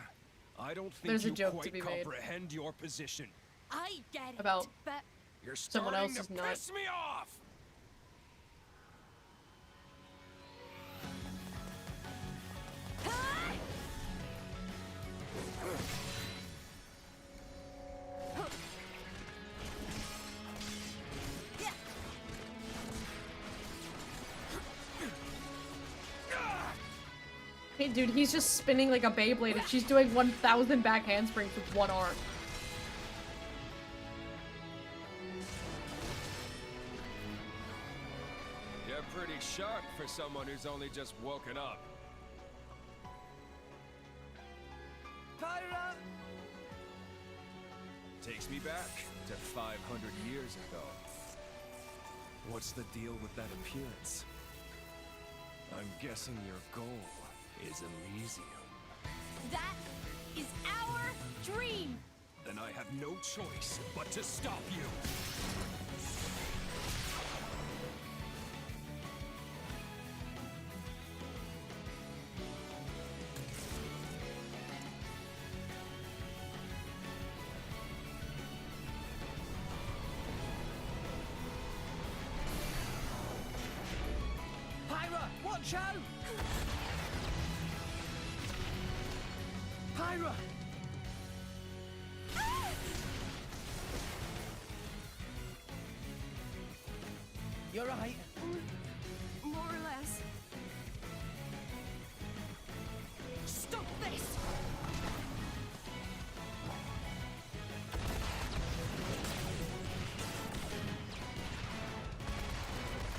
I don't think There's a you joke quite to be made. comprehend your position. I get it, About but You're someone starting else's to nut. piss me off! Hey dude, he's just spinning like a Beyblade and she's doing 1,000 back handsprings with one arm. You're pretty sharp for someone who's only just woken up. Pyra! Takes me back to 500 years ago. What's the deal with that appearance? I'm guessing your goal is Elysium. That is our dream! Then I have no choice but to stop you. Pyra, watch out! Pyra! You're right. more or less. Stop this!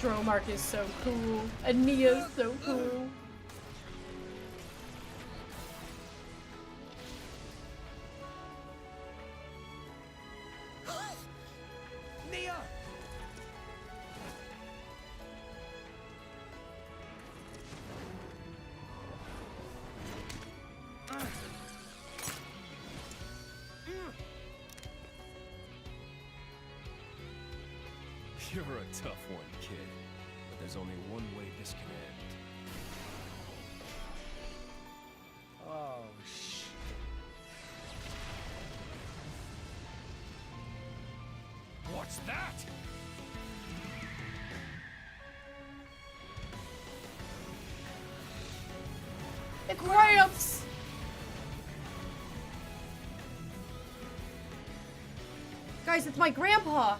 Dromark is so cool. And Nia's so cool. Nia! You're a tough one, kid. But there's only one way this can end. Oh, shit. What's that? It cramps! Guys, it's my grandpa!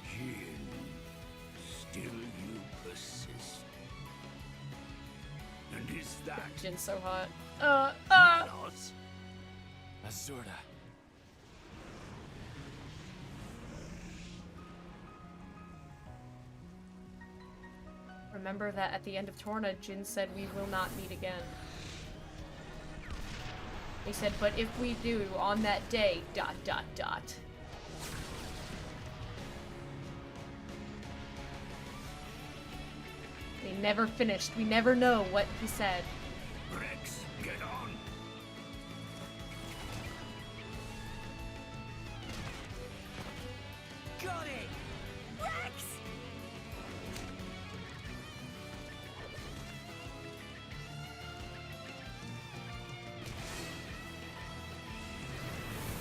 Jin, still you persist. And is that Jin's so hot. Manos? Azurda. Remember that at the end of Torna, Jin said we will not meet again. He said, but if we do, on that day, ... They never finished. We never know what he said. Rex, get on. Got it! Rex!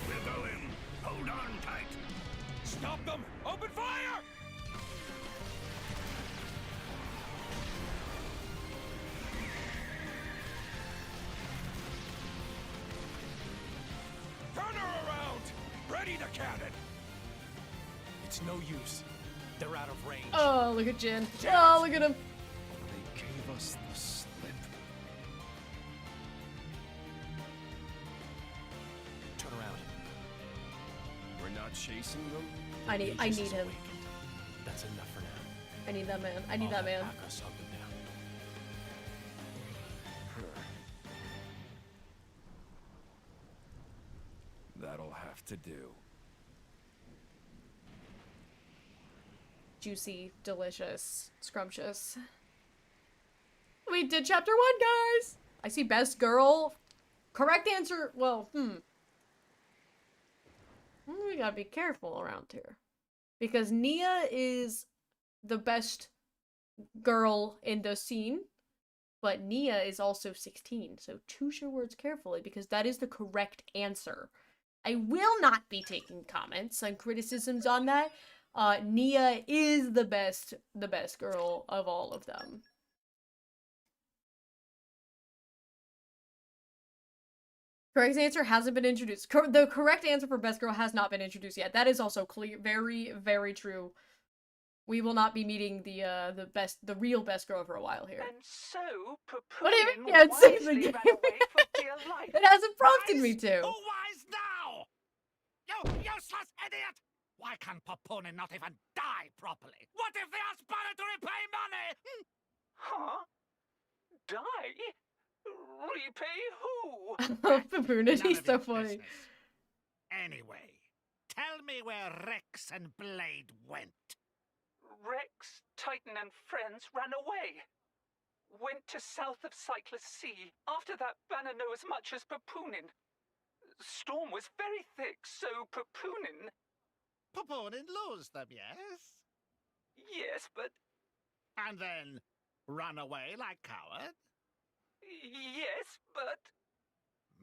We'll go in. Hold on tight. Stop them! Open fire! Ready the cannon! It's no use. They're out of range. Oh, look at Jin. Oh, look at him. They gave us the slip. Turn around. We're not chasing them? I need him. That's enough for now. I need that man. I need that man. Akos hunt them down. That'll have to do. Juicy, delicious, scrumptious. We did chapter 1, guys! I see best girl. Correct answer, well, we gotta be careful around here. Because Nia is the best girl in the scene, but Nia is also 16, so choose your words carefully because that is the correct answer. I will not be taking comments and criticisms on that. Nia is the best girl of all of them. Correct answer hasn't been introduced. The correct answer for best girl has not been introduced yet. That is also clear, very, very true. We will not be meeting the real best girl for a while here. And so, What do you mean? Papunin Yeah, it's in the wisely game. ran away for dear life. It hasn't prompted me to. Who wise now? You useless idiot! Why can Papunin not even die properly? What if they ask Banner to repay money? Huh? Die? Repay who? Papunin, None he's of so your funny. business. Anyway, tell me where Rex and Blade went. Rex, Titan, and friends ran away. Went to south of Cyclus Sea. After that, Banner knew as much as Papunin. Storm was very thick, so Papunin... Papunin lose them, yes? Yes, but... And then run away like coward? Yes, but...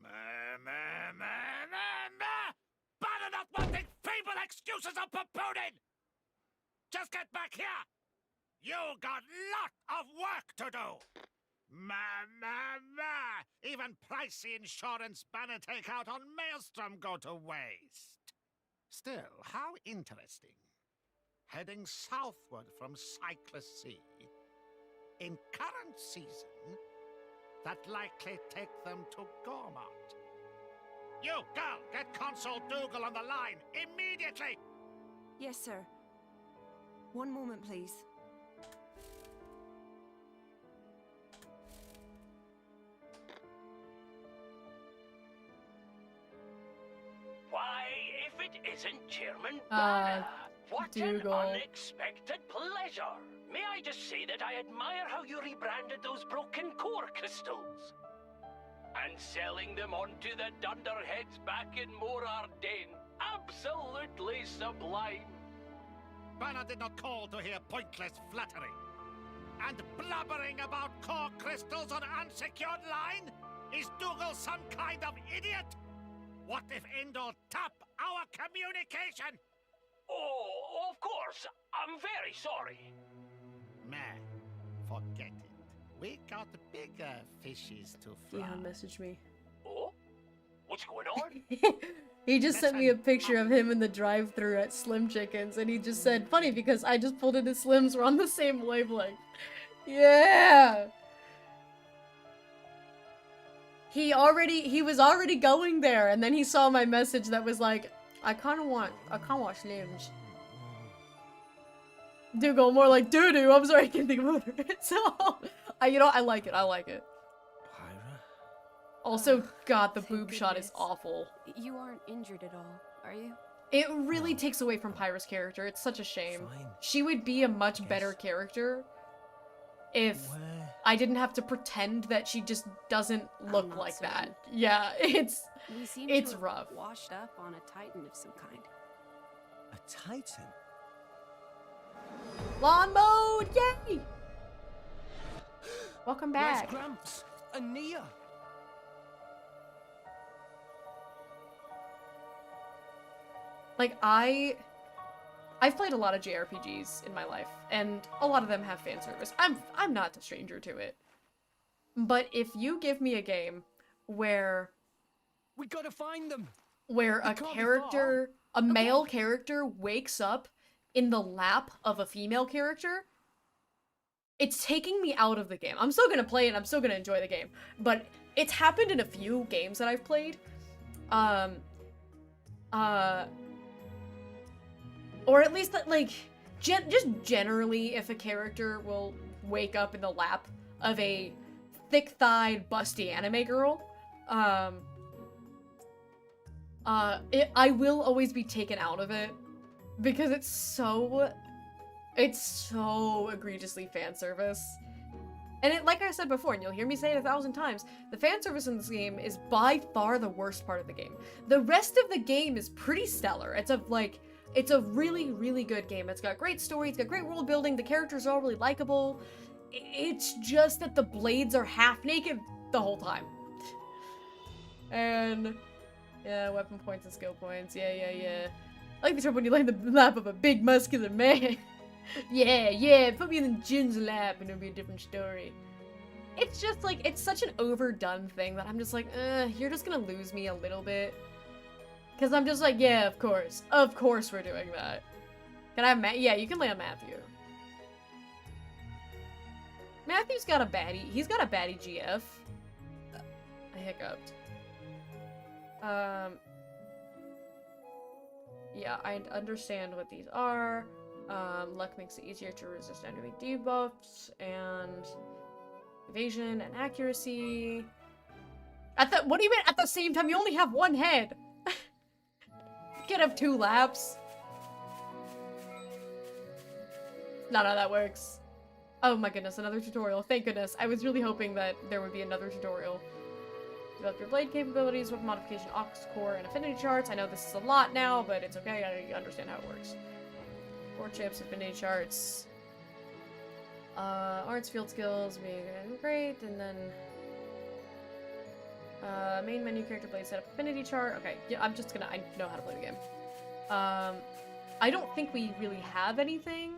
Banner not wanting feeble excuses of Papunin! Just get back here! You got lot of work to do! Even pricey insurance Banner take out on Maelstrom go to waste. Still, how interesting. Heading southward from Cyclus Sea. In current season, that likely take them to Gormont. You, girl, get Consul Dougal on the line immediately! Yes, sir. One moment, please. Why, if it isn't Chairman Banner, what Dougal. an unexpected pleasure. May I just say that I admire how you rebranded those broken core crystals. And selling them onto the dunderheads back in Mor Ardain. Absolutely sublime. Banner did not call to hear pointless flattery. And blubbering about core crystals on unsecured line? Is Dougal some kind of idiot? What if Indor tap our communication? Oh, of course. I'm very sorry. Man, forget it. We got bigger fishes to fry. Dion messaged me. Oh? What's going on? He just sent me a picture of him in the drive-thru at Slim Chickens, and he just said, funny because I just pulled into Slim's, we're on the same wavelength. Yeah! He was already going there, and then he saw my message that was like, I kinda want Slim's. Dougal, more like doo-doo, I'm sorry, I can't think about it. So, I like it, I like it. Also, God, the boob shot is awful. You aren't injured at all, are you? It really takes away from Pyra's character. It's such a shame. She would be a much better character if I didn't have to pretend that she just doesn't look like that. Yeah, it's rough. Washed up on a Titan of some kind. A Titan? Lawn mode! Yay! Welcome Where's back. Gramps? And Nia? Like, I've played a lot of JRPGs in my life, and a lot of them have fan service. I'm not a stranger to it. But if you give me a game where we gotta find them. Where a They can't be character a male character wakes up in the lap of a female character, it's taking me out of the game. I'm still gonna play it and I'm still gonna enjoy the game, but it's happened in a few games that I've played. Or at least that, like, just generally, if a character will wake up in the lap of a thick-thighed, busty anime girl, I will always be taken out of it because it's so egregiously fan service. And it, like I said before, and you'll hear me say it 1,000 times, the fan service in this game is by far the worst part of the game. The rest of the game is pretty stellar. It's a really, really good game. It's got great story, it's got great world building, the characters are all really likable. It's just that the blades are half naked the whole time. And yeah, weapon points and skill points. Yeah. I like the trouble when you lay in the lap of a big muscular man. yeah, put me in Jin's lap and it'll be a different story. It's just like, it's such an overdone thing that I'm just like, you're just gonna lose me a little bit. Cause I'm just like, yeah, of course we're doing that. Can I have yeah, you can lay on Matthew. Matthew's got a baddie, he's got a baddie GF. I hiccuped. Yeah, I understand what these are. Luck makes it easier to resist enemy debuffs, and evasion and accuracy. What do you mean at the same time? You only have one head! You can't have 2 laps. Not how that works. Oh my goodness, another tutorial. Thank goodness. I was really hoping that there would be another tutorial. Develop your blade capabilities, weapon modification, aux core, and affinity charts. I know this is a lot now, but it's okay. I understand how it works. 4 chips, affinity charts. Arts, field skills, being great, and then main menu, character blade, setup, affinity chart. Okay, yeah, I know how to play the game. I don't think we really have anything.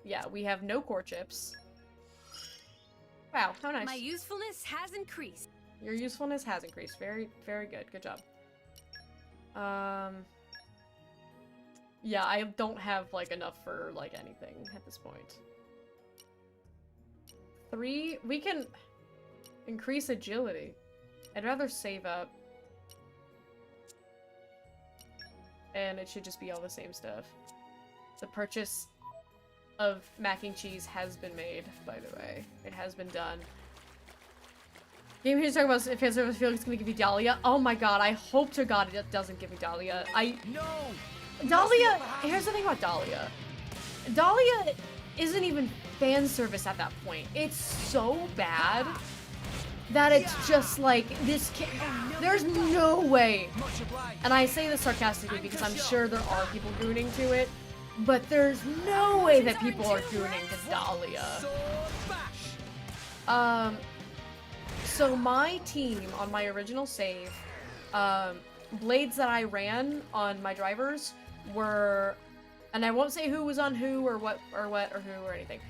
Yeah, we have no core chips. Wow, how nice. My usefulness has increased. Your usefulness has increased. Very, very good. Good job. Yeah, I don't have, like, enough for, like, anything at this point. 3, we can increase agility. I'd rather save up. And it should just be all the same stuff. The purchase of mac and cheese has been made, by the way. It has been done. Game here's talking about if Felix is gonna give you Dahlia. Oh my god, I hope to god it doesn't give me Dahlia. No! Dahlia, here's the thing about Dahlia. Dahlia isn't even fan service at that point. It's so bad that it's just like, there's no way. And I say this sarcastically because I'm sure there are people gooning to it, but there's no way that people are gooning to Dahlia. So my team on my original save, blades that I ran on my drivers were, and I won't say who was on who or what or who or anything,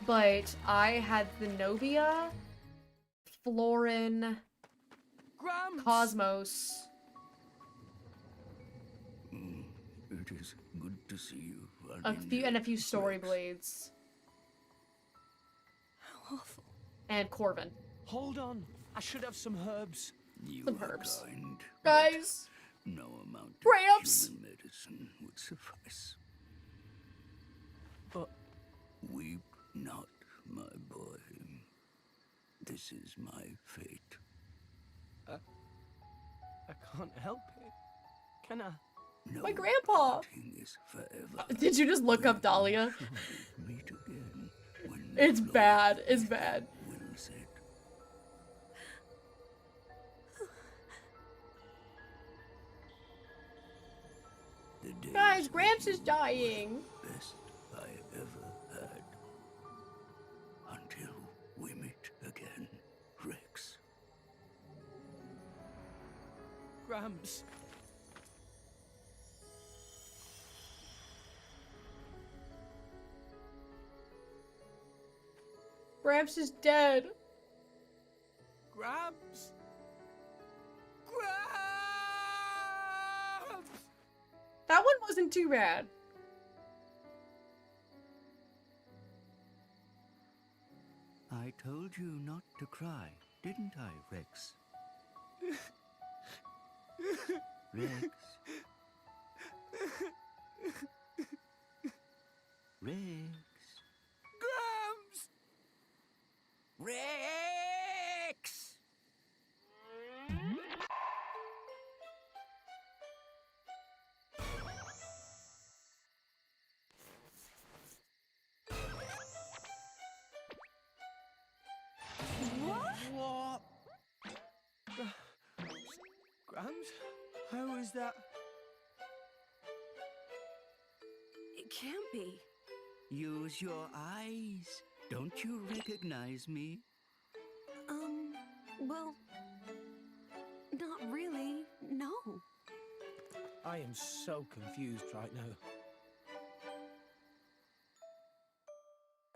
but I had the Zenobia, Florin, Cosmos. It is good to see you. A few story blades. How awful. And Corvin. Hold on, I should have some herbs. Some herbs. Kind, guys. No amount of Gramps. human medicine would suffice. But weep not, my boy. This is my fate. I can't help it. Can I? No, my grandpa. Is forever. Did you just look up Dahlia? Meet again when it's bad. It's bad. Guys, Gramps is dying. Best I ever had. Until we meet again, Rex. Gramps. Gramps is dead. Gramps. Gramps. wasn't too bad. I told you not to cry, didn't I, Rex? Rex? Rex? Grams! Rex! What? Grams? How is that? It can't be. Use your eyes. Don't you recognize me? Well, not really, no. I am so confused right now.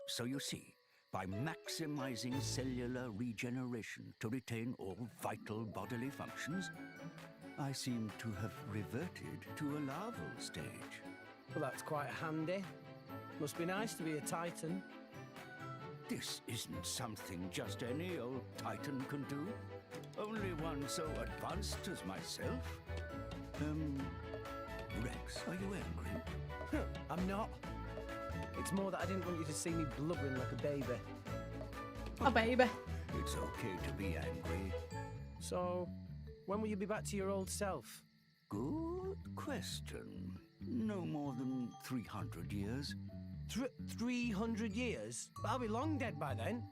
So you see, by maximizing cellular regeneration to retain all vital bodily functions, I seem to have reverted to a larval stage. Well, that's quite handy. Must be nice to be a Titan. This isn't something just any old Titan can do. Only one so advanced as myself. Rex, are you angry? I'm not. It's more that I didn't want you to see me blubbering like a baby. A baby. It's okay to be angry. So, when will you be back to your old self? Good question. No more than 300 years. 300 years? But I'll be long dead by then.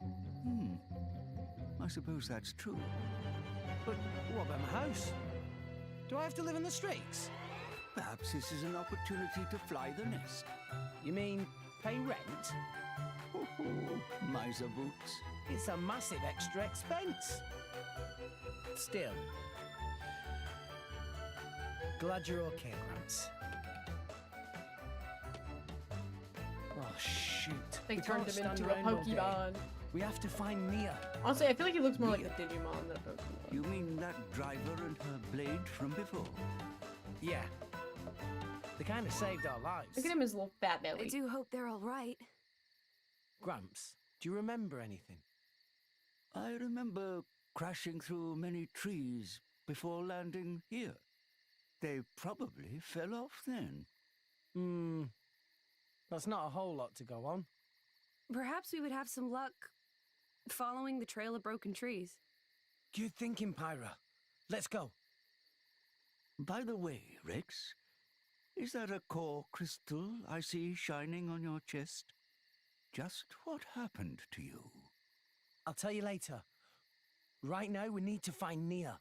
I suppose that's true. But what about my house? Do I have to live in the streets? Perhaps this is an opportunity to fly the nest. You mean pay rent? Miser boots. It's a massive extra expense. Still. Glad you're okay, Gramps. Oh, shoot. They We turned can't him stand into a around all day. Pokemon. We have to find Nia. Honestly, I feel like he looks more like a Digimon than a Pokemon. You mean that driver and her blade from before? Yeah. They kind of saved our lives. Look at him, his little fat I belly. do hope they're all right. Gramps, do you remember anything? I remember crashing through many trees before landing here. They probably fell off then. That's not a whole lot to go on. Perhaps we would have some luck following the trail of broken trees. Good thinking, Pyra. Let's go. By the way, Rex, is that a core crystal I see shining on your chest? Just what happened to you? I'll tell you later. Right now, we need to find Nia.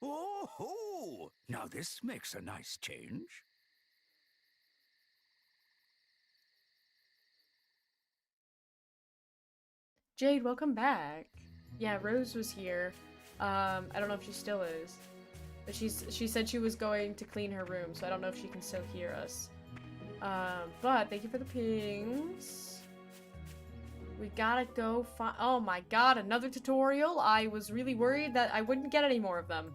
Oh, now this makes a nice change. Jade, welcome back. Yeah, Rose was here. I don't know if she still is. But she said she was going to clean her room, so I don't know if she can still hear us. But thank you for the pings. We gotta go find— oh my god, another tutorial? I was really worried that I wouldn't get any more of them.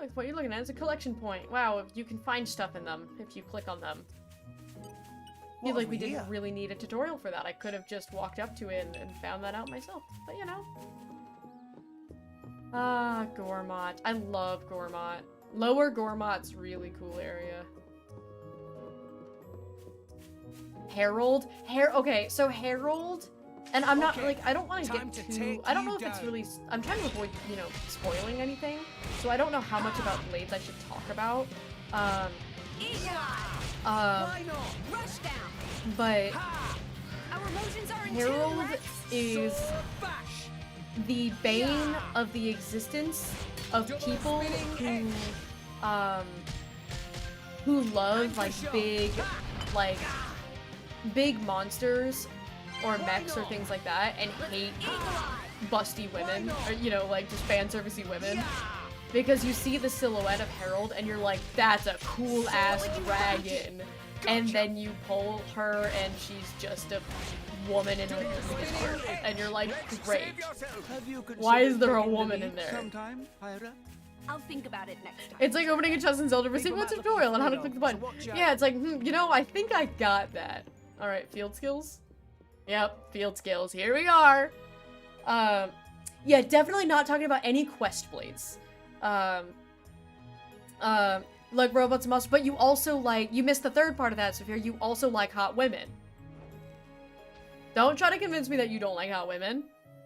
Look, what you're looking at is a collection point. Wow, you can find stuff in them if you click on them. I feel like we didn't really need a tutorial for that. I could have just walked up to it and found that out myself. But you know. Ah, Gormott. I love Gormott. Lower Gormott's really cool area. Herald? Okay, so Herald, and I'm not, like, I don't want to get too— I don't know if it's really— I'm trying to avoid, you know, spoiling anything, so I don't know how much about Blades I should talk about. But Herald is the bane of the existence of people who love big monsters or mechs or things like that and hate busty women, or, you know, like just fan servicey women. Because you see the silhouette of Herald and you're like, that's a cool ass dragon. And then you pull her and she's just a woman in a unicorn. And you're like, great. Why is there a woman in there? Sometime, Pyra? I'll think about it next time. It's like opening a chest in Zelda receiving a might look tutorial on how to free, click the though, button. so watch out. Yeah, it's like, you know, I think I got that. Alright, field skills? Yep, field skills. Here we are. Yeah, definitely not talking about any quest blades. Like robots and monsters, but you also like, you missed the third part of that, Sophia. You also like hot women. Don't try to convince me that you don't like hot women.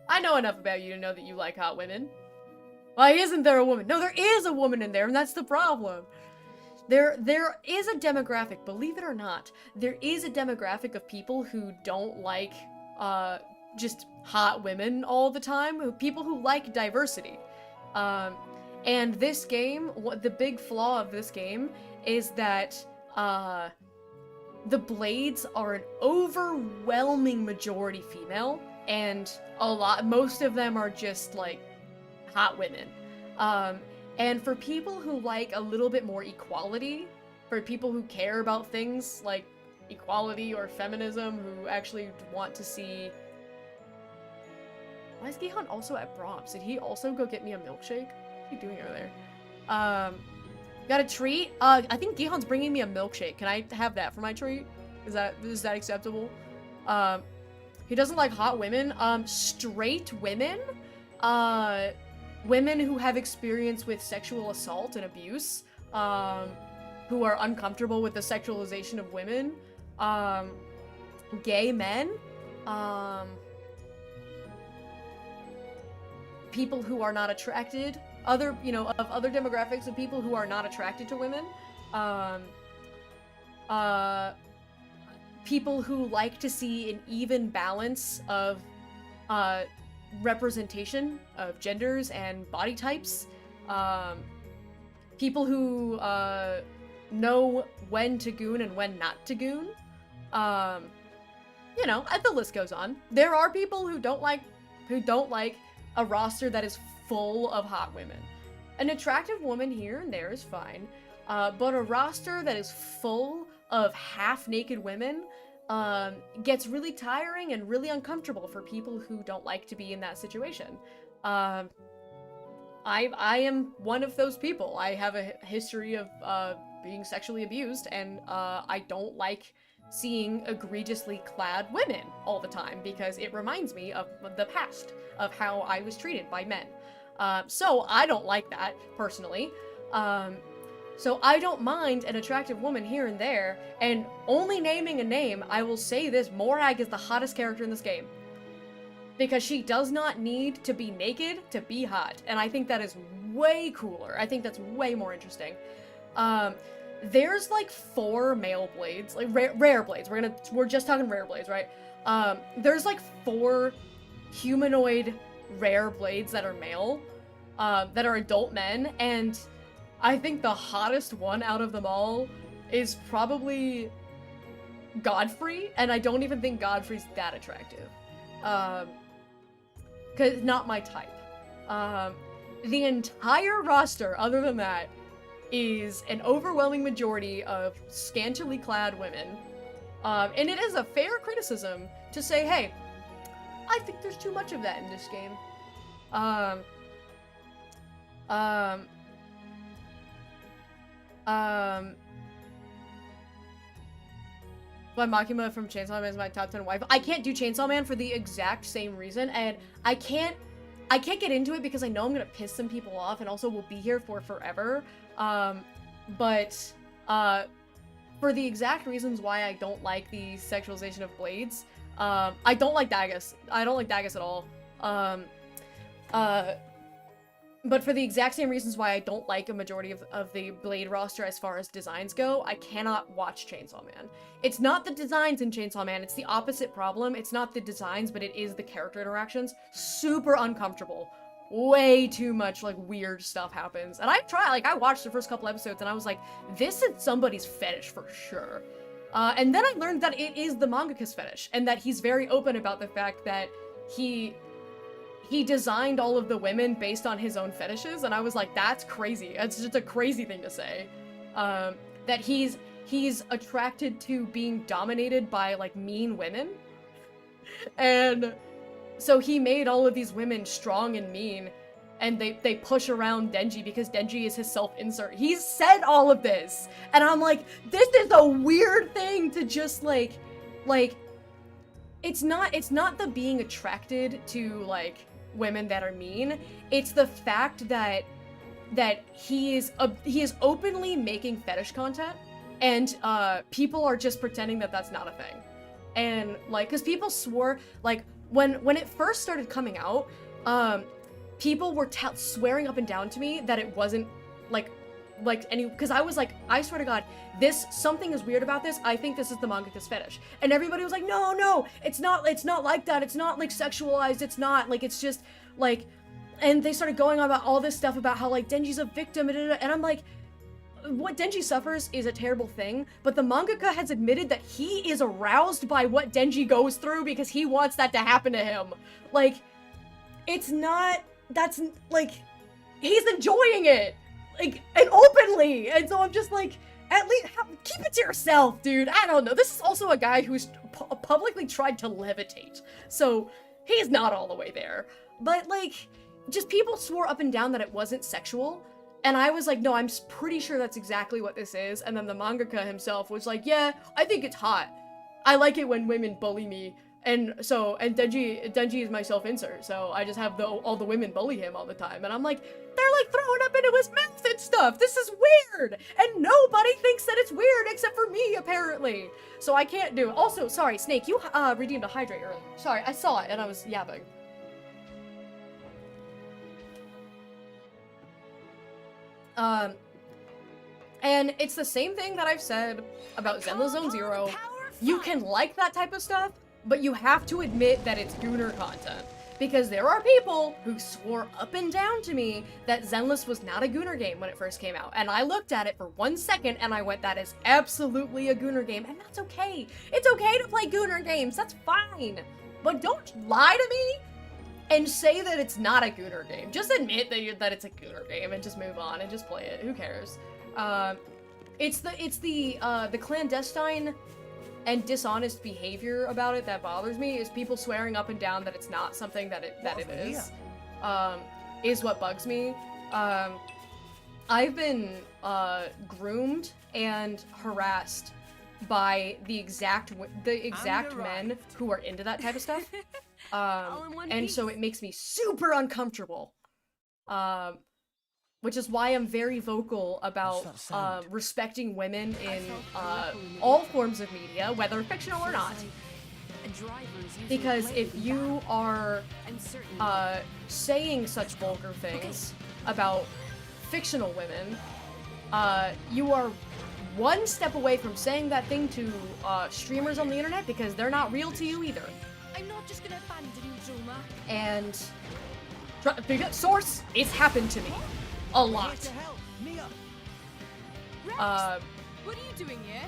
I know enough about you to know that you like hot women. Why isn't there a woman? No, there is a woman in there, and that's the problem. There is a demographic, believe it or not, there is a demographic of people who don't like, just hot women all the time, people who like diversity. And this game, the big flaw of this game is that, the blades are an overwhelming majority female, and most of them are just, like, hot women. And for people who like a little bit more equality, for people who care about things like equality or feminism, who actually want to see... Why is Gihan also at Brahms? Did he also go get me a milkshake? What's he doing over there? Got a treat? I think Gihan's bringing me a milkshake. Can I have that for my treat? Is that acceptable? He doesn't like hot women. Straight women? Women who have experience with sexual assault and abuse, who are uncomfortable with the sexualization of women, gay men, people who are not attracted, other demographics of people who are not attracted to women, people who like to see an even balance of, representation of genders and body types, people who know when to goon and when not to goon, you know, the list goes on. There are people who don't like a roster that is full of hot women. An attractive woman here and there is fine, but a roster that is full of half-naked women gets really tiring and really uncomfortable for people who don't like to be in that situation. I am one of those people. I have a history of being sexually abused, and I don't like seeing egregiously clad women all the time because it reminds me of the past, of how I was treated by men. So I don't like that, personally. So I don't mind an attractive woman here and there, and only naming a name, I will say this, Morag is the hottest character in this game. Because she does not need to be naked to be hot, and I think that is way cooler. I think that's way more interesting. There's like 4 male blades, like rare blades. We're just talking rare blades, right? There's like 4 humanoid rare blades that are male, that are adult men, and I think the hottest one out of them all is probably Godfrey, and I don't even think Godfrey's that attractive. 'Cause not my type. The entire roster, other than that, is an overwhelming majority of scantily clad women. And it is a fair criticism to say, hey, I think there's too much of that in this game. But Makima from Chainsaw Man is my top 10 wife. I can't do Chainsaw Man for the exact same reason, and I can't get into it because I know I'm gonna piss some people off, and also we'll be here for forever. But for the exact reasons why I don't like the sexualization of blades, I don't like Dagus. I don't like Dagus at all. But for the exact same reasons why I don't like a majority of the Blade roster as far as designs go, I cannot watch Chainsaw Man. It's not the designs in Chainsaw Man, it's the opposite problem. It's not the designs, but it is the character interactions. Super uncomfortable. Way too much, like, weird stuff happens. And I watched the first couple episodes and I was like, this is somebody's fetish for sure. And then I learned that it is the mangaka's fetish, and that he's very open about the fact that he designed all of the women based on his own fetishes, and I was like, that's crazy. That's just a crazy thing to say. That he's attracted to being dominated by, like, mean women. And so he made all of these women strong and mean, and they push around Denji because Denji is his self-insert. He's said all of this, and I'm like, this is a weird thing to just like, it's not the being attracted to like women that are mean. It's the fact that he is openly making fetish content, and people are just pretending that that's not a thing. And like, because people swore, like when it first started coming out, people were swearing up and down to me that it wasn't like any, because I was like, I swear to God, something is weird about this. I think this is the mangaka's fetish. And everybody was like, no, it's not like that. It's not like sexualized. It's not like, it's just like, and they started going on about all this stuff about how like Denji's a victim, and I'm like, what Denji suffers is a terrible thing, but the mangaka has admitted that he is aroused by what Denji goes through because he wants that to happen to him. Like, it's not, that's like, he's enjoying it, like, and openly, and so I'm just like, at least keep it to yourself, dude. I don't know. This is also a guy who's publicly tried to levitate, so he's not all the way there. But like, just people swore up and down that it wasn't sexual, and I was like, no, I'm pretty sure that's exactly what this is. And then the mangaka himself was like, yeah, I think it's hot. I like it when women bully me. And Denji is my self-insert, so I just have all the women bully him all the time. And I'm like, they're like throwing up into his mouth and stuff. This is weird. And nobody thinks that it's weird except for me, apparently. So I can't do it. Also, sorry, Snake, you redeemed a hydrate earlier. Sorry, I saw it and I was yapping. And it's the same thing that I've said about Zenless Zone Zero. You can like that type of stuff, but you have to admit that it's gooner content. Because there are people who swore up and down to me that Zenless was not a gooner game when it first came out. And I looked at it for 1 second and I went, that is absolutely a gooner game. And that's okay. It's okay to play gooner games. That's fine. But don't lie to me and say that it's not a gooner game. Just admit that it's a gooner game and just move on and just play it. Who cares? It's the clandestine and dishonest behavior about it that bothers me. Is people swearing up and down that it's not something that it is what bugs me. I've been groomed and harassed by the exact men who are into that type of stuff. And so it makes me super uncomfortable. Which is why I'm very vocal about respecting women in all forms of media, whether fictional or not. Because if you are saying such vulgar things about fictional women, you are one step away from saying that thing to streamers on the internet because they're not real to you either. I'm not just gonna abandon you, Joma. And source, it's happened to me a lot. What are you doing here?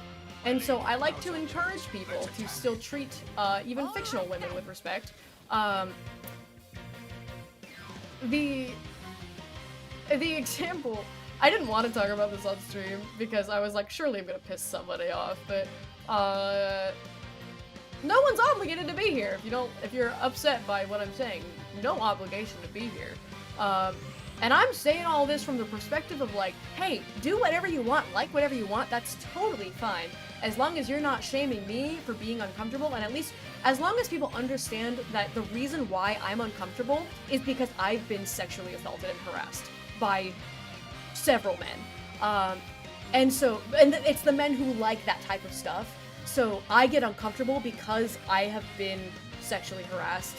And so I like to encourage people to still treat even fictional women with respect. The example, I didn't want to talk about this on stream because I was like, surely I'm gonna piss somebody off, but no one's obligated to be here. If you're upset by what I'm saying, no obligation to be here. And I'm saying all this from the perspective of like, hey, do whatever you want, like whatever you want, that's totally fine. As long as you're not shaming me for being uncomfortable, and at least as long as people understand that the reason why I'm uncomfortable is because I've been sexually assaulted and harassed by several men. And it's the men who like that type of stuff. So I get uncomfortable because I have been sexually harassed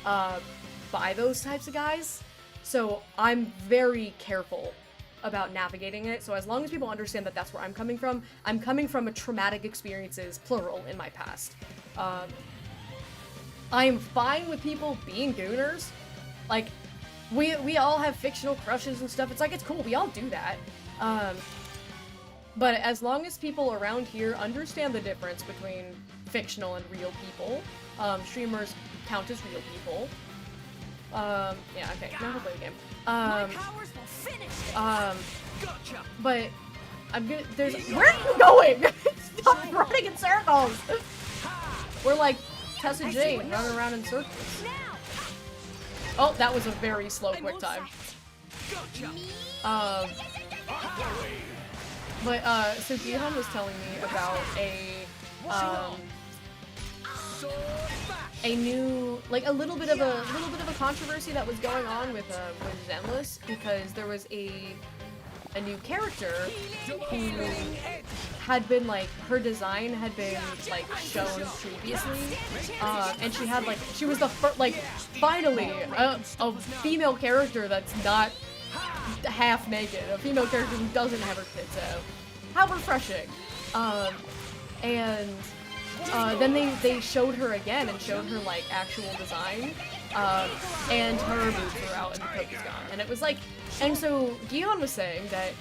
by those types of guys. So I'm very careful about navigating it. So as long as people understand that that's where I'm coming from a traumatic experiences, plural, in my past. I am fine with people being gooners. Like, we all have fictional crushes and stuff. It's like, it's cool, we all do that. But as long as people around here understand the difference between fictional and real people, streamers count as real people. Yeah, okay, now we'll play the game. But I'm gonna, where are you going? Stop running in circles! We're like Tessa Jane running around in circles. Oh, that was a very slow quick time. So Gihan was telling me about a new, like a little bit of a controversy that was going on with Zenless, because there was a new character who had been like, her design had been like shown previously, and she was the first, like, finally a female character that's not half naked, a female character who doesn't have her tits out. How refreshing. Then they showed her again and showed her like actual design, and her boobs were out and the coat was gone, and it was like, and so Gion was saying that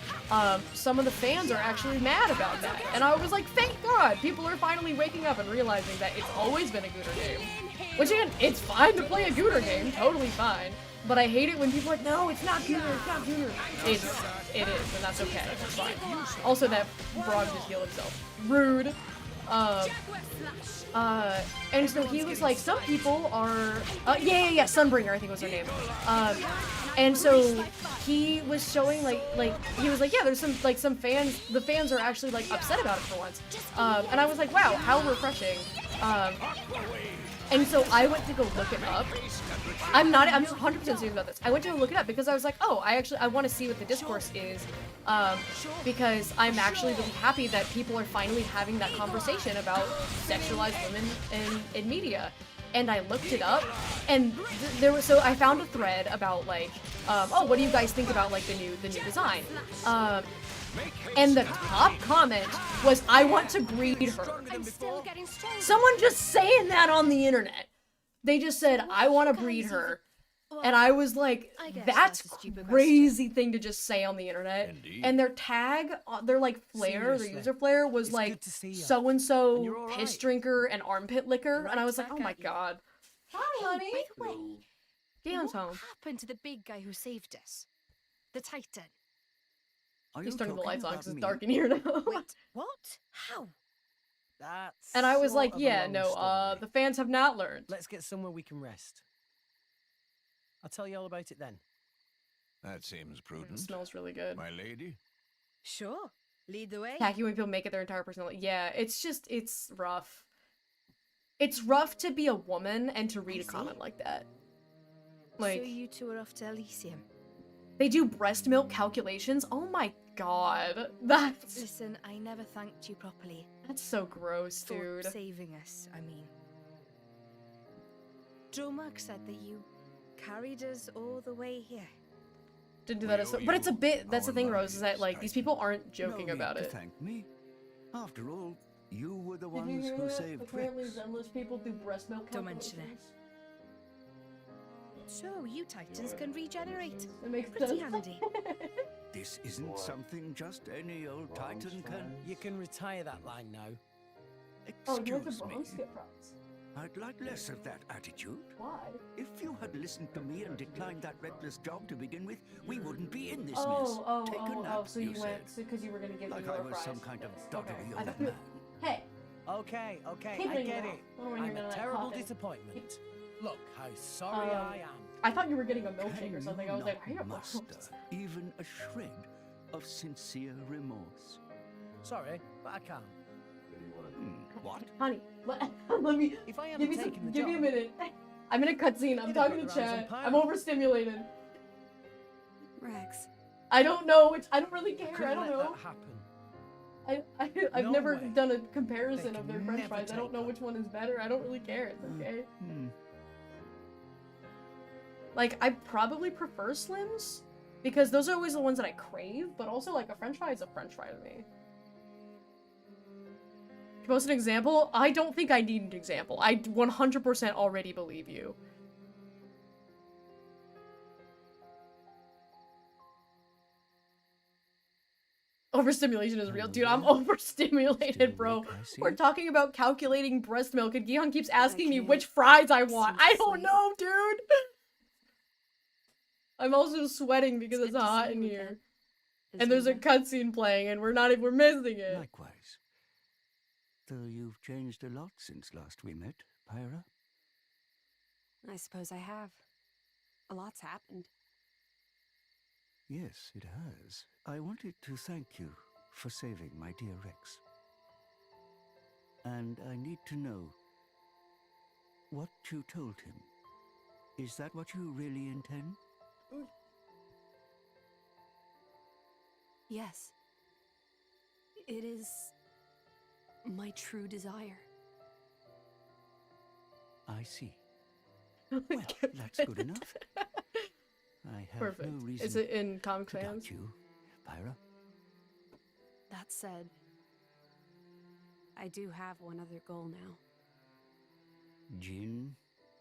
some of the fans are actually mad about that, and I was like, thank God, people are finally waking up and realizing that it's always been a Gooter game. Which again, it's fine to play a Gooter game, totally fine. But I hate it when people are like, no, it's not Gooter, it's not Gooter. It is, and that's okay, that's fine. Also, that Brog just healed himself. Rude. And so he was like, some people are, yeah, Sunbringer, I think was her name. And so he was showing like, he was like, yeah, there's some fans, the fans are actually like upset about it for once. And I was like, wow, how refreshing. And so I went to go look it up. I'm 100% serious about this. I went to go look it up because I was like, oh, I want to see what the discourse is, because I'm actually really happy that people are finally having that conversation about sexualized women in media. And I looked it up, and so I found a thread about like, oh, what do you guys think about like the new design? And the top comment was, I want to breed her. Someone just saying that on the internet. They just said, I want to breed her. And I was like, that's crazy thing to just say on the internet. Indeed. And their tag, their like flare, their user flare was like, so-and-so piss drinker and armpit licker. And I was like, oh my God. Hi, honey. By the way, Dion's what home. happened to the big guy who saved us? The Titan. He's turning the lights on because it's dark in here now. Wait, what? How? That's and I was sort like, of a yeah, long no, story. the fans have not learned. Let's get somewhere we can rest. I'll tell you all about it then. That seems prudent. It smells really good. My lady? Sure. Lead the way. Tacky when people make it their entire personality. Yeah, it's rough. It's rough to be a woman and to read a comment like that. Like, so you two are off to Elysium. They do breast milk calculations? Oh my God. That's... Listen, I never thanked you properly. That's so gross, dude. For saving us, I mean. Dromark said that you carried us all the way here. Didn't do that as... But it's a bit... That's the thing, Rose, is that, like, these people aren't joking about it. Thank me. After all, you were the ones who saved Apparently, Rex. Zenless people do breast milk Don't mention it. So, you Titans can regenerate. It makes Pretty sense. handy. This isn't something just any old Titan can... You can retire that line now. Excuse me. I'd like less of that attitude. Why? If you had listened to me and declined that reckless job to begin with, we wouldn't be in this mess. Take a nap, so you went because you were gonna give like me I your was fries. some kind of dottery I old thought man. Hey. Okay, Keep I it get now. it. I don't wanna hear I'm none a of that terrible coughing. disappointment. Look how sorry I am. I thought you were getting a milkshake or something. I was like, why are you muster even a shred of sincere remorse? Sorry, but I can't. What? Honey, let me... If I give haven't taken the give me a job, minute. I'm in a cutscene. I'm talking to chat. I'm overstimulated. Rex. I don't know. I don't really care. couldn't I don't let know. that happen. I've No never way. done a comparison They of can their french never fries. I don't take know that. which one is better. I don't really care. It's okay. Hmm. Like, I probably prefer Slims because those are always the ones that I crave, but also, like, a french fry is a french fry to me. To post an example? I don't think I need an example. I 100% already believe you. Overstimulation is real. Dude, I'm overstimulated, bro. We're talking about calculating breast milk, and Gion keeps asking me which fries I want. I don't know, dude! I'm also sweating because it's hot in here. And there's a cutscene playing, and we're missing it. Likewise. Though you've changed a lot since last we met, Pyra. I suppose I have. A lot's happened. Yes, it has. I wanted to thank you for saving my dear Rex. And I need to know what you told him. Is that what you really intend? Yes. It is my true desire. I see. Well, that's good enough. I have Perfect. no reason Is it in Comic to doubt Sans? you, Pyra. That said, I do have one other goal now. Jin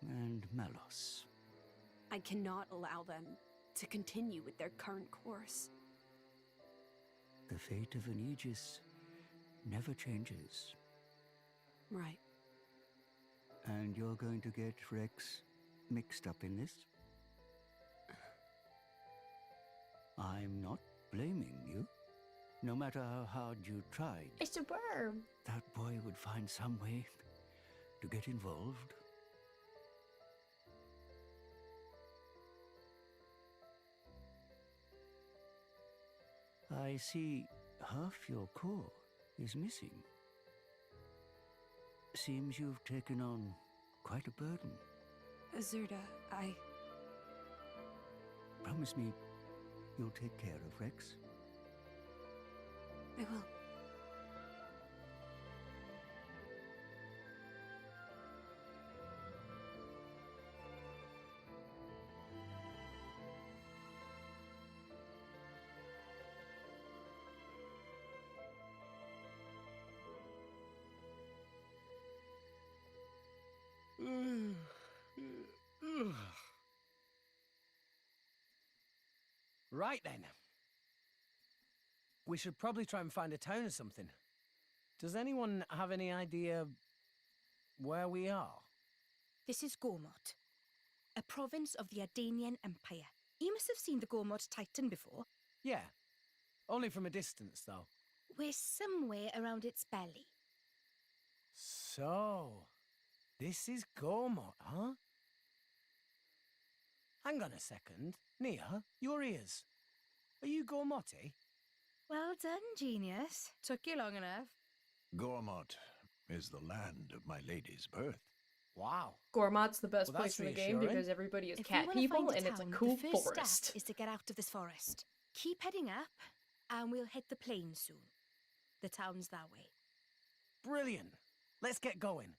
and Malos. I cannot allow them to continue with their current course. The fate of an Aegis never changes. Right. And you're going to get Rex mixed up in this? I'm not blaming you. No matter how hard you tried, It's a worm. that boy would find some way to get involved. I see half your core is missing. Seems you've taken on quite a burden. Azurda, I... Promise me you'll take care of Rex. I will. Right then. We should probably try and find a town or something. Does anyone have any idea where we are? This is Gormott, a province of the Ardanian Empire. You must have seen the Gormott Titan before. Yeah. Only from a distance, though. We're somewhere around its belly. So, this is Gormott, huh? Hang on a second. Nia, your ears. Are you Gormotti? Well done, genius. Took you long enough. Gormott is the land of my lady's birth. Wow. Gormott's the best Well, place that's in the game reassuring. because everybody is If cat you wanna people find and it's a town, cool the first forest. step is to get out of this forest. Keep heading up, and we'll hit the plains soon. The town's that way. Brilliant. Let's get going.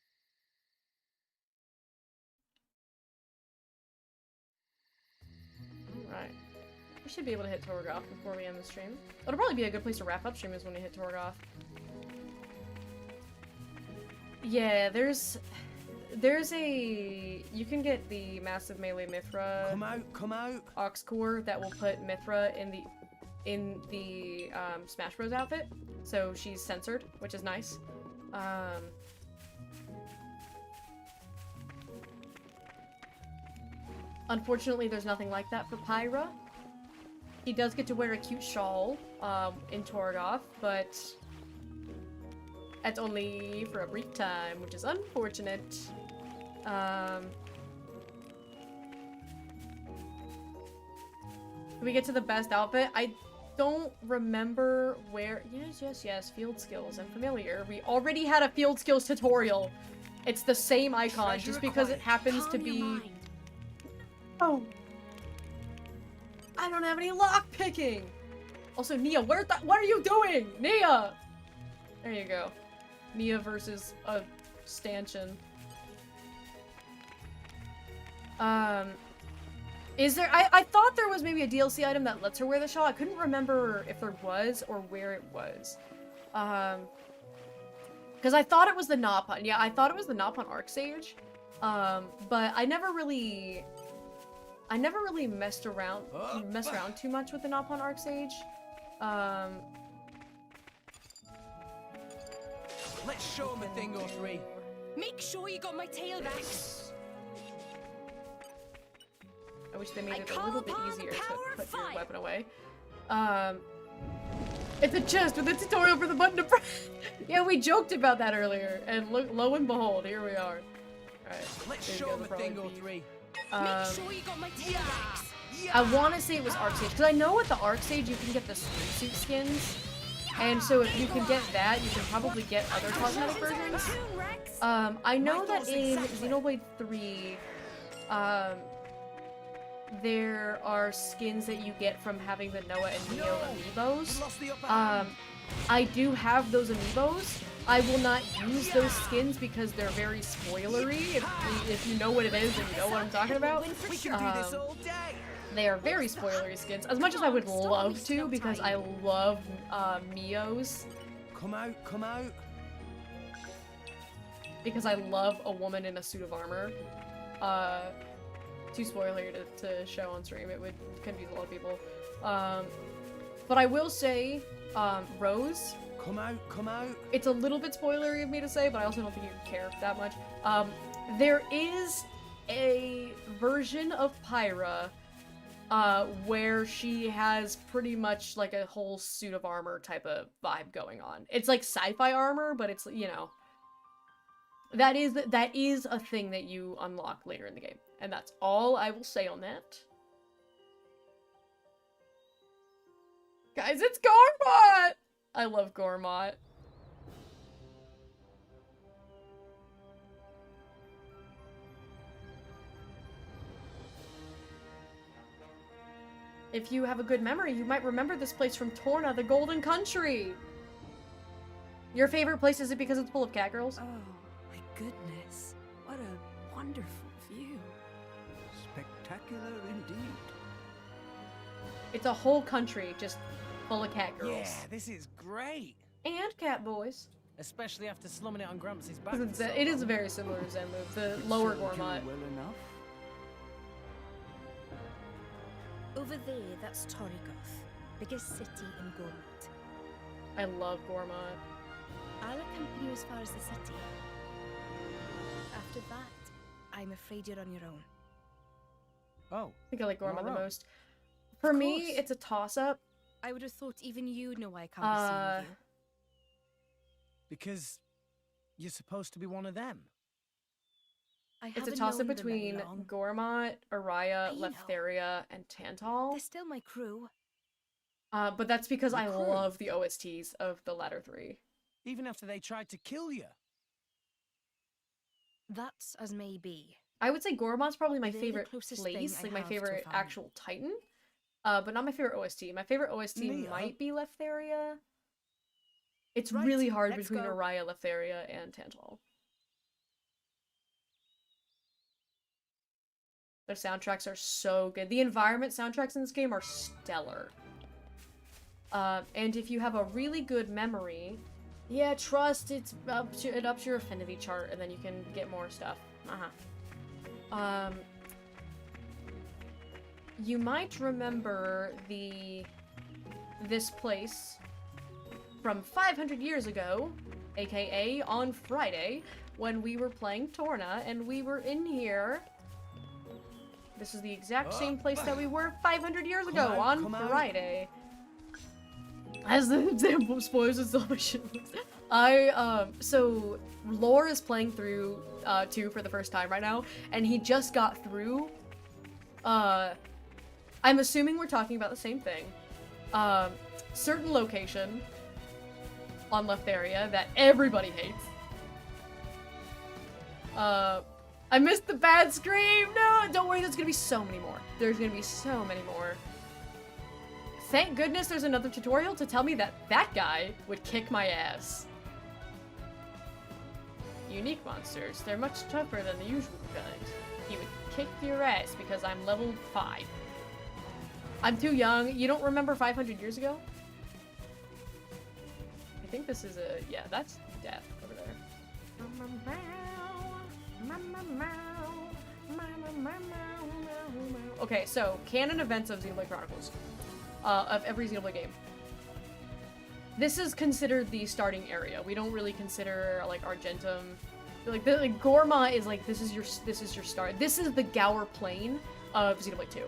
Alright. We should be able to hit Torgoth before we end the stream. It'll probably be a good place to wrap up stream is when we hit Torgoth. Yeah, there's a... You can get the massive melee Mithra... Come out! Ox core that will put Mithra in the Smash Bros outfit. So she's censored, which is nice. Unfortunately, there's nothing like that for Pyra. He does get to wear a cute shawl in Torgoth, but that's only for a brief time, which is unfortunate. Can we get to the best outfit? I don't remember where... Yes, field skills. I'm familiar. We already had a field skills tutorial. It's the same icon, Treasure just because it acquired. happens to Calm your be... mind. Oh. I don't have any lock picking. Also, Nia, what are you doing? Nia! There you go. Nia versus a stanchion. Is there... I thought there was maybe a DLC item that lets her wear the shawl. I couldn't remember if there was or where it was. Because I thought it was the Nopon. Yeah, I thought it was the Nopon Arcsage. But I never really messed around too much with the Nopon Arcsage. Let's show him a thing or three. Make sure you got my tail back. I wish they made I it a call little bit upon the easier to power of put your fire. weapon away. It's a chest with a tutorial for the button to press. Yeah, we joked about that earlier, and lo and behold, here we are. Alright. Let's there you show go, him a the thing throwing or feet. three. Make sure you got my T-Rex. I want to say it was Arc Stage, because I know at the Arc Stage you can get the swimsuit skins, and so if you can get that, you can probably get other cosmetic versions. I know that in Xenoblade 3, there are skins that you get from having the Noah and Neo amiibos. I do have those amiibos. I will not use those skins because they're very spoilery. If you know what it is and you know what I'm talking about. We can do this all day. They are very spoilery skins. As much as I would love to, because I love Mios. Come out, come out. Because I love a woman in a suit of armor. Too spoilery to show on stream. It would confuse a lot of people. But I will say, Rose. Come out, come out. It's a little bit spoilery of me to say, but I also don't think you care that much. There is a version of Pyra where she has pretty much like a whole suit of armor type of vibe going on. It's like sci-fi armor, but it's, you know, that is a thing that you unlock later in the game. And that's all I will say on that. Guys, it's Gormott! I love Gormott. If you have a good memory, you might remember this place from Torna, the Golden Country. Your favorite place, is it because it's full of cat girls? Oh, my goodness. What a wonderful view. Spectacular indeed. It's a whole country just full of cat girls. Yeah, this is great. And cat boys. Especially after slumming it on Gramps' back. It is very similar to Zenmove, the lower Gormott. Well enough. Over there, that's Torrigoth, biggest city in Gormott. I love Gormott. I'll accompany you as far as the city. After that, I'm afraid you're on your own. Oh. I think I like Gormott the most. For me, it's a toss-up. I would have thought even you know why I can't be seen with you. Because you're supposed to be one of them. It's a toss-up between Gormott, Araya, Leftheria, and Tantal. They're still my crew. But that's because I love the OSTs of the latter three. Even after they tried to kill you. That's as may be. I would say Gormott's probably my They're the favorite closest place, thing I like my have to a favorite family. actual Titan. But not my favorite OST. My favorite OST Mia. might be Leftheria. It's Right, really hard let's between go. Araya, Leftheria, and Tantal. Their soundtracks are so good. The environment soundtracks in this game are stellar. And if you have a really good memory, yeah, trust, it ups your affinity chart, and then you can get more stuff. You might remember this place from 500 years ago, aka on Friday, when we were playing Torna, and we were in here. This is the exact same place that we were 500 years ago on Friday. As the example spoils itself, so Lore is playing through 2 for the first time right now, and he just got through, I'm assuming we're talking about the same thing. Certain location on Leftheria that everybody hates. I missed the bad scream! No! Don't worry, there's gonna be so many more. There's gonna be so many more. Thank goodness there's another tutorial to tell me that that guy would kick my ass. Unique monsters. They're much tougher than the usual kind. He would kick your ass because I'm level 5. I'm too young. You don't remember 500 years ago? I think this is a... yeah, that's death over there. Okay, so canon events of Xenoblade Chronicles. Of every Xenoblade game. This is considered the starting area. We don't really consider like Argentum. Like Gorma is like this is your start. This is the Gower Plain of Xenoblade 2.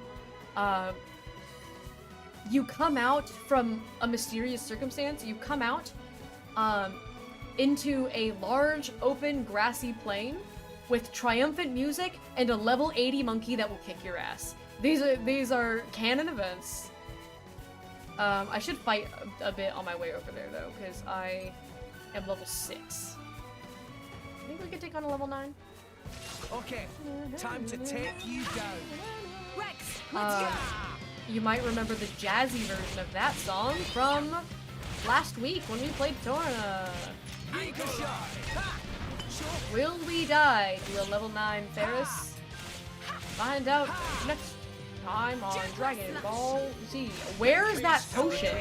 You come out from a mysterious circumstance. You come out into a large open grassy plain with triumphant music and a level 80 monkey that will kick your ass. These are canon events. I should fight a bit on my way over there though, because I am level 6. I think we could take on a level 9. Okay, time to take you down. Rex, You might remember the jazzy version of that song from last week when we played Torna. Will we die to a level 9 Ferris? Find out next time on Dragon Ball Z. Where is that potion?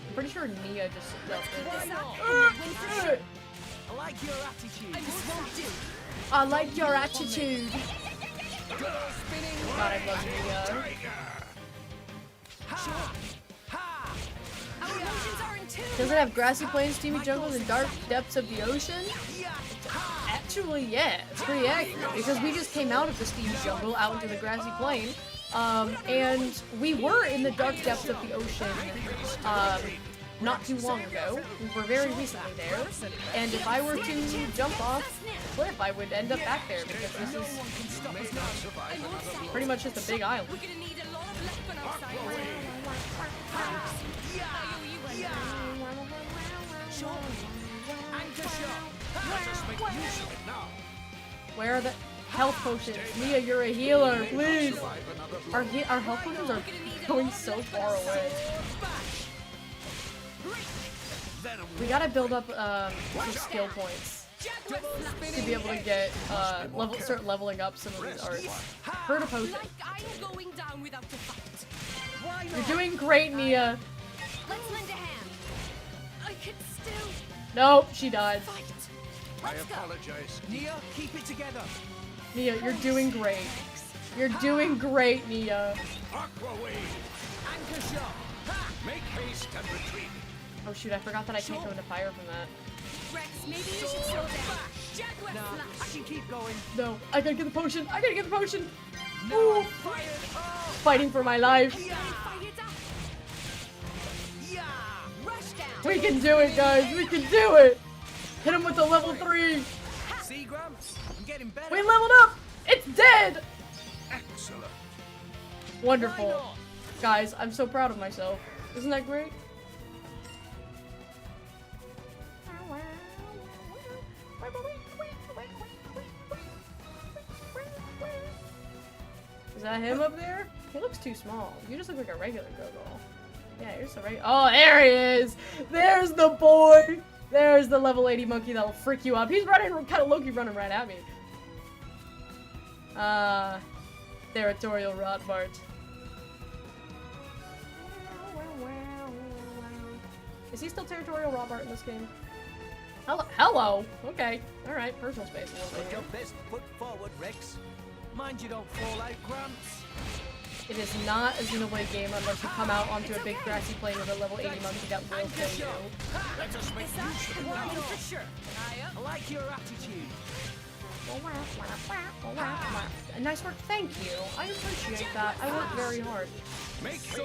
I'm pretty sure Nia just left it. I like your attitude. I like your attitude. God, I love Nia. Does it have grassy plains, steamy jungles, and dark depths of the ocean? Actually, yeah, it's pretty accurate because we just came out of the steamy jungle out into the grassy plain, and we were in the dark depths of the ocean not too long ago. We were very recently there, and if I were to jump off a cliff, I would end up back there because this is pretty much just a big island. Where are the health potions? Nia, you're a healer, please! Our health potions are going so far away. We gotta build up some skill points to be able to get start leveling up some of these arts. Hurt a potion. You're doing great, Nia. Let's lend a hand. I could still. Nope, she died. I apologize. Nia, keep it together. Nia, you're doing great. You're doing great, Nia. Aqua wave. Anchor shot. Make haste and retreat. Oh shoot, I forgot that I can't go into fire from that. Rex, maybe you should slow down. No, I can keep going. No, I gotta get the potion. I gotta get the potion. No, fighting for my life. We can do it, guys. We can do it. Hit him with the level 3. See, Gramps? I'm getting better. We leveled up. It's dead. Excellent. Wonderful. Guys, I'm so proud of myself. Isn't that great? Is that him up there? He looks too small. You just look like a regular Gogol. Yeah, you're so right. Oh, there he is! There's the boy! There's the level 80 monkey that'll freak you up. He's running, kind of low-key running right at me. Territorial Rotbart. Is he still Territorial Rotbart in this game? Hello! Okay. Alright, personal space a little bit. Put your best foot forward, Rex. Mind you don't fall out, Gramps. It is not a Xenoblade game unless you come out onto a big grassy plain with a level 80 monkey that will kill you. Let us make use of it now. For sure. I like your attitude. Nice work, thank you. I appreciate that. I work very hard.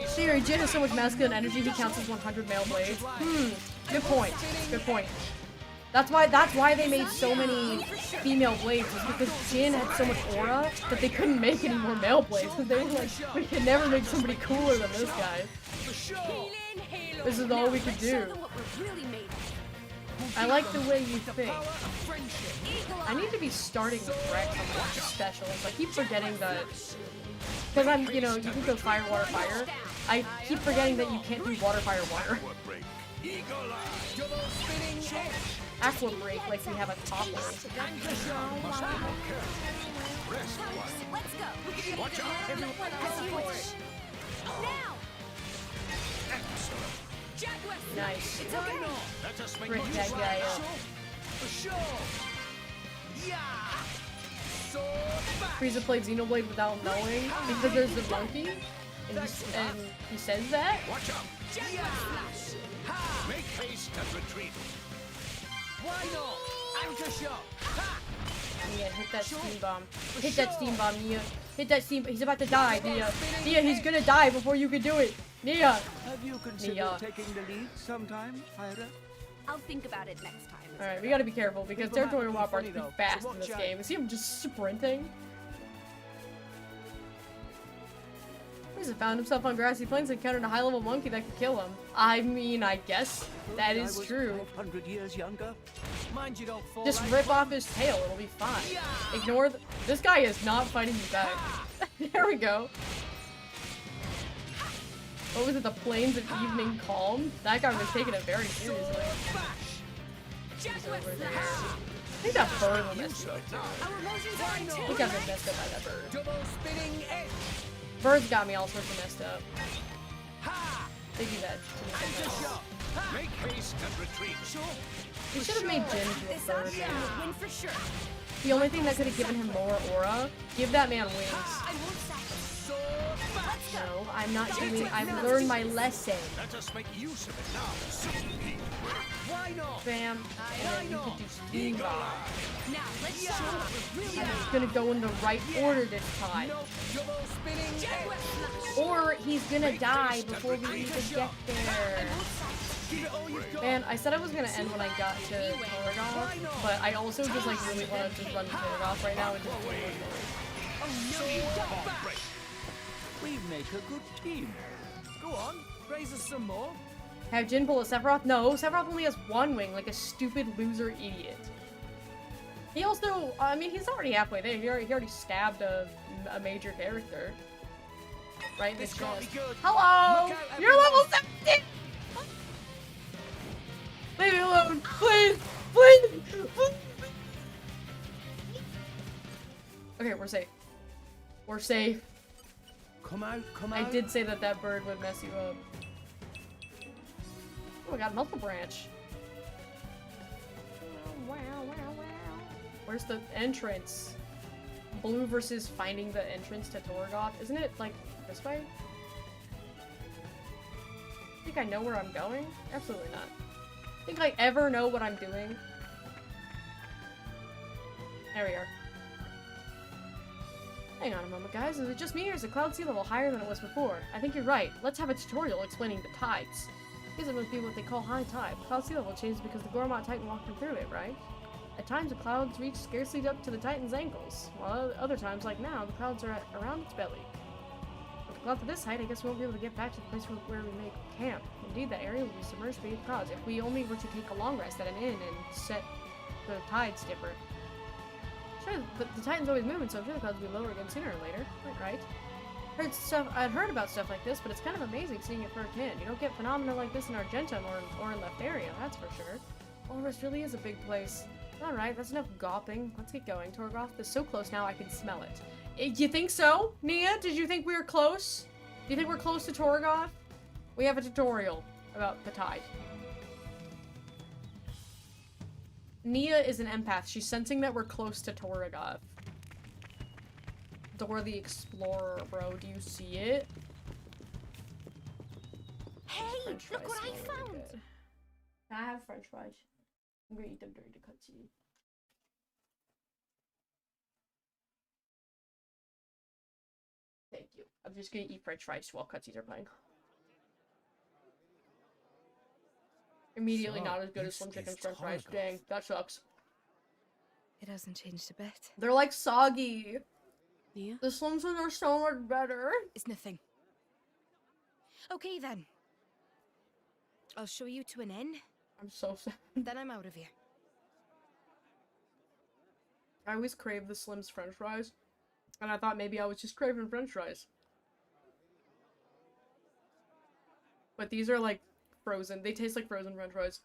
Siri, Jin has so much masculine energy he counts as 100 male blades. Good point. Good point. That's why they made so many female blades, was because Jin had so much aura that they couldn't make any more male blades. Because they were like, we can never make somebody cooler than this guy. This is all we could do. I like the way you think. I need to be starting with Rex on the specials. I keep forgetting that. Because I'm, you know, you can go fire, water, fire. I keep forgetting that you can't do water, fire, water. Aqua break like we have a topper. Let's go. Watch out, everyone. Now. Nice. It's okay. Let us make Rip use that of guy it up. For sure. Yeah. So Frieza played Xenoblade without knowing because there's the monkey, and he says that. Watch out. Yeah. Make haste and retreat. Why not? Anchor shot. Nia, hit that steam bomb. Hit that steam bomb, Nia. Hit that steam. He's about to die, Nia. Nia, he's gonna die before you can do it. Nia. Have you considered taking the lead sometime, Pyra? I'll think about it next time. Alright, we gotta be careful because territory wop are pretty fast in this game. See him just sprinting? He's found himself on grassy plains and encountered a high-level monkey that could kill him. I mean, I guess that is true. 500 years younger. Mind you don't fall Just right rip off his tail, it'll be fine. Ignore this guy is not fighting you back. There we go. What was it, the plains of evening calm? That guy was taking it very seriously. I think that bird will mess you up too. I think I've been messed up by that bird. Double spinning edge. Birds got me all sorts of messed up. They do that to me. Make haste and retreat. We should have made Jin to a bird. Win for sure. The only thing that could have given him more aura, give that man wings. No, I'm not doing. I've learned my lesson. Let us make use of it now. Why not? Bam. And then you could do steam bomb. Now let's show really I'm just gonna go in the right order this time. Double spinning edge. Or he's gonna die before we even get there. Man, I said I was gonna end when I got to Torgoth, but I also just like really want to just run Torgoth right now and just do it. Oh no, you don't. We make a good team. Go on, raise us some more. Have Jin pull a Sephiroth? No, Sephiroth only has one wing, like a stupid loser idiot. He also, I mean, he's already halfway there. He already stabbed a major character. Right in the chest. Hello! You're level 17! Leave me alone! Please! Please! Please! Okay, we're safe. We're safe. Come out, come out. I did say that that bird would mess you up. Oh, we got Muscle Branch. Wow, wow, wow. Where's the entrance? Blue versus finding the entrance to Torgoth. Isn't it, like, this way? Think I know where I'm going? Absolutely not. Think I ever know what I'm doing? There we are. Hang on a moment, guys. Is it just me, or is the cloud sea level higher than it was before? I think you're right. Let's have a tutorial explaining the tides. Because it must be what they call high tide. Cloud sea level changes because the Gormott Titan walked them through it, right? At times, the clouds reach scarcely up to the Titan's ankles, while other times, like now, the clouds are around its belly. With the cloud to this height, I guess we won't be able to get back to the place where we make camp. Indeed, that area will be submerged beneath clouds. If we only were to take a long rest at an inn and set the tides different. Sure, but the Titan's always moving, so I'm sure the clouds will be lower again sooner or later. Right? I'd heard about stuff like this, but it's kind of amazing seeing it firsthand. You don't get phenomena like this in Argentum or in Lefteria, that's for sure. Olris really is a big place. Alright, that's enough gawping. Let's get going. Torgoth is so close now I can smell it. You think so? Nia, did you think we were close? Do you think we're close to Torgoth? We have a tutorial about the tide. Nia is an empath. She's sensing that we're close to Torgoth. Dora the Explorer, bro. Do you see it? Hey, look what I found! I have french fries. I'm gonna eat them during the cutscene. Thank you. I'm just gonna eat french fries while cutscenes are playing. Immediately not as good as Slim Chicken's french fries. Dang, that sucks. It hasn't changed a bit. They're like soggy. Yeah. The Slims ones are so much better. It's nothing. Okay then. I'll show you to an inn. I'm so sad. Then I'm out of here. I always crave the Slim's french fries. And I thought maybe I was just craving french fries. But these are like frozen. They taste like frozen french fries.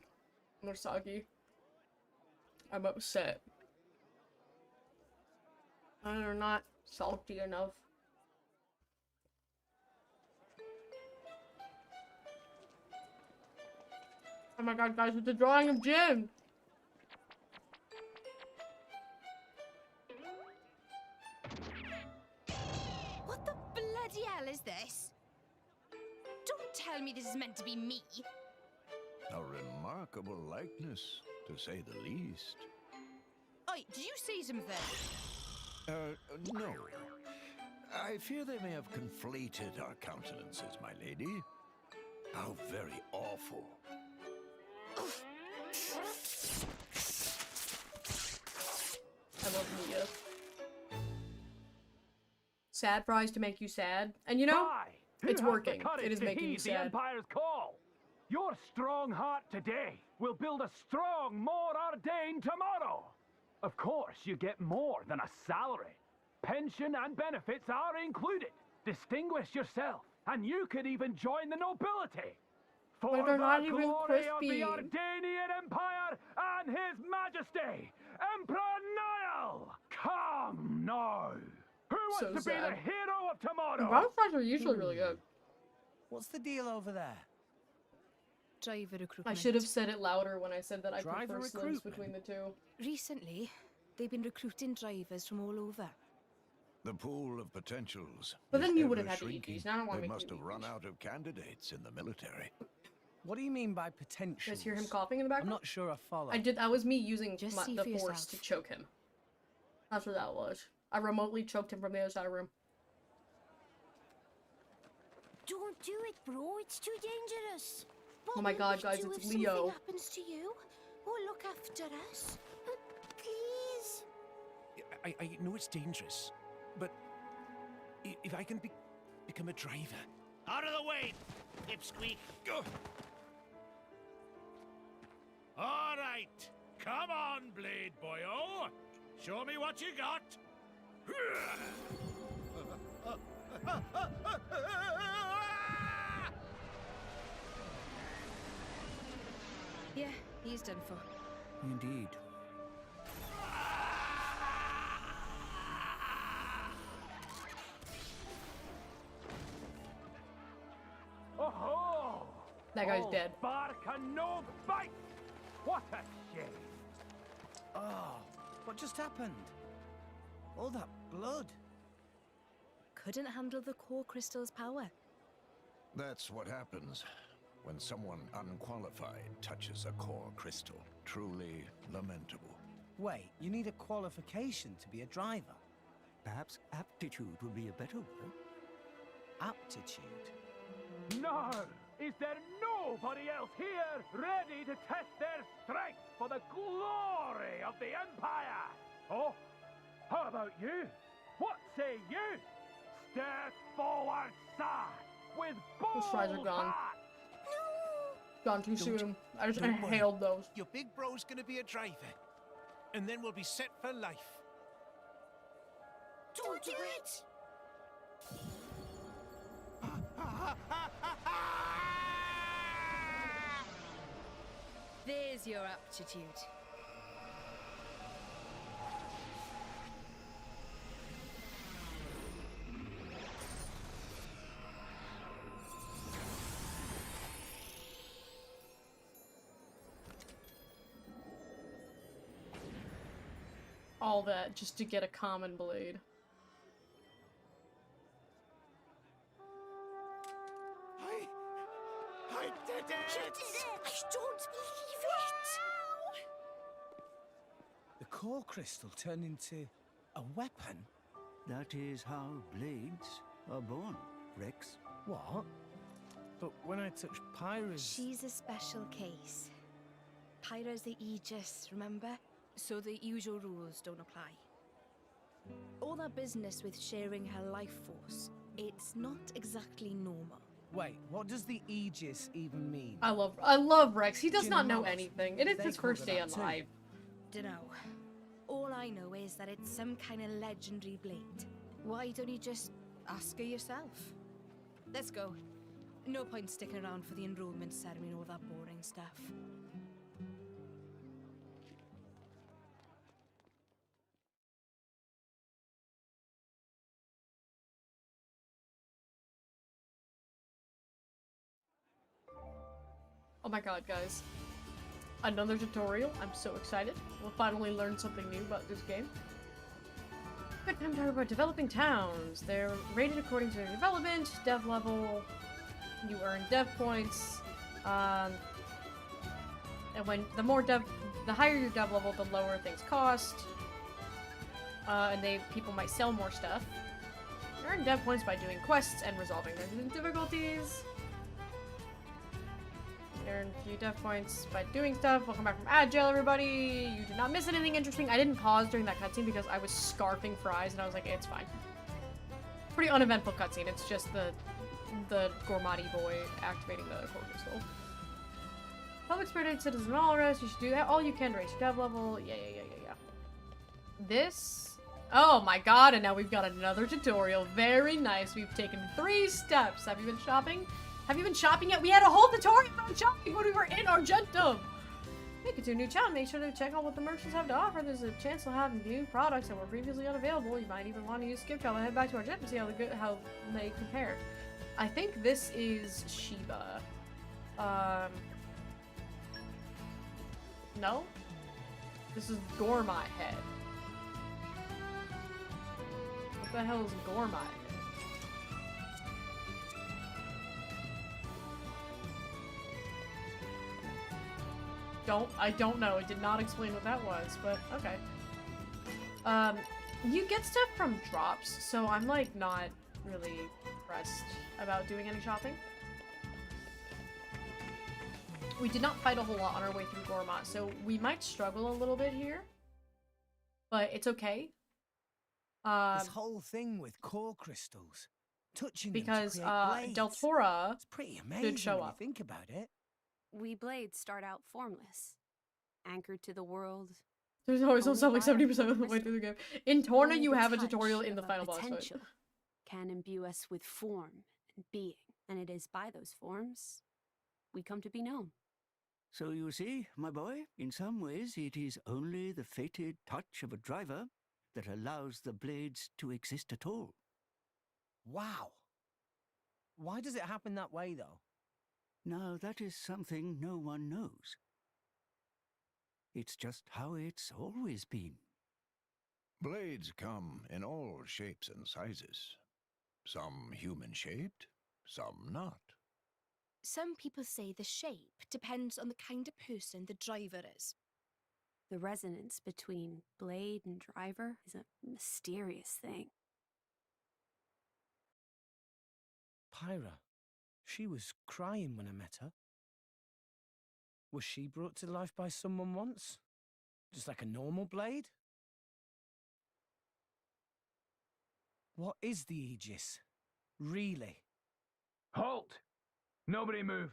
And they're soggy. I'm upset. And they're not salty enough. Oh my god, guys, it's a drawing of Jim! What the bloody hell is this? Don't tell me this is meant to be me. A remarkable likeness, to say the least. Oi, did you see something? No. I fear they may have conflated our countenances, my lady. How very awful. I love Mia. Sad fries to make you sad. And you know, it's working. It is making you The sad. Empire's call. Your strong heart today will build a strong, more ordained tomorrow. Of course, you get more than a salary. Pension and benefits are included. Distinguish yourself, and you could even join the nobility. For But they're the not even glory of crispy. the Ardanian Empire and His Majesty, Emperor Niall! Come now! Who wants So to be sad. the hero of tomorrow? Brown fries are usually really good. What's the deal over there? Driver recruitment. I should have said it louder when I said that I Driver prefer slims recruitment? between the two. Recently, they've been recruiting drivers from all over. The pool of potentials. But then is you would have ever had the shrinking. EVs, and I don't want to They make must you have run out of candidates in the military. What do you mean by potential? You guys hear him coughing in the background? I'm not sure I follow. That was me using Just the see for force yourself. to choke him. That's what that was. I remotely choked him from the other side of the room. Don't do it, bro. It's too dangerous. What Oh my will god, we guys, do it's if Leo. something happens to you? Who'll look after us? Please. I know it's dangerous, but if I can become a driver. Out of the way, dipsqueak. Go. All right. Come on, Blade Boyo. Show me what you got. Yeah, he's done for. Indeed. Oh-ho! That guy's All dead. bark and no bite! What a shame! Oh, what just happened? All that blood. Couldn't handle the core crystal's power. That's what happens when someone unqualified touches a core crystal. Truly lamentable. Wait, you need a qualification to be a driver? Perhaps aptitude would be a better word. Aptitude? No! Is there nobody else here ready to test their strength for the glory of the Empire? Oh, how about you? What say you? Step forward, sir, with Those fries are bold gone. heart. Gone too soon. I just Don't worry. inhaled those. Your big bro's gonna be a driver, and then we'll be set for life. Don't do it! There's your aptitude. All that just to get a common blade. I did it! You did it! I don't believe it! The core crystal turned into a weapon? That is how blades are born, Rex. What? But when I touched Pyra's... She's a special case. Pyra's the Aegis, remember? So the usual rules don't apply. All that business with sharing her life force, it's not exactly normal. Wait, what does the Aegis even mean? I love Rex. He does Do you not know know anything. It is they his call first it day that too? alive. Dunno. All I know is that it's some kind of legendary blade. Why don't you just ask her yourself? Let's go. No point sticking around for the enrollment ceremony and all that boring stuff. Oh my god, guys. Another tutorial. I'm so excited. We'll finally learn something new about this game. Good time to talk about developing towns. They're rated according to their development, dev level. You earn dev points. And when the higher your dev level, the lower things cost. And people might sell more stuff. You earn dev points by doing quests and resolving resident difficulties. earn few dev points by doing stuff. Welcome back from ad jail, everybody. You did not miss anything interesting. I didn't pause during that cutscene because I was scarfing fries and I was like, it's fine. Pretty uneventful cutscene. It's just the Gormati boy activating the core crystal. Public spirited citizen all rest. You should do that. All you can to raise your dev level. Yeah. This. Oh my god, and now we've got another tutorial. Very nice. We've taken 3 steps. Have you been shopping? Have you been shopping yet? We had a whole tutorial on shopping when we were in Argentum. Make it to a new channel. Make sure to check out what the merchants have to offer. There's a chance to have new products that were previously unavailable. You might even want to use skip travel and head back to Argentum and see how they compare. I think this is Shiba. No? This is Gormite head. What the hell is Gormite head? I don't know. It did not explain what that was, but okay. You get stuff from drops, so I'm like not really pressed about doing any shopping. We did not fight a whole lot on our way through Gormat, so we might struggle a little bit here, but it's okay. This whole thing with core crystals, touching because them to create blades. Deltora it's pretty amazing should show when up. you think about it. We blades start out formless, anchored to the world. There's always Only some like by 70% of the way through the game. In Torna, Only you the have a touch tutorial in the of a final boss fight. potential can imbue us with form and being, and it is by those forms we come to be known. So you see, my boy, in some ways it is only the fated touch of a driver that allows the blades to exist at all. Wow. Why does it happen that way, though? Now, that is something no one knows. It's just how it's always been. Blades come in all shapes and sizes. Some human-shaped, some not. Some people say the shape depends on the kind of person the driver is. The resonance between blade and driver is a mysterious thing. Pyra, she was crying when I met her. Was she brought to life by someone once? Just like a normal blade? What is the Aegis? Really? Halt! Nobody move.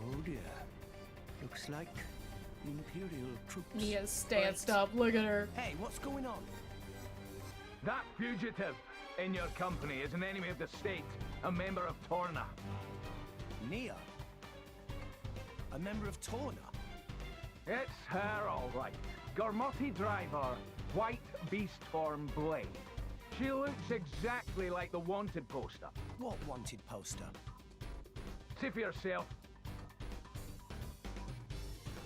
Oh dear. Looks like Imperial troops. Nia's stanced up. Look at her. Hey, what's going on? That fugitive in your company is an enemy of the state, a member of Torna. Nia? A member of Torna? It's her, all right. Gormati driver, white beast form blade. She looks exactly like the wanted poster. What wanted poster? See for yourself.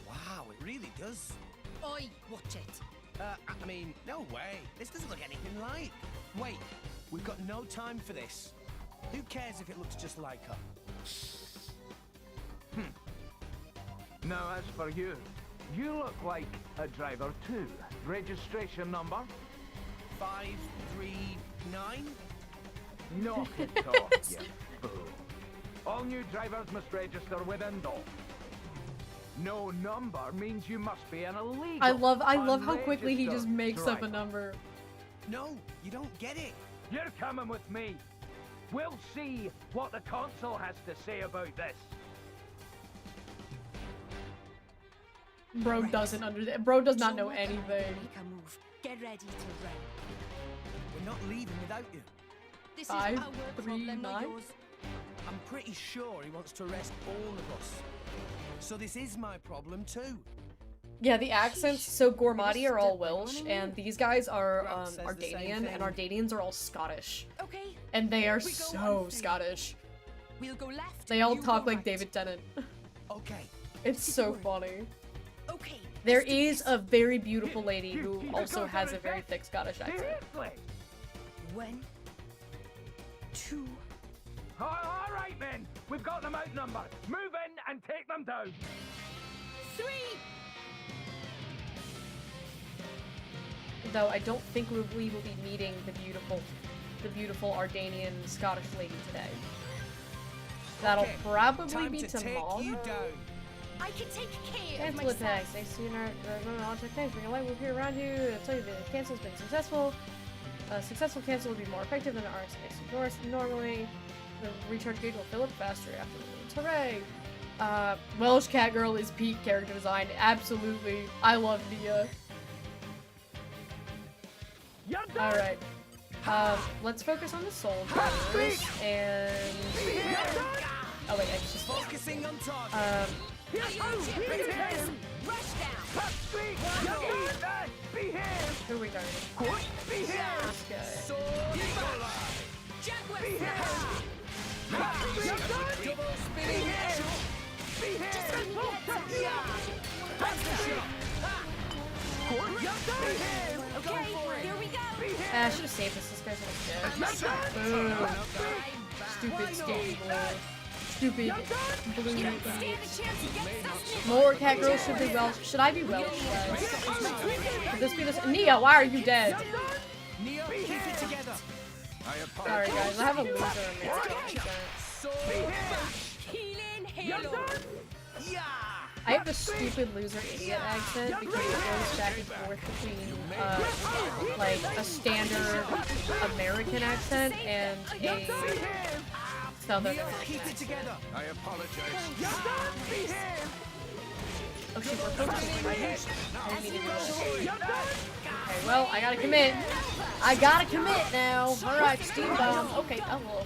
Wow, it really does. Oi, watch it. I mean, no way. This doesn't look anything like. Wait, we've got no time for this. Who cares if it looks just like her? Now, as for you, you look like a driver too. Registration number? 539? Knock it off, you fool. All new drivers must register with Indol. No number means you must be an illegal. I love how quickly he just unregistered makes up a driver. number. No, you don't get it. You're coming with me. We'll see what the console has to say about this. Bro doesn't understand. Bro does not know anything. Make a move. Get ready to run. We're not leaving without you. This is 5, our 3, problem, not 9. yours. I'm pretty sure he wants to arrest all of us. So this is my problem too. Yeah, the accents. So Gormati are all Welsh, and these guys are Ardanian, and Ardanians are all Scottish. Okay. And they are We go so on, Scottish. We'll go left. They all you talk go like right. David Tennant. Okay. It's so funny. Okay. There is a very beautiful lady who also has a very thick Scottish accent. Seriously? 1, 2. All right, then. We've got them outnumbered. Move in and take them down. 3. Though I don't think we will be meeting the beautiful the beautiful Ardanian Scottish lady today. That'll Okay, probably time be to take tomorrow. you down. I can take care of Cancel myself. attacks. They see our object things. Bring a light will appear around you. I'll tell you the cancel's been successful. A successful cancel will be more effective than RX normally. The recharge gauge will fill up faster after the wounds. Hooray! Welsh Catgirl is peak character design. Absolutely. I love Nia. Alright. Let's focus on the soldiers and... Oh wait, I just... Focusing on target. Who are we targeting? This guy. Double spinning edge. Okay, here we go. I should have saved this. This guy's almost dead. Boom. Stupid sticky boy. Stupid blue idiots. More Catgirls should be Welsh. Should I be Welsh? Should this be this? Nia, why are you dead? Neo, keep it together. Sorry guys, I have a loser in me. I have a stupid loser idiot accent because it goes back and forth between like a standard American accent and a Southern accent. Keep it together. I apologize. Oh shit, we're focusing right here. I didn't mean to do that. Okay, well, I gotta commit. I gotta commit now. Alright, steam bomb. Okay, oh well.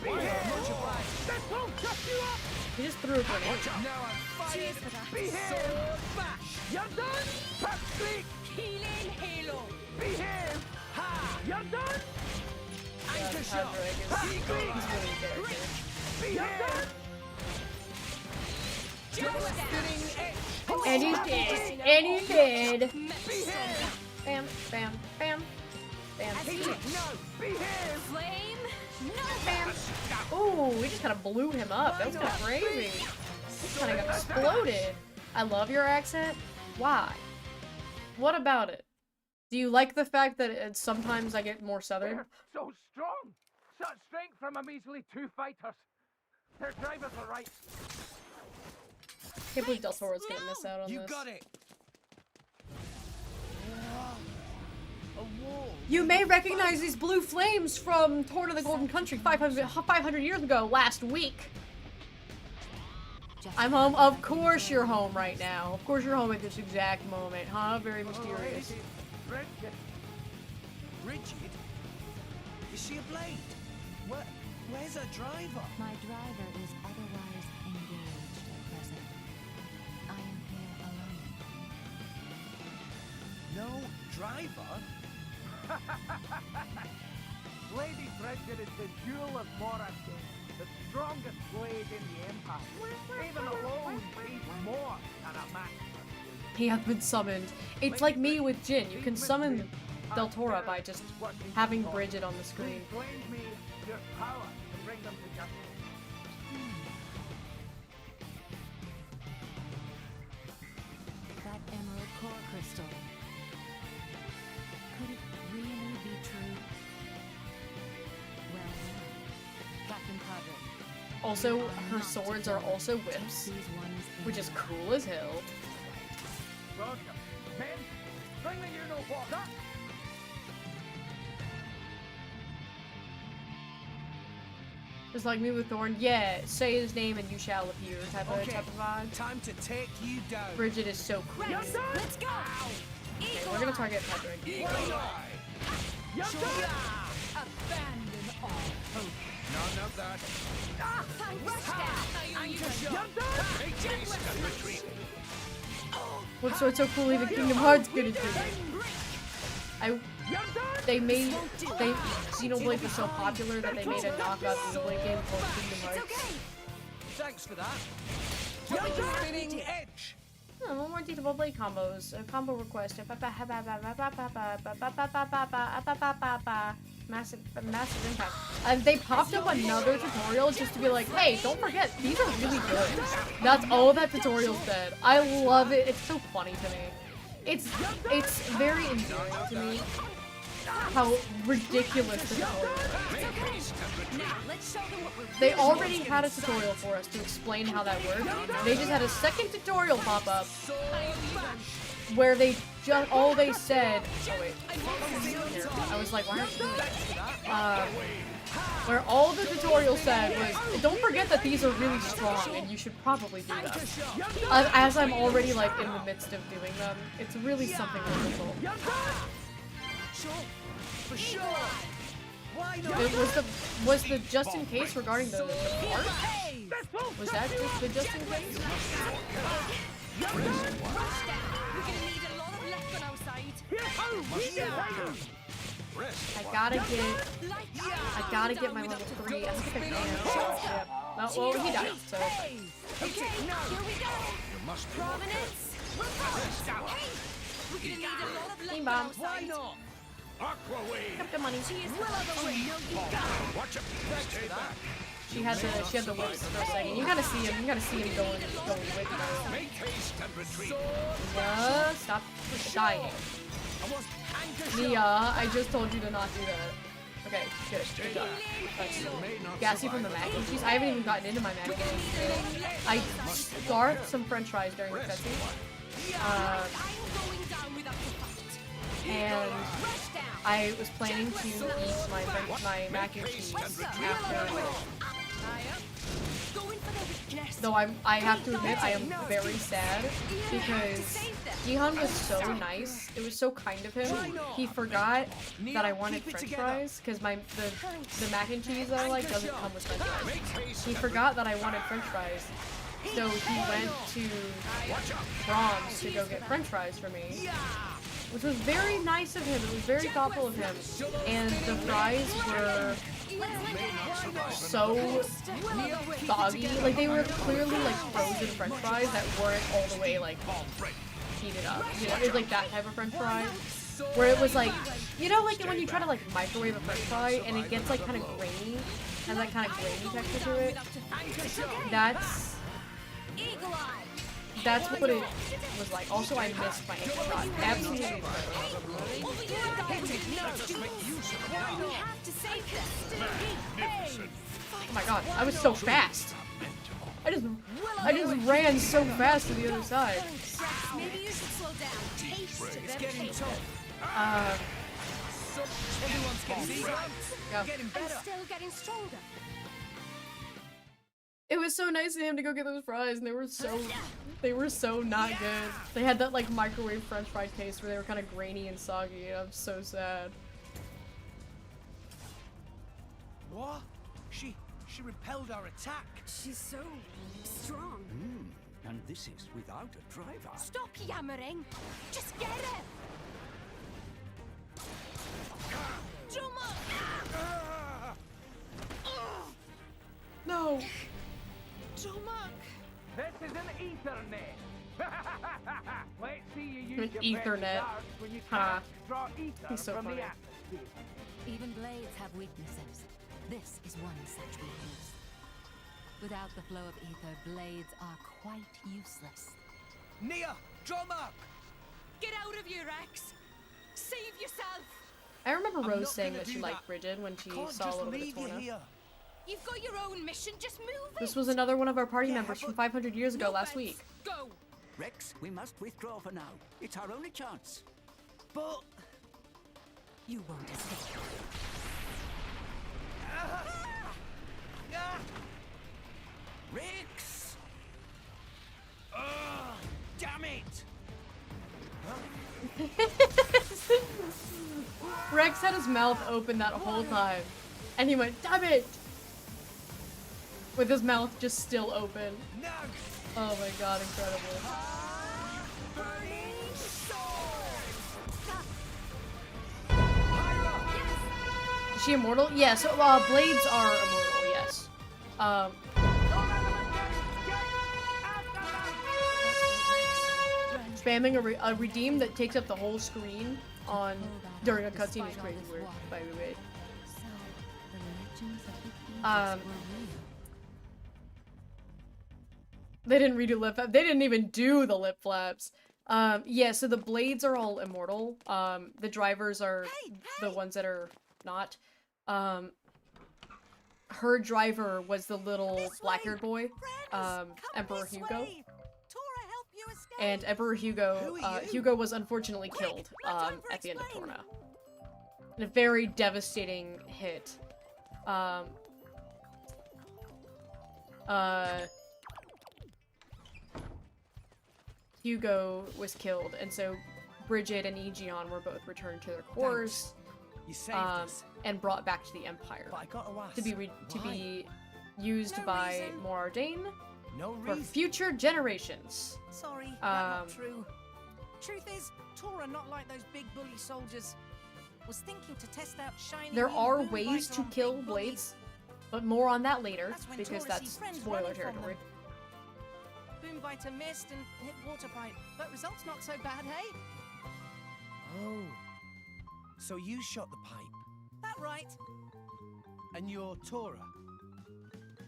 He just threw a grenade. Cheers for that. You're done! Backseat! Healing Halo. Behave! Ha! You're done! Anchor shot. He's really good. Behave! And he's dead. And he's dead. Bam, bam, bam. Bam. No! Behave! Flame. No. Bam. Ooh, we just kind of blew him up. That was kind of crazy. He kind of got exploded. I love your accent. Why? What about it? Do you like the fact that sometimes I get more southern? They're so strong! Such strength from a measly 2 fighters. Their drivers are right. Can't believe Del Toro's gonna miss out on You this. got it. A wall. You may recognize these blue flames from Tour to the Golden Country 500 years ago, last week. I'm home. Of course you're home right now. Of course you're home at this exact moment, huh? Very mysterious. Rigid? Is she a blade? Where's her driver? My driver is otherwise engaged at present. I am here alone. No driver? Lady Bridget is the jewel of Morrison, the strongest blade in the Empire. Even alone, he's more than a master. He hath been summoned. It's like me with Jin. You can summon Del Toro by just having Bridget on the screen. Please lend me your power to bring them to justice. That emerald core crystal. Could it really be true? Well, Captain Padre. Also, her swords are also whips, which is cool as hell. Roger. Men, bring the you-know-what up. Just like me with Thorn, yeah, say his name and you shall appear type of vibe. Time to take you down. Bridget is so cool. Let's go. Okay, we're gonna target Patrick. Abandon all hope. None of that. What's so cool even Kingdom Hearts gonna do? Xenoblade was so popular that they made a knockoff Xenoblade game called Kingdom Hearts. Thanks for that. Double spinning edge. Oh, more detailable blade combos. Combo request. Massive impact. They popped up another tutorial just to be like, hey, don't forget, these are really good. That's all that tutorial said. I love it. It's so funny to me. It's very endearing to me. how ridiculous the tutorial is. Now, let's show them what we're They already had a tutorial for us to explain how that worked. They just had a second tutorial pop up where they just all they said. Oh wait, here. I was like, why aren't you doing that? Where all the tutorial said was, don't forget that these are really strong and you should probably do them. As I'm already like in the midst of doing them, it's really something wonderful. For sure. Why not? It was the just in case regarding the part? Was that just the just in case? We're gonna need a lot of left on our side. I gotta get my level 3. I think I can. Yep. No, well, he died, so. Okay, here we go. Prominence. We're gonna need a lot of left on our side. Why not? Aqua wave. Got the money. Watch it. Stay back. She had the whips for a second. You gotta see him going with her. Make haste and retreat. Stop dying. Nia, I just told you to not do that. Okay, good job. Gassy from the mac and cheese. I haven't even gotten into my mac and cheese. I scarfed some french fries during the cutscene. And I was planning to eat my mac and cheese after. Though I have to admit I am very sad because Jihan was so nice. It was so kind of him. He forgot that I wanted french fries because the mac and cheese that I like doesn't come with french fries. He forgot that I wanted french fries. So he went to Brahms to go get french fries for me. Which was very nice of him. It was very thoughtful of him. And the fries were so soggy. Like, they were clearly like frozen french fries that weren't all the way like heated up. You know, it was like that type of french fry. Where it was like, you know, like when you try to like microwave a french fry and it gets like kind of grainy, has that kind of grainy texture to it. That's what it was like. Also, I missed my aim shot. Absolutely incredible. Oh my god, I was so fast. I just ran so fast to the other side. Maybe you should slow down. Taste It's getting tough. I'm still getting stronger. It was so nice of him to go get those fries, and they were so not good. They had that like microwave french fry taste where they were kind of grainy and soggy, and I'm so sad. What? She repelled our attack. She's so strong. And this is without a driver. Stop yammering. Just get it. Jump up. No. This is an Ethernet. Let's see you use An your Ethernet. best darts when you Ha. draw ether He's so from funny. the atmosphere. Even blades have weaknesses. This is one such weakness. Without the flow of ether, blades are quite useless. Nia, drum up. Get out of here, Rex. Save yourself. I remember I'm Rose not saying gonna that she do liked that. Bridget when she Can't saw a just little bit leave of you Torna. here. You've got your own mission. Just move it. This was another one of our party members from 500 years ago last week. Go. Rex, we must withdraw for now. It's our only chance. But You won't escape. Rex! damn it! Rex had his mouth open that whole time, and he went, "Damn it!" with his mouth just still open. No. Oh my god, incredible. Is she immortal? Yeah, so blades are immortal, yes. Spamming a redeem that takes up the whole screen on during a cutscene is crazy weird, by the way. So, the legends of the Thebes were real. They didn't redo lip flaps. They didn't even do the lip flaps. Yeah, so the blades are all immortal. The drivers are the ones that are not. Her driver was the little black-haired boy, Emperor Hugo. And Emperor Hugo, Hugo was unfortunately killed, at the end of Torna. In a very devastating hit. Hugo was killed, and so Bridget and Aegeon were both returned to their cores, and brought back to the Empire to be used by Morardain for future generations. Sorry, that's not true. Truth is, Tora not like those big bully soldiers. Was thinking to test out shiny. There are ways to kill blades, but more on that later, because that's spoiler territory. Boombiter missed and hit water pipe, but results not so bad, hey? Oh, so you shot the pipe. That right? And you're Tora.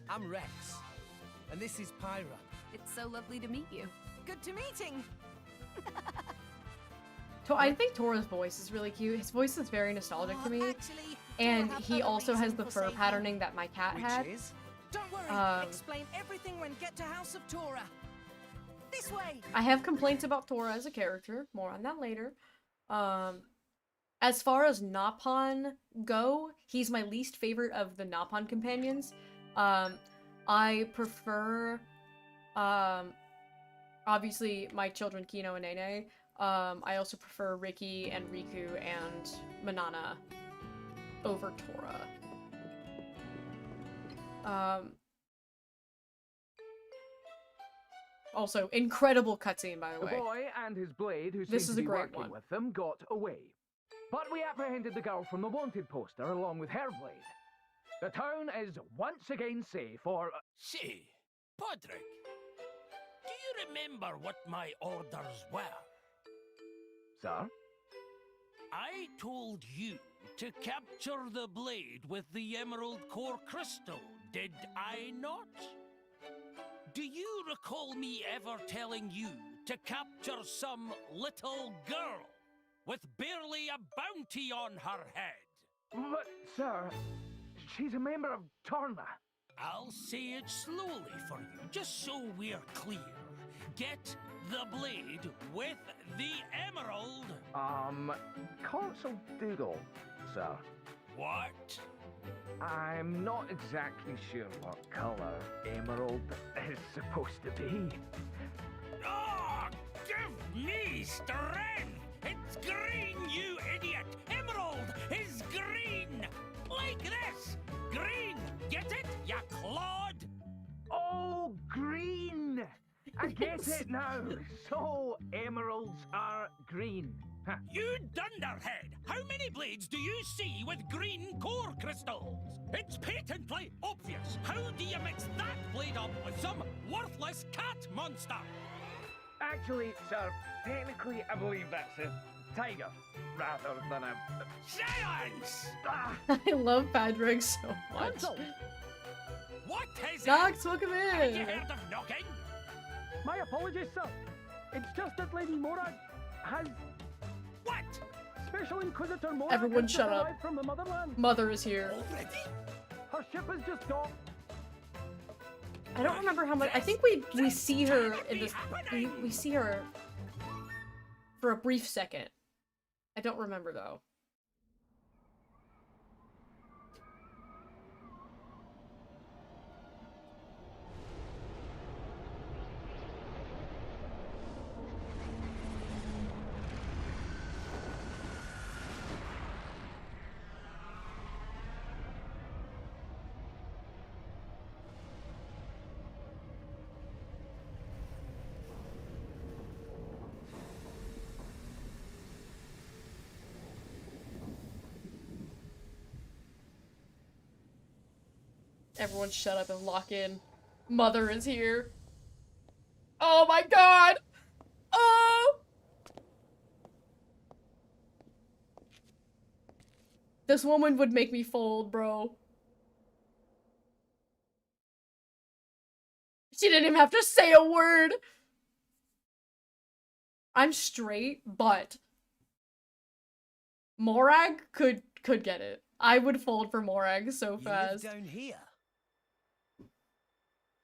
I'm Rex, and this is Pyra. It's so lovely to meet you. Good to meeting. I think Tora's voice is really cute. His voice is very nostalgic to me. Actually, and he also has the fur patterning that my cat had. Don't worry, explain everything when get to House of Tora. This way. I have complaints about Tora as a character. More on that later. As far as Napon go, he's my least favorite of the Napon companions. I prefer, obviously, my children Kino and Nene. I also prefer Ricky and Riku and Manana over Tora. Also, incredible cutscene, by the way. The boy and his blade, who This seemed is to a be great working one. with them, got away. But we apprehended the girl from the wanted poster along with her blade. The town is once again safe for... Say, Podrick, do you remember what my orders were? Sir? I told you to capture the blade with the Emerald Core Crystal, did I not? Do you recall me ever telling you to capture some little girl with barely a bounty on her head? But, sir, she's a member of Torna. I'll say it slowly for you, just so we're clear. Get the blade with the emerald. Console Doodle, sir. What? I'm not exactly sure what color emerald is supposed to be. Oh, give me strength! It's green, you idiot! Emerald is green! Like this! Green! Get it, ya clod? Oh, green! I get it now. So, emeralds are green. Huh. You dunderhead! How many blades do you see with green core crystals? It's patently obvious. How do you mix that blade up with some worthless cat monster? Actually, sir, technically I believe that's a tiger rather than a... Silence! I love Patrick so much. What is Knox, welcome Have you in! heard of knocking? My apologies, sir. It's just that Lady Mora has... What? Special Inquisitor Mora Everyone has shut up. arrived from the motherland. Mother is here. Already? Her ship has just docked. I don't remember how much. I think we see her in this. We see her for a brief second. I don't remember though. Everyone shut up and lock in. Mother is here. Oh my god! Oh! This woman would make me fold, bro. She didn't even have to say a word. I'm straight, but Morag could get it. I would fold for Morag so You live fast. down here?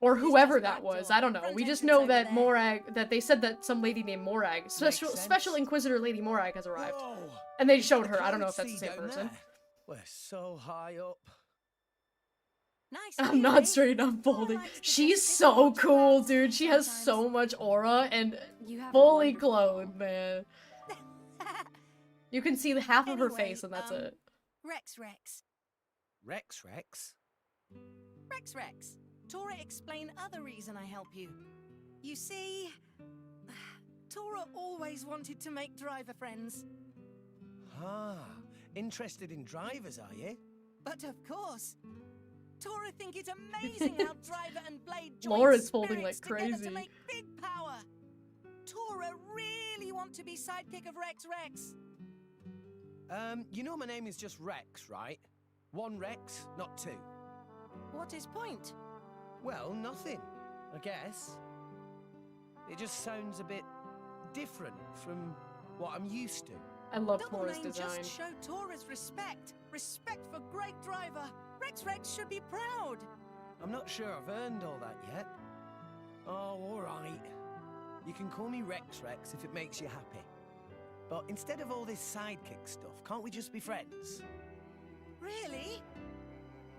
Or whoever that was. I don't know. We just know that Morag, that they said that some lady named Morag, Special Inquisitor Lady Morag has arrived. Whoa. And they showed her. I don't know if that's the same Down person. there. We're so high up. Nice. I'm not straight up folding. She's so cool, dude. She has so much aura and fully clothed, man. You can see half of her face and that's it. Rex. Rex? Rex. Tora, explain other reason I help you. You see, Tora always wanted to make driver friends. Ah, interested in drivers, are you? But of course. Tora think it's amazing how driver and blade join Laura's folding like spirits together crazy. to make big power. Tora really want to be sidekick of Rex. You know my name is just Rex, right? One Rex, not two. What is point? Well, nothing, I guess. It just sounds a bit different from what I'm used to. I love Double Tora's name design. just show Tora's respect. Respect for great driver. Rex should be proud. I'm not sure I've earned all that yet. Oh, all right. You can call me Rex if it makes you happy. But instead of all this sidekick stuff, can't we just be friends? Really?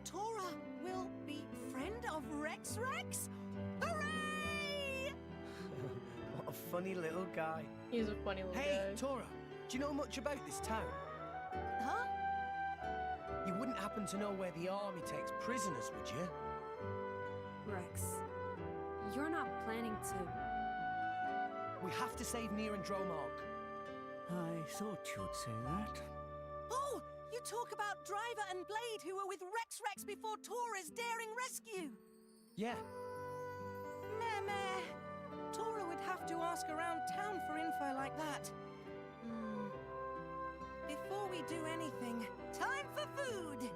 Tora will be friend of Rex? Hooray! What a funny little guy. He's a funny little guy. Hey, Tora, do you know much about this town? Huh? You wouldn't happen to know where the army takes prisoners, would you? Rex, you're not planning to... We have to save Nier and Dromark. I thought you'd say that. Oh, you talk about Driver and Blade who were with Rex before Tora's daring rescue. Yeah. Meh. Tora would have to ask around town for info like that. Before we do anything, time for food!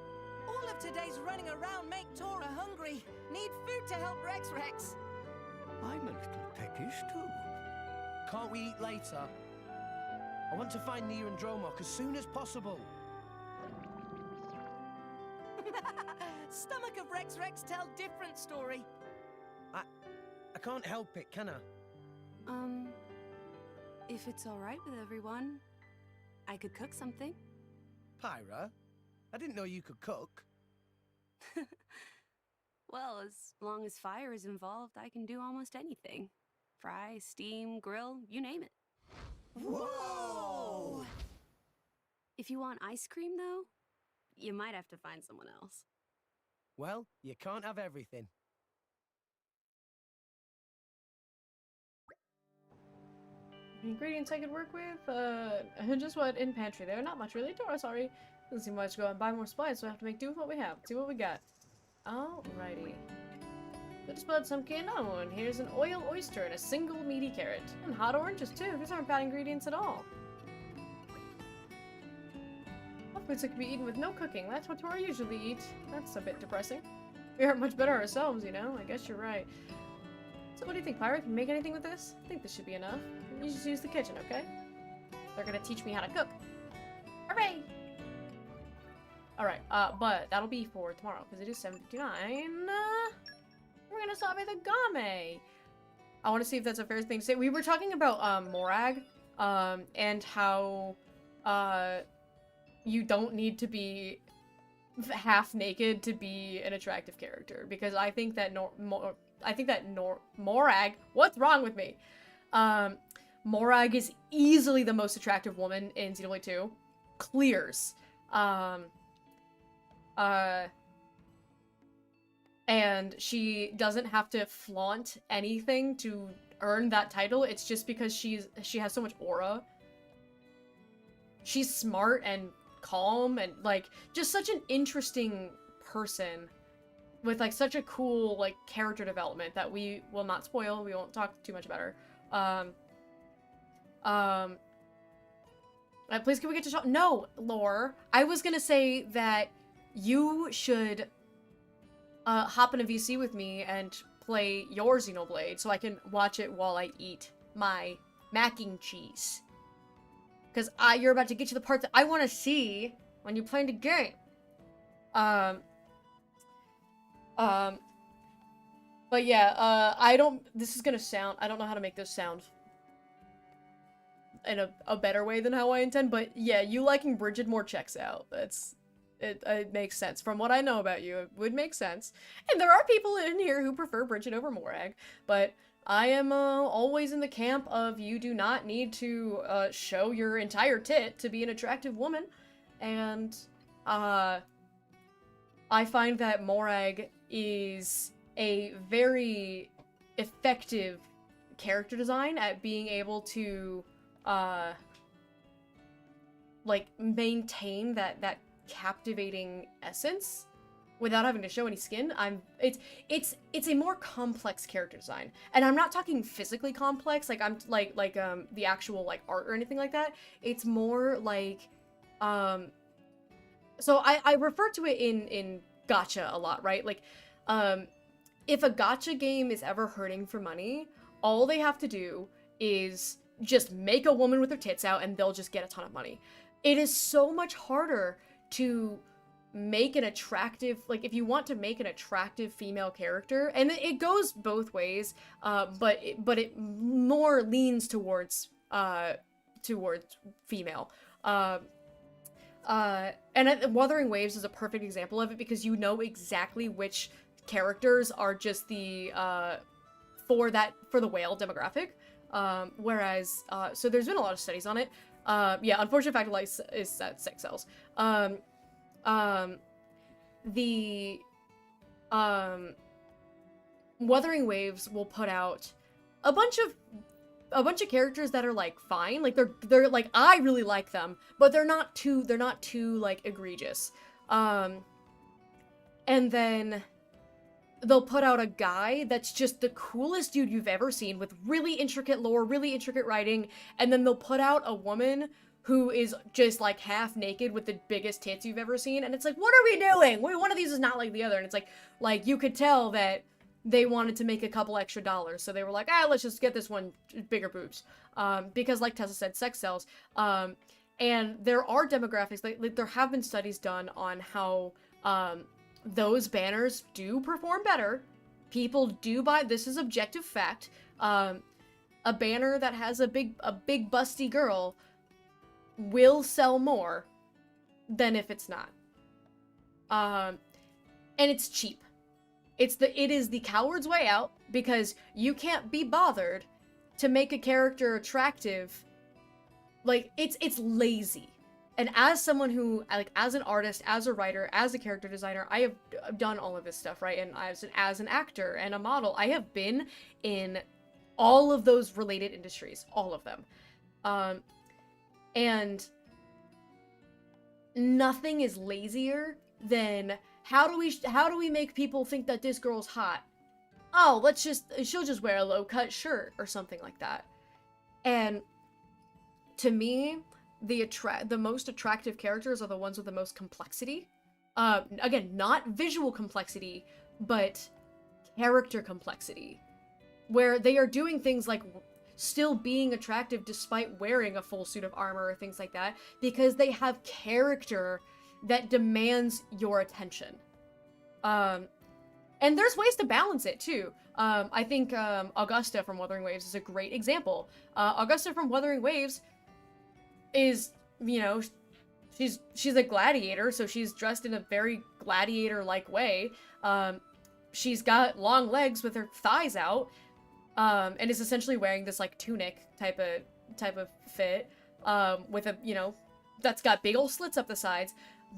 All of today's running around make Tora hungry. Need food to help Rex. I'm a little peckish too. Can't we eat later? I want to find Nier and Dromark as soon as possible. Stomach of Rex tell different story. I can't help it, can I? If it's alright with everyone, I could cook something. Pyra, I didn't know you could cook. Well, as long as fire is involved, I can do almost anything. Fry, steam, grill, you name it. Whoa! If you want ice cream, though, you might have to find someone else. Well, you can't have everything. Ingredients I could work with? Just what in pantry there. Not much really. Tora, sorry. Doesn't seem much to go and buy more supplies, so I have to make do with what we have. See what we got. Alrighty. Good spot some canned on. And here's an oil oyster and a single meaty carrot. And hot oranges too. These aren't bad ingredients at all. Foods that can be eaten with no cooking. That's what Tora usually eats. That's a bit depressing. We aren't much better ourselves, you know? I guess you're right. So what do you think, Pyra? Can you make anything with this? I think this should be enough. You just use the kitchen, okay? They're gonna teach me how to cook. Hooray! Alright, but that'll be for tomorrow, because it is 7:59. We're gonna stop at the Game. I want to see if that's a fair thing to say. We were talking about, Morag, and how, you don't need to be half naked to be an attractive character, because I think that Morag, what's wrong with me? Morag is easily the most attractive woman in Xenoblade 2. Clears. And she doesn't have to flaunt anything to earn that title. It's just because she has so much aura. She's smart and calm and, like, just such an interesting person with, like, such a cool, like, character development that we will not spoil. We won't talk too much about her. Please can we get to shop? No, Lore. I was gonna say that you should hop in a VC with me and play your Xenoblade so I can watch it while I eat my mac and cheese. Because you're about to get to the part that I want to see when you're playing the game. But yeah, this is gonna sound, I don't know how to make this sound in a better way than how I intend, but yeah, you liking Bridget more checks out. It makes sense. From what I know about you, it would make sense. And there are people in here who prefer Bridget over Morag, but I am always in the camp of you do not need to show your entire tit to be an attractive woman. And I find that Morag is a very effective character design at being able to like maintain that captivating essence without having to show any skin. It's a more complex character design, and I'm not talking physically complex, like I'm like the actual like art or anything like that. It's more like so I refer to it in gacha a lot, right? Like if a gacha game is ever hurting for money, all they have to do is just make a woman with her tits out and they'll just get a ton of money. It is so much harder to make an attractive, like if you want to make an attractive female character, and it goes both ways, but it more leans towards female. And Wuthering Waves is a perfect example of it, because you know exactly which characters are just the for the whale demographic, whereas so there's been a lot of studies on it. Yeah, unfortunate fact of life is that sex sells. The Wuthering Waves will put out a bunch of characters that are like fine, like they're like, I really like them, but they're not too like egregious. And then they'll put out a guy that's just the coolest dude you've ever seen, with really intricate lore, really intricate writing, and then they'll put out a woman who is just like half naked with the biggest tits you've ever seen, and it's like, what are we doing? One of these is not like the other, and it's like you could tell that they wanted to make a couple extra dollars, so they were like, let's just get this one bigger boobs, because like Tessa said, sex sells. And there are demographics, like there have been studies done on how those banners do perform better. People do buy, this is objective fact. A banner that has a big busty girl will sell more than if it's not. And it's cheap. It is the coward's way out, because you can't be bothered to make a character attractive. Like, it's lazy. And as someone who, like, as an artist, as a writer, as a character designer, I have done all of this stuff, right? And as an actor and a model, I have been in all of those related industries, all of them. And nothing is lazier than, how do we make people think that this girl's hot? Oh, she'll just wear a low-cut shirt or something like that. And to me, the most attractive characters are the ones with the most complexity. Again, not visual complexity, but character complexity, where they are doing things like still being attractive despite wearing a full suit of armor or things like that, because they have character that demands your attention. And there's ways to balance it too. I think Augusta from Wuthering Waves is a great example. Augusta from Wuthering Waves is, you know, she's a gladiator, so she's dressed in a very gladiator-like way. She's got long legs with her thighs out, and is essentially wearing this like tunic type of fit, with a, you know, that's got big old slits up the sides.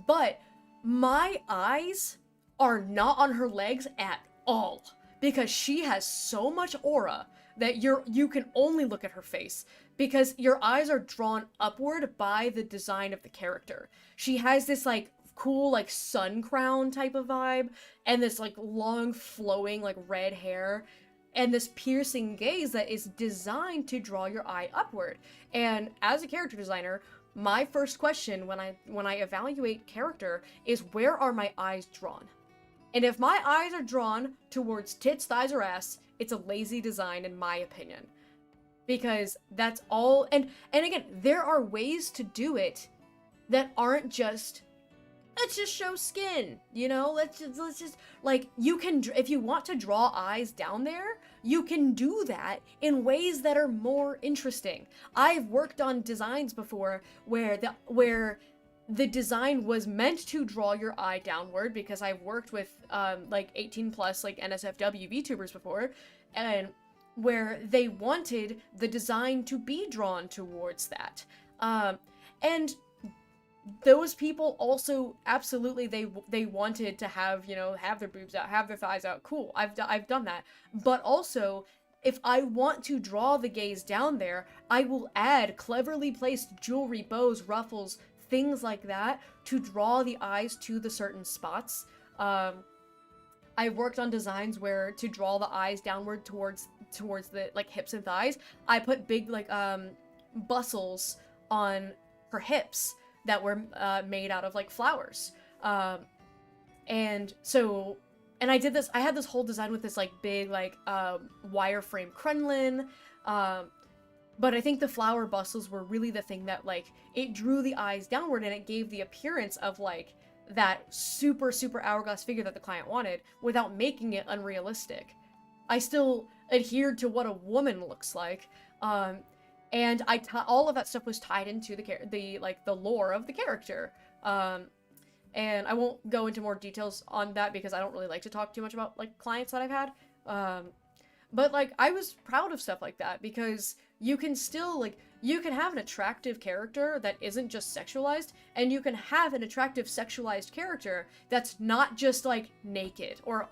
But my eyes are not on her legs at all, because she has so much aura that you can only look at her face, because your eyes are drawn upward by the design of the character. She has this like cool like sun crown type of vibe, and this like long flowing like red hair, and this piercing gaze that is designed to draw your eye upward. And as a character designer, my first question when I evaluate character is, where are my eyes drawn? And if my eyes are drawn towards tits, thighs, or ass, it's a lazy design in my opinion. because that's all. And again, there are ways to do it that aren't just, let's just show skin, you know? Let's just like, you can, if you want to draw eyes down there, you can do that in ways that are more interesting. I've worked on designs before where the design was meant to draw your eye downward, because I've worked with like 18 plus like NSFW VTubers before, and where they wanted the design to be drawn towards that. And those people also absolutely they wanted to have, you know, have their boobs out, have their thighs out. Cool, I've done that. But also, if I want to draw the gaze down there, I will add cleverly placed jewelry, bows, ruffles, things like that to draw the eyes to the certain spots. I've worked on designs where to draw the eyes downward towards the like hips and thighs, I put big like bustles on her hips that were made out of like flowers. And I did this, I had this whole design with this like big like wireframe Kremlin, but I think the flower bustles were really the thing that like, it drew the eyes downward and it gave the appearance of like that super hourglass figure that the client wanted without making it unrealistic. I still adhered to what a woman looks like, and all of that stuff was tied into the lore of the character. And I won't go into more details on that because I don't really like to talk too much about like clients that I've had. But like, I was proud of stuff like that because you can still like, you can have an attractive character that isn't just sexualized, and you can have an attractive sexualized character that's not just like naked or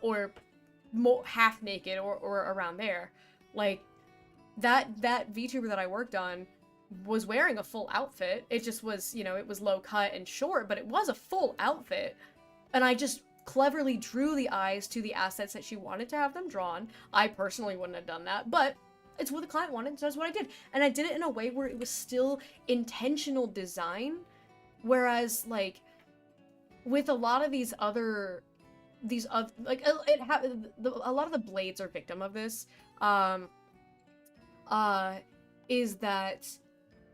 half naked or around there. Like that VTuber that I worked on was wearing a full outfit. It just was, you know, it was low cut and short, but it was a full outfit. And I just cleverly drew the eyes to the assets that she wanted to have them drawn. I personally wouldn't have done that, but it's what the client wanted, so that's what I did. And I did it in a way where it was still intentional design, whereas like with a lot of a lot of the blades are victim of this, is that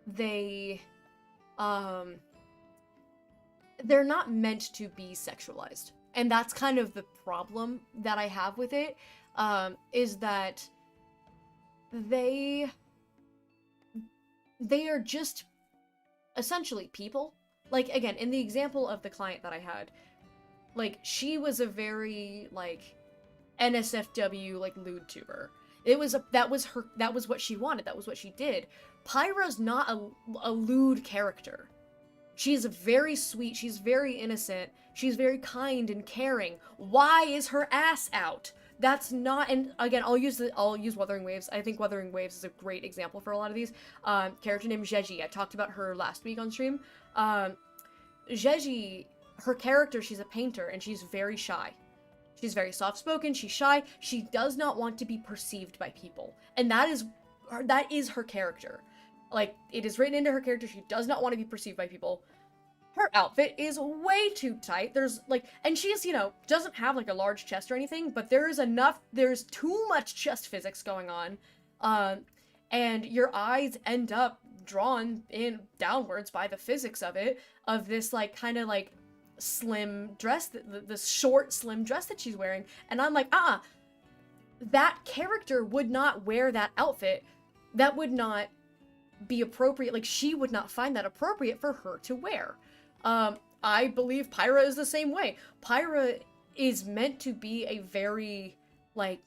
they're not meant to be sexualized. And that's kind of the problem that I have with it, is that they are just essentially people. Like, again, in the example of the client that I had, like, she was a very, like, NSFW, like, lewd tuber. That was what she wanted, that was what she did. Pyra's not a lewd character. She's very sweet, she's very innocent, she's very kind and caring. Why is her ass out? That's not, and again, I'll use Wuthering Waves. I think Wuthering Waves is a great example for a lot of these. Character named Jeji. I talked about her last week on stream. Jeji, her character, she's a painter, and she's very shy. She's very soft-spoken, she's shy, she does not want to be perceived by people. And that is her character. Like, it is written into her character, she does not want to be perceived by people. Her outfit is way too tight. There's, like, and she's, you know, doesn't have, like, a large chest or anything, but there's too much chest physics going on. And your eyes end up drawn in downwards by the physics of it, of this, like, kind of, like, slim dress, this short, slim dress that she's wearing. And I'm like, that character would not wear that outfit. That would not be appropriate. Like, she would not find that appropriate for her to wear. I believe Pyra is the same way. Pyra is meant to be a very, like,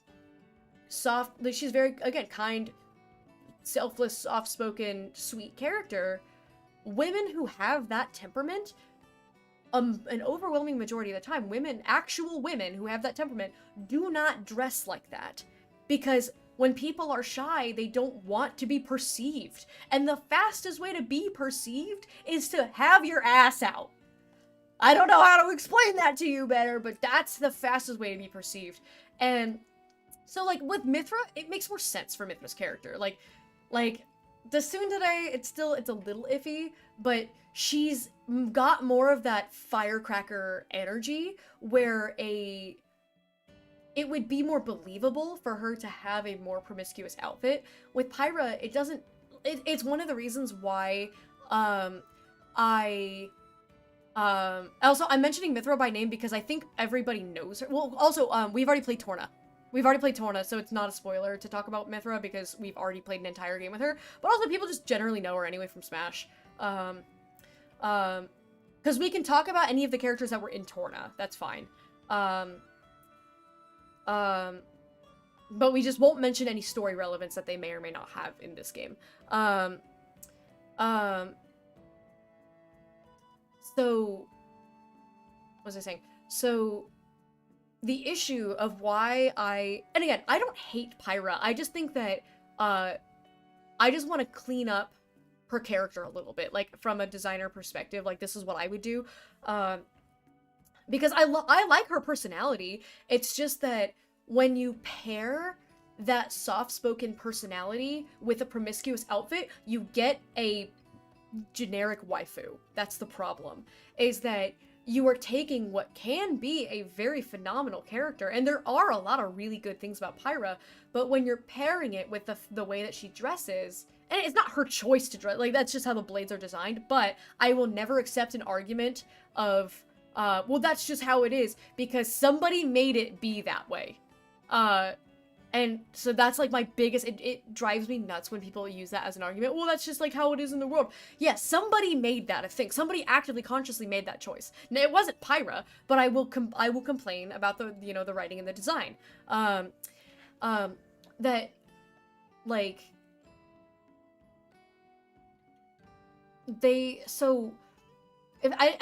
soft, like, she's very, again, kind, selfless, soft-spoken, sweet character. Women who have that temperament, an overwhelming majority of the time, actual women who have that temperament do not dress like that. Because when people are shy, they don't want to be perceived. And the fastest way to be perceived is to have your ass out. I don't know how to explain that to you better, but that's the fastest way to be perceived. And so, like, with Mithra, it makes more sense for Mithra's character. Like, the Tsundere, it's a little iffy, but she's got more of that firecracker energy, where it would be more believable for her to have a more promiscuous outfit. With Pyra, it doesn't, it's one of the reasons why, also, I'm mentioning Mithra by name because I think everybody knows her. Well, also, we've already played Torna. We've already played Torna, so it's not a spoiler to talk about Mithra because we've already played an entire game with her. But also, people just generally know her anyway from Smash. Because we can talk about any of the characters that were in Torna. That's fine. But we just won't mention any story relevance that they may or may not have in this game. So, what was I saying? So, the issue of why and again, I don't hate Pyra. I just think that, I just want to clean up her character a little bit, like, from a designer perspective. Like, this is what I would do. Because I like her personality. It's just that when you pair that soft-spoken personality with a promiscuous outfit, you get a generic waifu. That's the problem, is that you are taking what can be a very phenomenal character, and there are a lot of really good things about Pyra, but when you're pairing it with the way that she dresses, and it's not her choice to dress, like, that's just how the blades are designed, but I will never accept an argument of, well, that's just how it is, because somebody made it be that way. And so that's, like, my biggest, it drives me nuts when people use that as an argument. Well, that's just, like, how it is in the world. Yeah, somebody made that a thing. Somebody actively, consciously made that choice. Now, it wasn't Pyra, but I will complain about the, you know, the writing and the design. That, like, I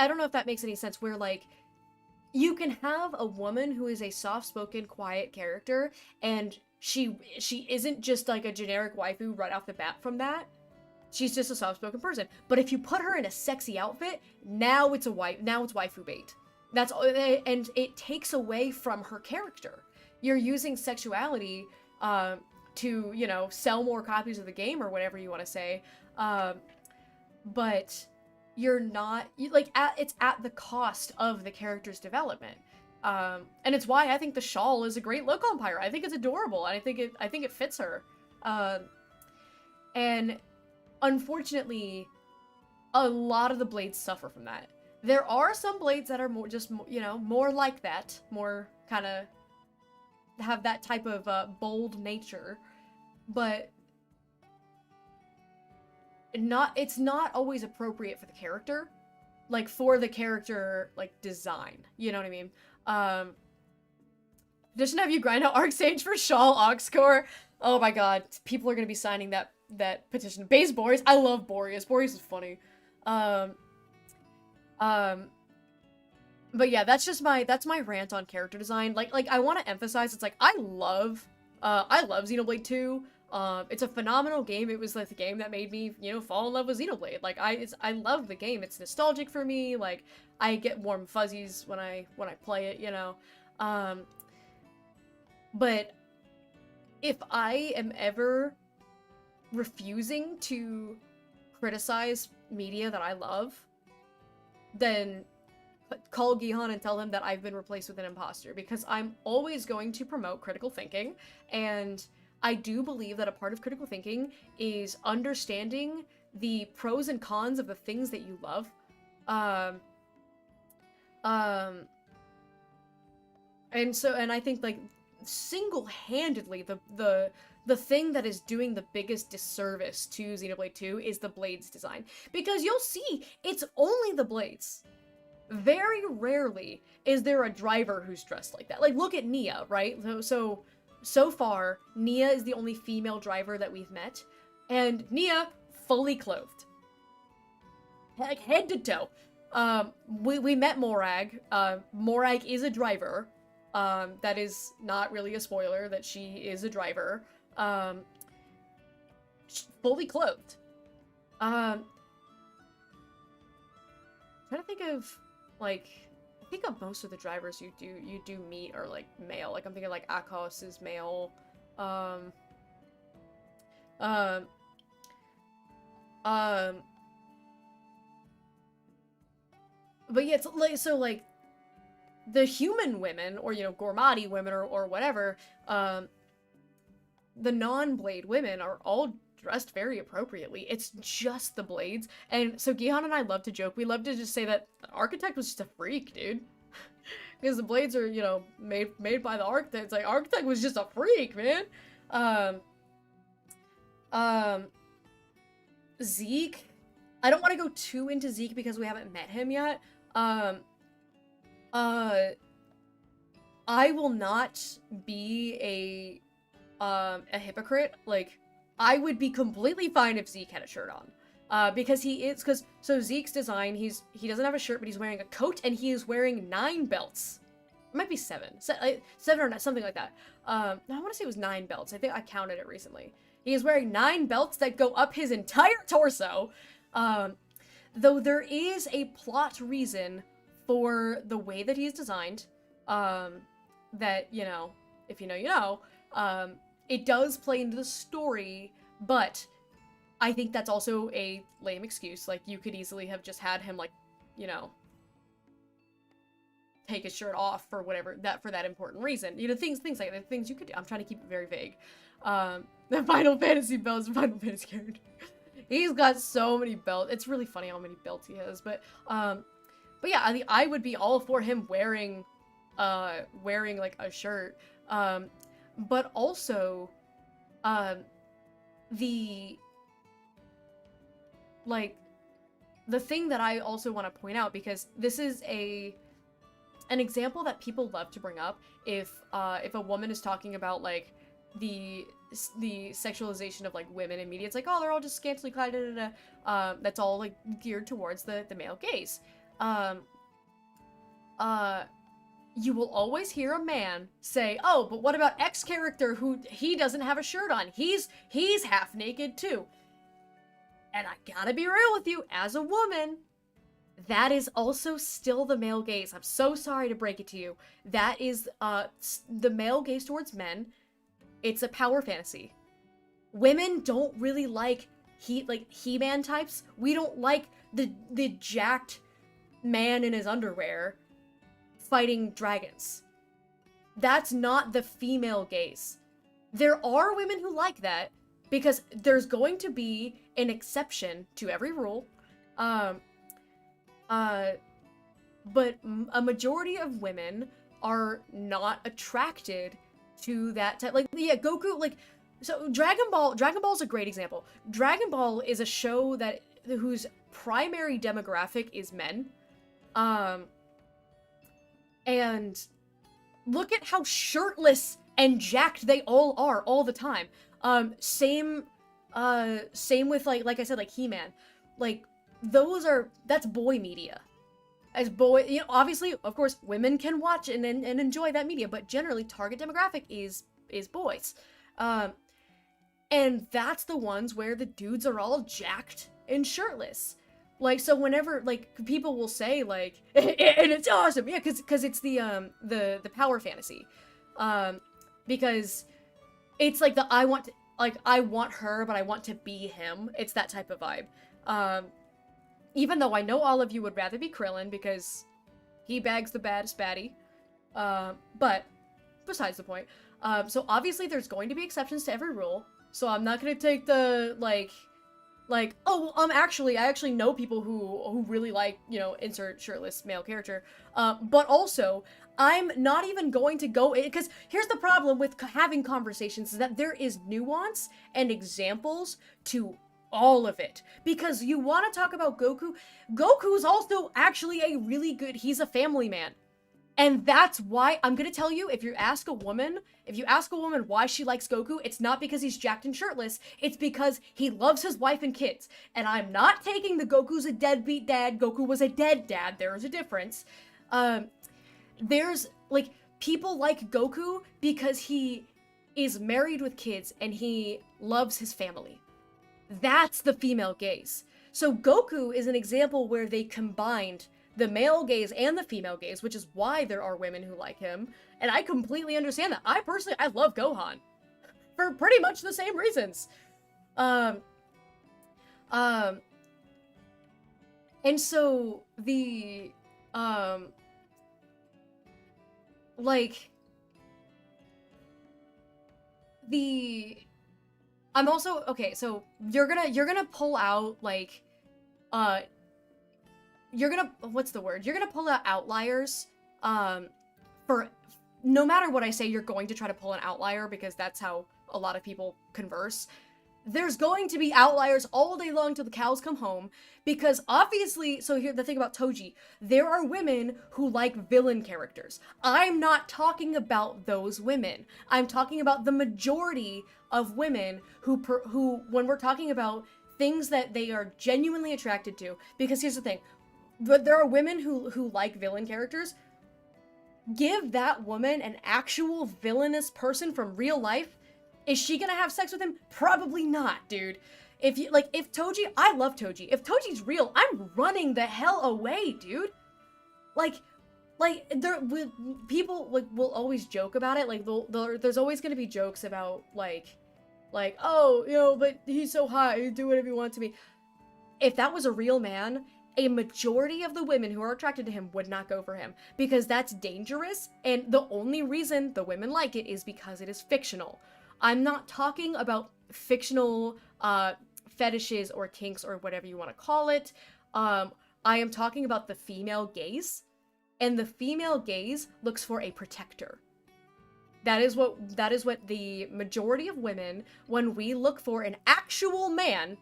don't know if that makes any sense, where, like, you can have a woman who is a soft-spoken, quiet character, and she isn't just, like, a generic waifu right off the bat from that. She's just a soft-spoken person. But if you put her in a sexy outfit, now it's waifu bait. That's, and it takes away from her character. You're using sexuality, to, you know, sell more copies of the game, or whatever you want to say. But you're not, it's at the cost of the character's development. And it's why I think the shawl is a great look on Pyra. I think it's adorable, and I think it fits her. And unfortunately, a lot of the blades suffer from that. There are some blades that are more, just, you know, more like that, more kind of have that type of bold nature, but it's not always appropriate for the character, like, for the character, like, design, you know what I mean? Just have you grind out Arcsage for Shawl Oxcore. Oh my god, people are gonna be signing that petition. Base Boreas, I love Boreas. Boreas is funny. But yeah, that's my rant on character design. Like I want to emphasize, it's like, I love Xenoblade 2. It's a phenomenal game. It was, like, the game that made me, you know, fall in love with Xenoblade. Like, I love the game. It's nostalgic for me. Like, I get warm fuzzies when I play it, you know. But if I am ever refusing to criticize media that I love, then call Gihan and tell him that I've been replaced with an imposter, because I'm always going to promote critical thinking, and I do believe that a part of critical thinking is understanding the pros and cons of the things that you love. And I think, like, single-handedly, the thing that is doing the biggest disservice to Xenoblade 2 is the blades design. Because you'll see, it's only the blades. Very rarely is there a driver who's dressed like that. Like, look at Nia, right? So far, Nia is the only female driver that we've met, and Nia fully clothed, like, head to toe. We met Morag. Morag is a driver. That is not really a spoiler that she is a driver. Fully clothed. Trying to think of, like, I think of most of the drivers you do meet are, like, male. Like, I'm thinking, like, Akos is male. But yeah, it's like, so, like, the human women, or, you know, Gormati women, or whatever, the non-Blade women are all dressed very appropriately. It's just the Blades. And so Gihan and I love to joke. We love to just say that the Architect was just a freak, dude. Because the Blades are, you know, made by the Architect. It's like, Architect was just a freak, man. Zeke. I don't want to go too into Zeke because we haven't met him yet. I will not be a hypocrite. Like, I would be completely fine if Zeke had a shirt on. Because so Zeke's design, he doesn't have a shirt, but he's wearing a coat, and he is wearing 9 belts. It might be 7. 7 or something like that. I want to say it was 9 belts. I think I counted it recently. He is wearing 9 belts that go up his entire torso. Though there is a plot reason for the way that he's designed, that, you know, if you know, you know, it does play into the story, but I think that's also a lame excuse. Like, you could easily have just had him, like, you know, take his shirt off for whatever, for that important reason. You know, things like that, things you could do. I'm trying to keep it very vague. The Final Fantasy belts, Final Fantasy character. He's got so many belts. It's really funny how many belts he has, but yeah, I think I would be all for him wearing like a shirt. But also, the thing that I also want to point out, because this is an example that people love to bring up if a woman is talking about, like, the sexualization of, like, women in media. It's like, oh, they're all just scantily clad, that's all, like, geared towards the male gaze. You will always hear a man say, oh, but what about X character who he doesn't have a shirt on? He's half naked too. And I gotta be real with you, as a woman, that is also still the male gaze. I'm so sorry to break it to you. That is the male gaze towards men. It's a power fantasy. Women don't really like He-Man types. We don't like the jacked man in his underwear fighting dragons. That's not the female gaze. There are women who like that, because there's going to be an exception to every rule. But a majority of women are not attracted to that type. Like, yeah, Goku, like, so Dragon Ball's a great example. Dragon Ball is a show whose primary demographic is men. And look at how shirtless and jacked they all are all the time. Same with, like I said, like He-Man. Like, that's boy media. As boy, you know, obviously, of course, women can watch and enjoy that media, but generally, target demographic is boys. And that's the ones where the dudes are all jacked and shirtless. Like, so whenever, like, people will say, like, and it's awesome, yeah, because it's the power fantasy. Because it's like I want her, but I want to be him. It's that type of vibe. Even though I know all of you would rather be Krillin, because he bags the baddest baddie. But, besides the point. So obviously there's going to be exceptions to every rule. So I'm not gonna take the, like, oh, I actually know people who really like, you know, insert shirtless male character. But also, I'm not even going to go, because here's the problem with having conversations, is that there is nuance and examples to all of it. Because you want to talk about Goku. Goku's also actually he's a family man. And that's why, I'm gonna tell you, if you ask a woman why she likes Goku, it's not because he's jacked and shirtless, it's because he loves his wife and kids. And I'm not taking the Goku's a deadbeat dad, Goku was a dead dad, there's a difference. There's, like, people like Goku because he is married with kids and he loves his family. That's the female gaze. So Goku is an example where they combined the male gaze and the female gaze, which is why there are women who like him. And I completely understand that. I love Gohan. For pretty much the same reasons. And so like, I'm also, okay, so you're gonna pull out, like, what's the word? You're gonna pull out outliers, for, no matter what I say, you're going to try to pull an outlier because that's how a lot of people converse. There's going to be outliers all day long till the cows come home, because obviously, so here, the thing about Toji, there are women who like villain characters. I'm not talking about those women. I'm talking about the majority of women who, when we're talking about things that they are genuinely attracted to, because here's the thing, there are women who like villain characters. Give that woman an actual villainous person from real life. Is she gonna have sex with him? Probably not, dude. If Toji, I love Toji. If Toji's real, I'm running the hell away, dude. People will always joke about it. Like, there's always gonna be jokes about like, oh, you know, but he's so hot, he do whatever he wants to be. If that was a real man, a majority of the women who are attracted to him would not go for him, because that's dangerous, and the only reason the women like it is because it is fictional. I'm not talking about fictional fetishes or kinks or whatever you want to call it. I am talking about the female gaze, and the female gaze looks for a protector. That is what the majority of women, when we look for an actual man,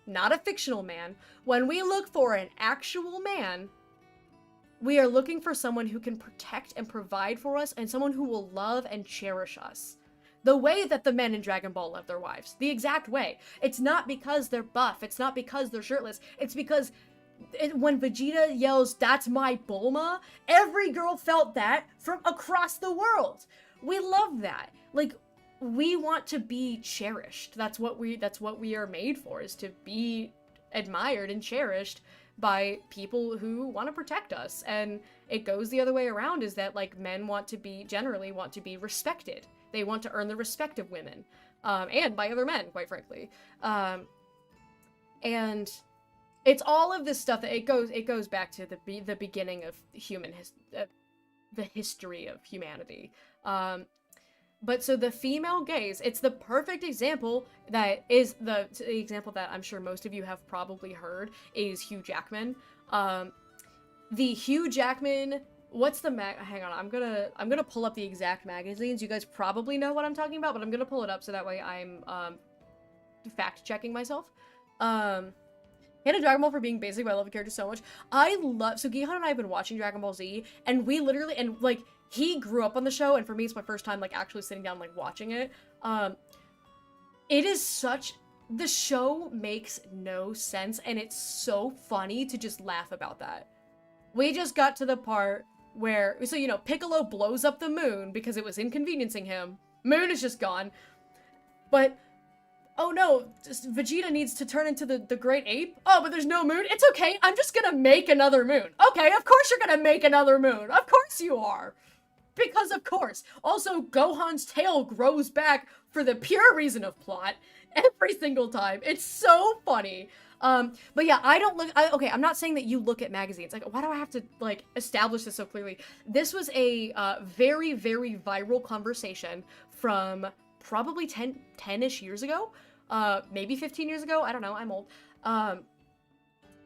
not a fictional man, when we look for an actual man, we are looking for someone who can protect and provide for us, and someone who will love and cherish us. The way that the men in Dragon Ball love their wives. The exact way. It's not because they're buff. It's not because they're shirtless. It's because when Vegeta yells, "That's my Bulma," every girl felt that from across the world. We love that. Like, we want to be cherished. That's what we are made for, is to be admired and cherished by people who want to protect us. And it goes the other way around, is that, like, men generally want to be respected. They want to earn the respect of women, and by other men, quite frankly. And it's all of this stuff that it goes back to the beginning of the history of humanity. But so the female gaze, it's the perfect example that is the example that I'm sure most of you have probably heard is Hugh Jackman. The Hugh Jackman, what's the hang on, I'm gonna pull up the exact magazines. You guys probably know what I'm talking about, but I'm gonna pull it up so that way I'm fact checking myself. Hannah Dragon Ball for being basic, but I love the character so much. So Gihan and I have been watching Dragon Ball Z, and we literally, and like, he grew up on the show, and for me it's my first time like actually sitting down like watching it. It is such, the show makes no sense, and it's so funny to just laugh about that. We just got to the part where, so you know, Piccolo blows up the moon because it was inconveniencing him. Moon is just gone. But oh no, Vegeta needs to turn into the great ape. Oh, but there's no moon. It's okay, I'm just gonna make another moon. Okay, of course you're gonna make another moon. Of course you are. Because of course. Also, Gohan's tail grows back for the pure reason of plot every single time. It's so funny. But yeah, okay, I'm not saying that you look at magazines. Like, why do I have to, like, establish this so clearly? This was a very, very viral conversation from probably 10-ish years ago. Maybe 15 years ago. I don't know, I'm old.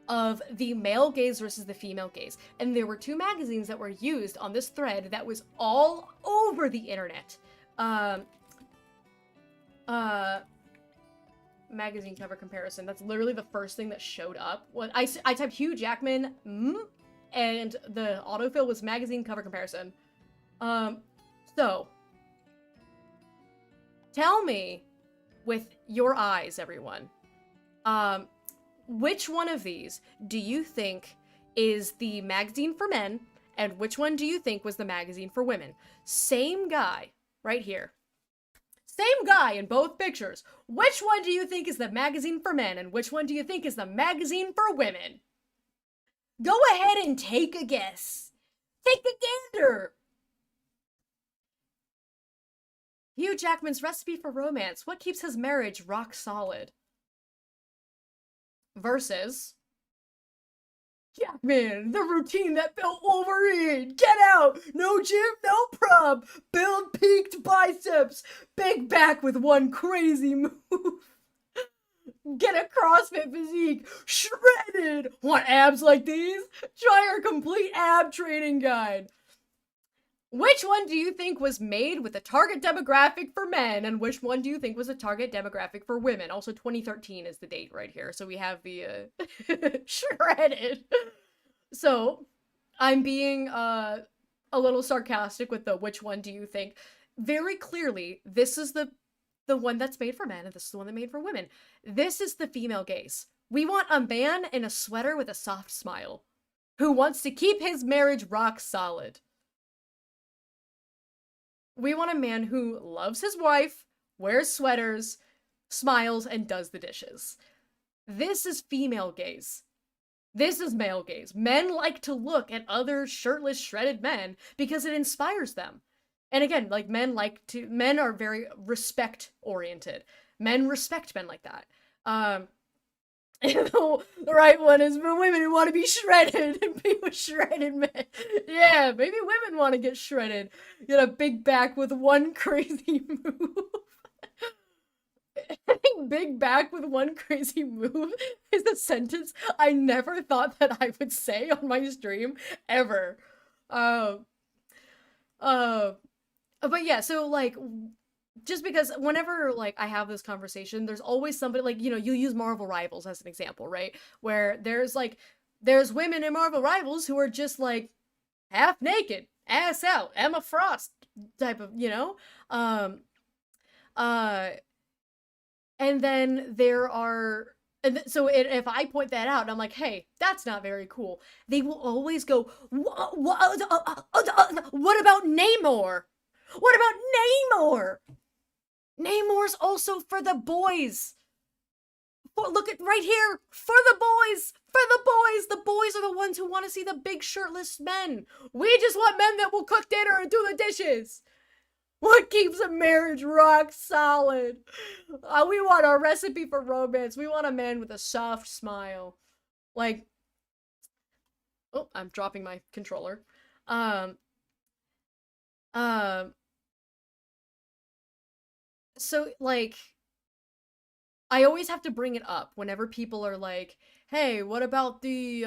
Of the male gaze versus the female gaze. And there were two magazines that were used on this thread that was all over the internet. Magazine cover comparison. That's literally the first thing that showed up. When I typed Hugh Jackman, and the autofill was magazine cover comparison. So, tell me, with your eyes, everyone, which one of these do you think is the magazine for men, and which one do you think was the magazine for women? Same guy, right here. Same guy in both pictures. Which one do you think is the magazine for men, and which one do you think is the magazine for women? Go ahead and take a guess. Take a gander. Hugh Jackman's Recipe for Romance. What keeps his marriage rock solid? Versus Jackman, the routine that built Wolverine. Get out. No gym, no prom. Build peaked biceps. Big back with one crazy move. Get a CrossFit physique. Shredded. Want abs like these? Try our complete ab training guide. Which one do you think was made with a target demographic for men, and which one do you think was a target demographic for women? Also, 2013 is the date right here, so we have the, shredded. So, I'm being, a little sarcastic with the which one do you think. Very clearly, this is the one that's made for men, and this is the one that made for women. This is the female gaze. We want a man in a sweater with a soft smile, who wants to keep his marriage rock solid. We want a man who loves his wife, wears sweaters, smiles, and does the dishes. This is female gaze. This is male gaze. Men like to look at other shirtless, shredded men because it inspires them. And again, like, men are very respect-oriented. Men respect men like that. The right one is for women who want to be shredded and be with shredded men. Yeah, maybe women want to get shredded. Get a big back with one crazy move. I think big back with one crazy move is a sentence I never thought that I would say on my stream, ever. But yeah, so, like, just because whenever, like, I have this conversation, there's always somebody, like, you know, you use Marvel Rivals as an example, right? Where there's women in Marvel Rivals who are just, like, half naked, ass out, Emma Frost type of, you know? And then there are, so if I point that out and I'm like, hey, that's not very cool, they will always go, what about Namor? What about Namor? Namor's also for the boys. Look at right here. For the boys. For the boys. The boys are the ones who want to see the big shirtless men. We just want men that will cook dinner and do the dishes. What keeps a marriage rock solid? We want a recipe for romance. We want a man with a soft smile. Like, oh, I'm dropping my controller. So, like, I always have to bring it up whenever people are like, hey, what about the,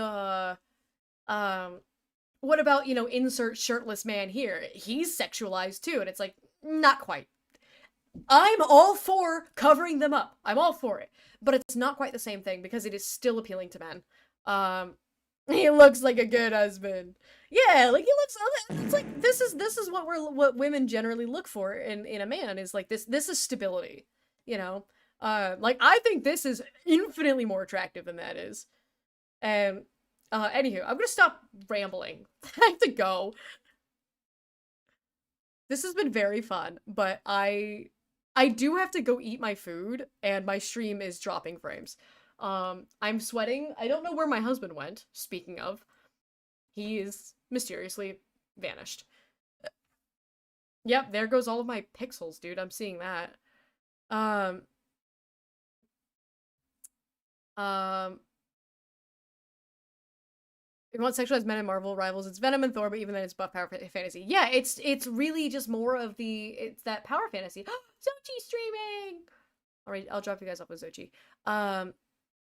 what about, you know, insert shirtless man here? He's sexualized too. And it's like, not quite. I'm all for covering them up. I'm all for it. But it's not quite the same thing because it is still appealing to men. He looks like a good husband. Yeah, like, he looks, it's like, this is what women generally look for in a man, is like this is stability, you know? Like, I think this is infinitely more attractive than that is. And, anywho, I'm gonna stop rambling. I have to go. This has been very fun, but I do have to go eat my food, and my stream is dropping frames. I'm sweating. I don't know where my husband went, speaking of. He is mysteriously vanished. Yep, there goes all of my pixels, dude. I'm seeing that. If you want sexualized men in Marvel Rivals, it's Venom and Thor, but even then it's buff power fantasy. Yeah, it's really just more of it's that power fantasy. Zochi streaming! Alright, I'll drop you guys off with Zochi.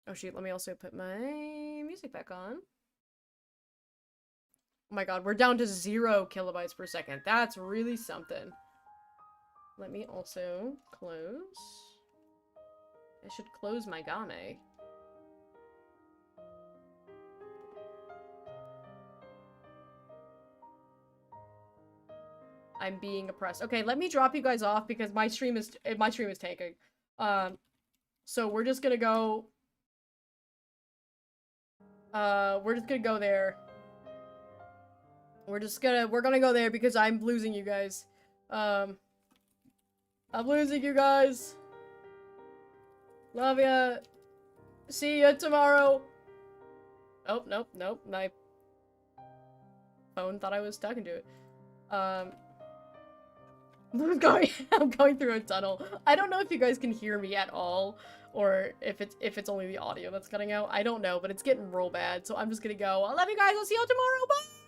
Oh shoot, let me also put my music back on. Oh my god, we're down to 0 kilobytes per second. That's really something. Let me also close. I should close my game. I'm being oppressed. Okay, let me drop you guys off because my stream is taking. So we're just gonna go. We're just gonna go there. We're gonna go there because I'm losing you guys. I'm losing you guys. Love ya. See ya tomorrow. Oh, nope. My phone thought I was talking to it. I'm going through a tunnel. I don't know if you guys can hear me at all, or if it's only the audio that's cutting out. I don't know, but it's getting real bad. So I'm just gonna go. I love you guys. I'll see you all tomorrow. Bye.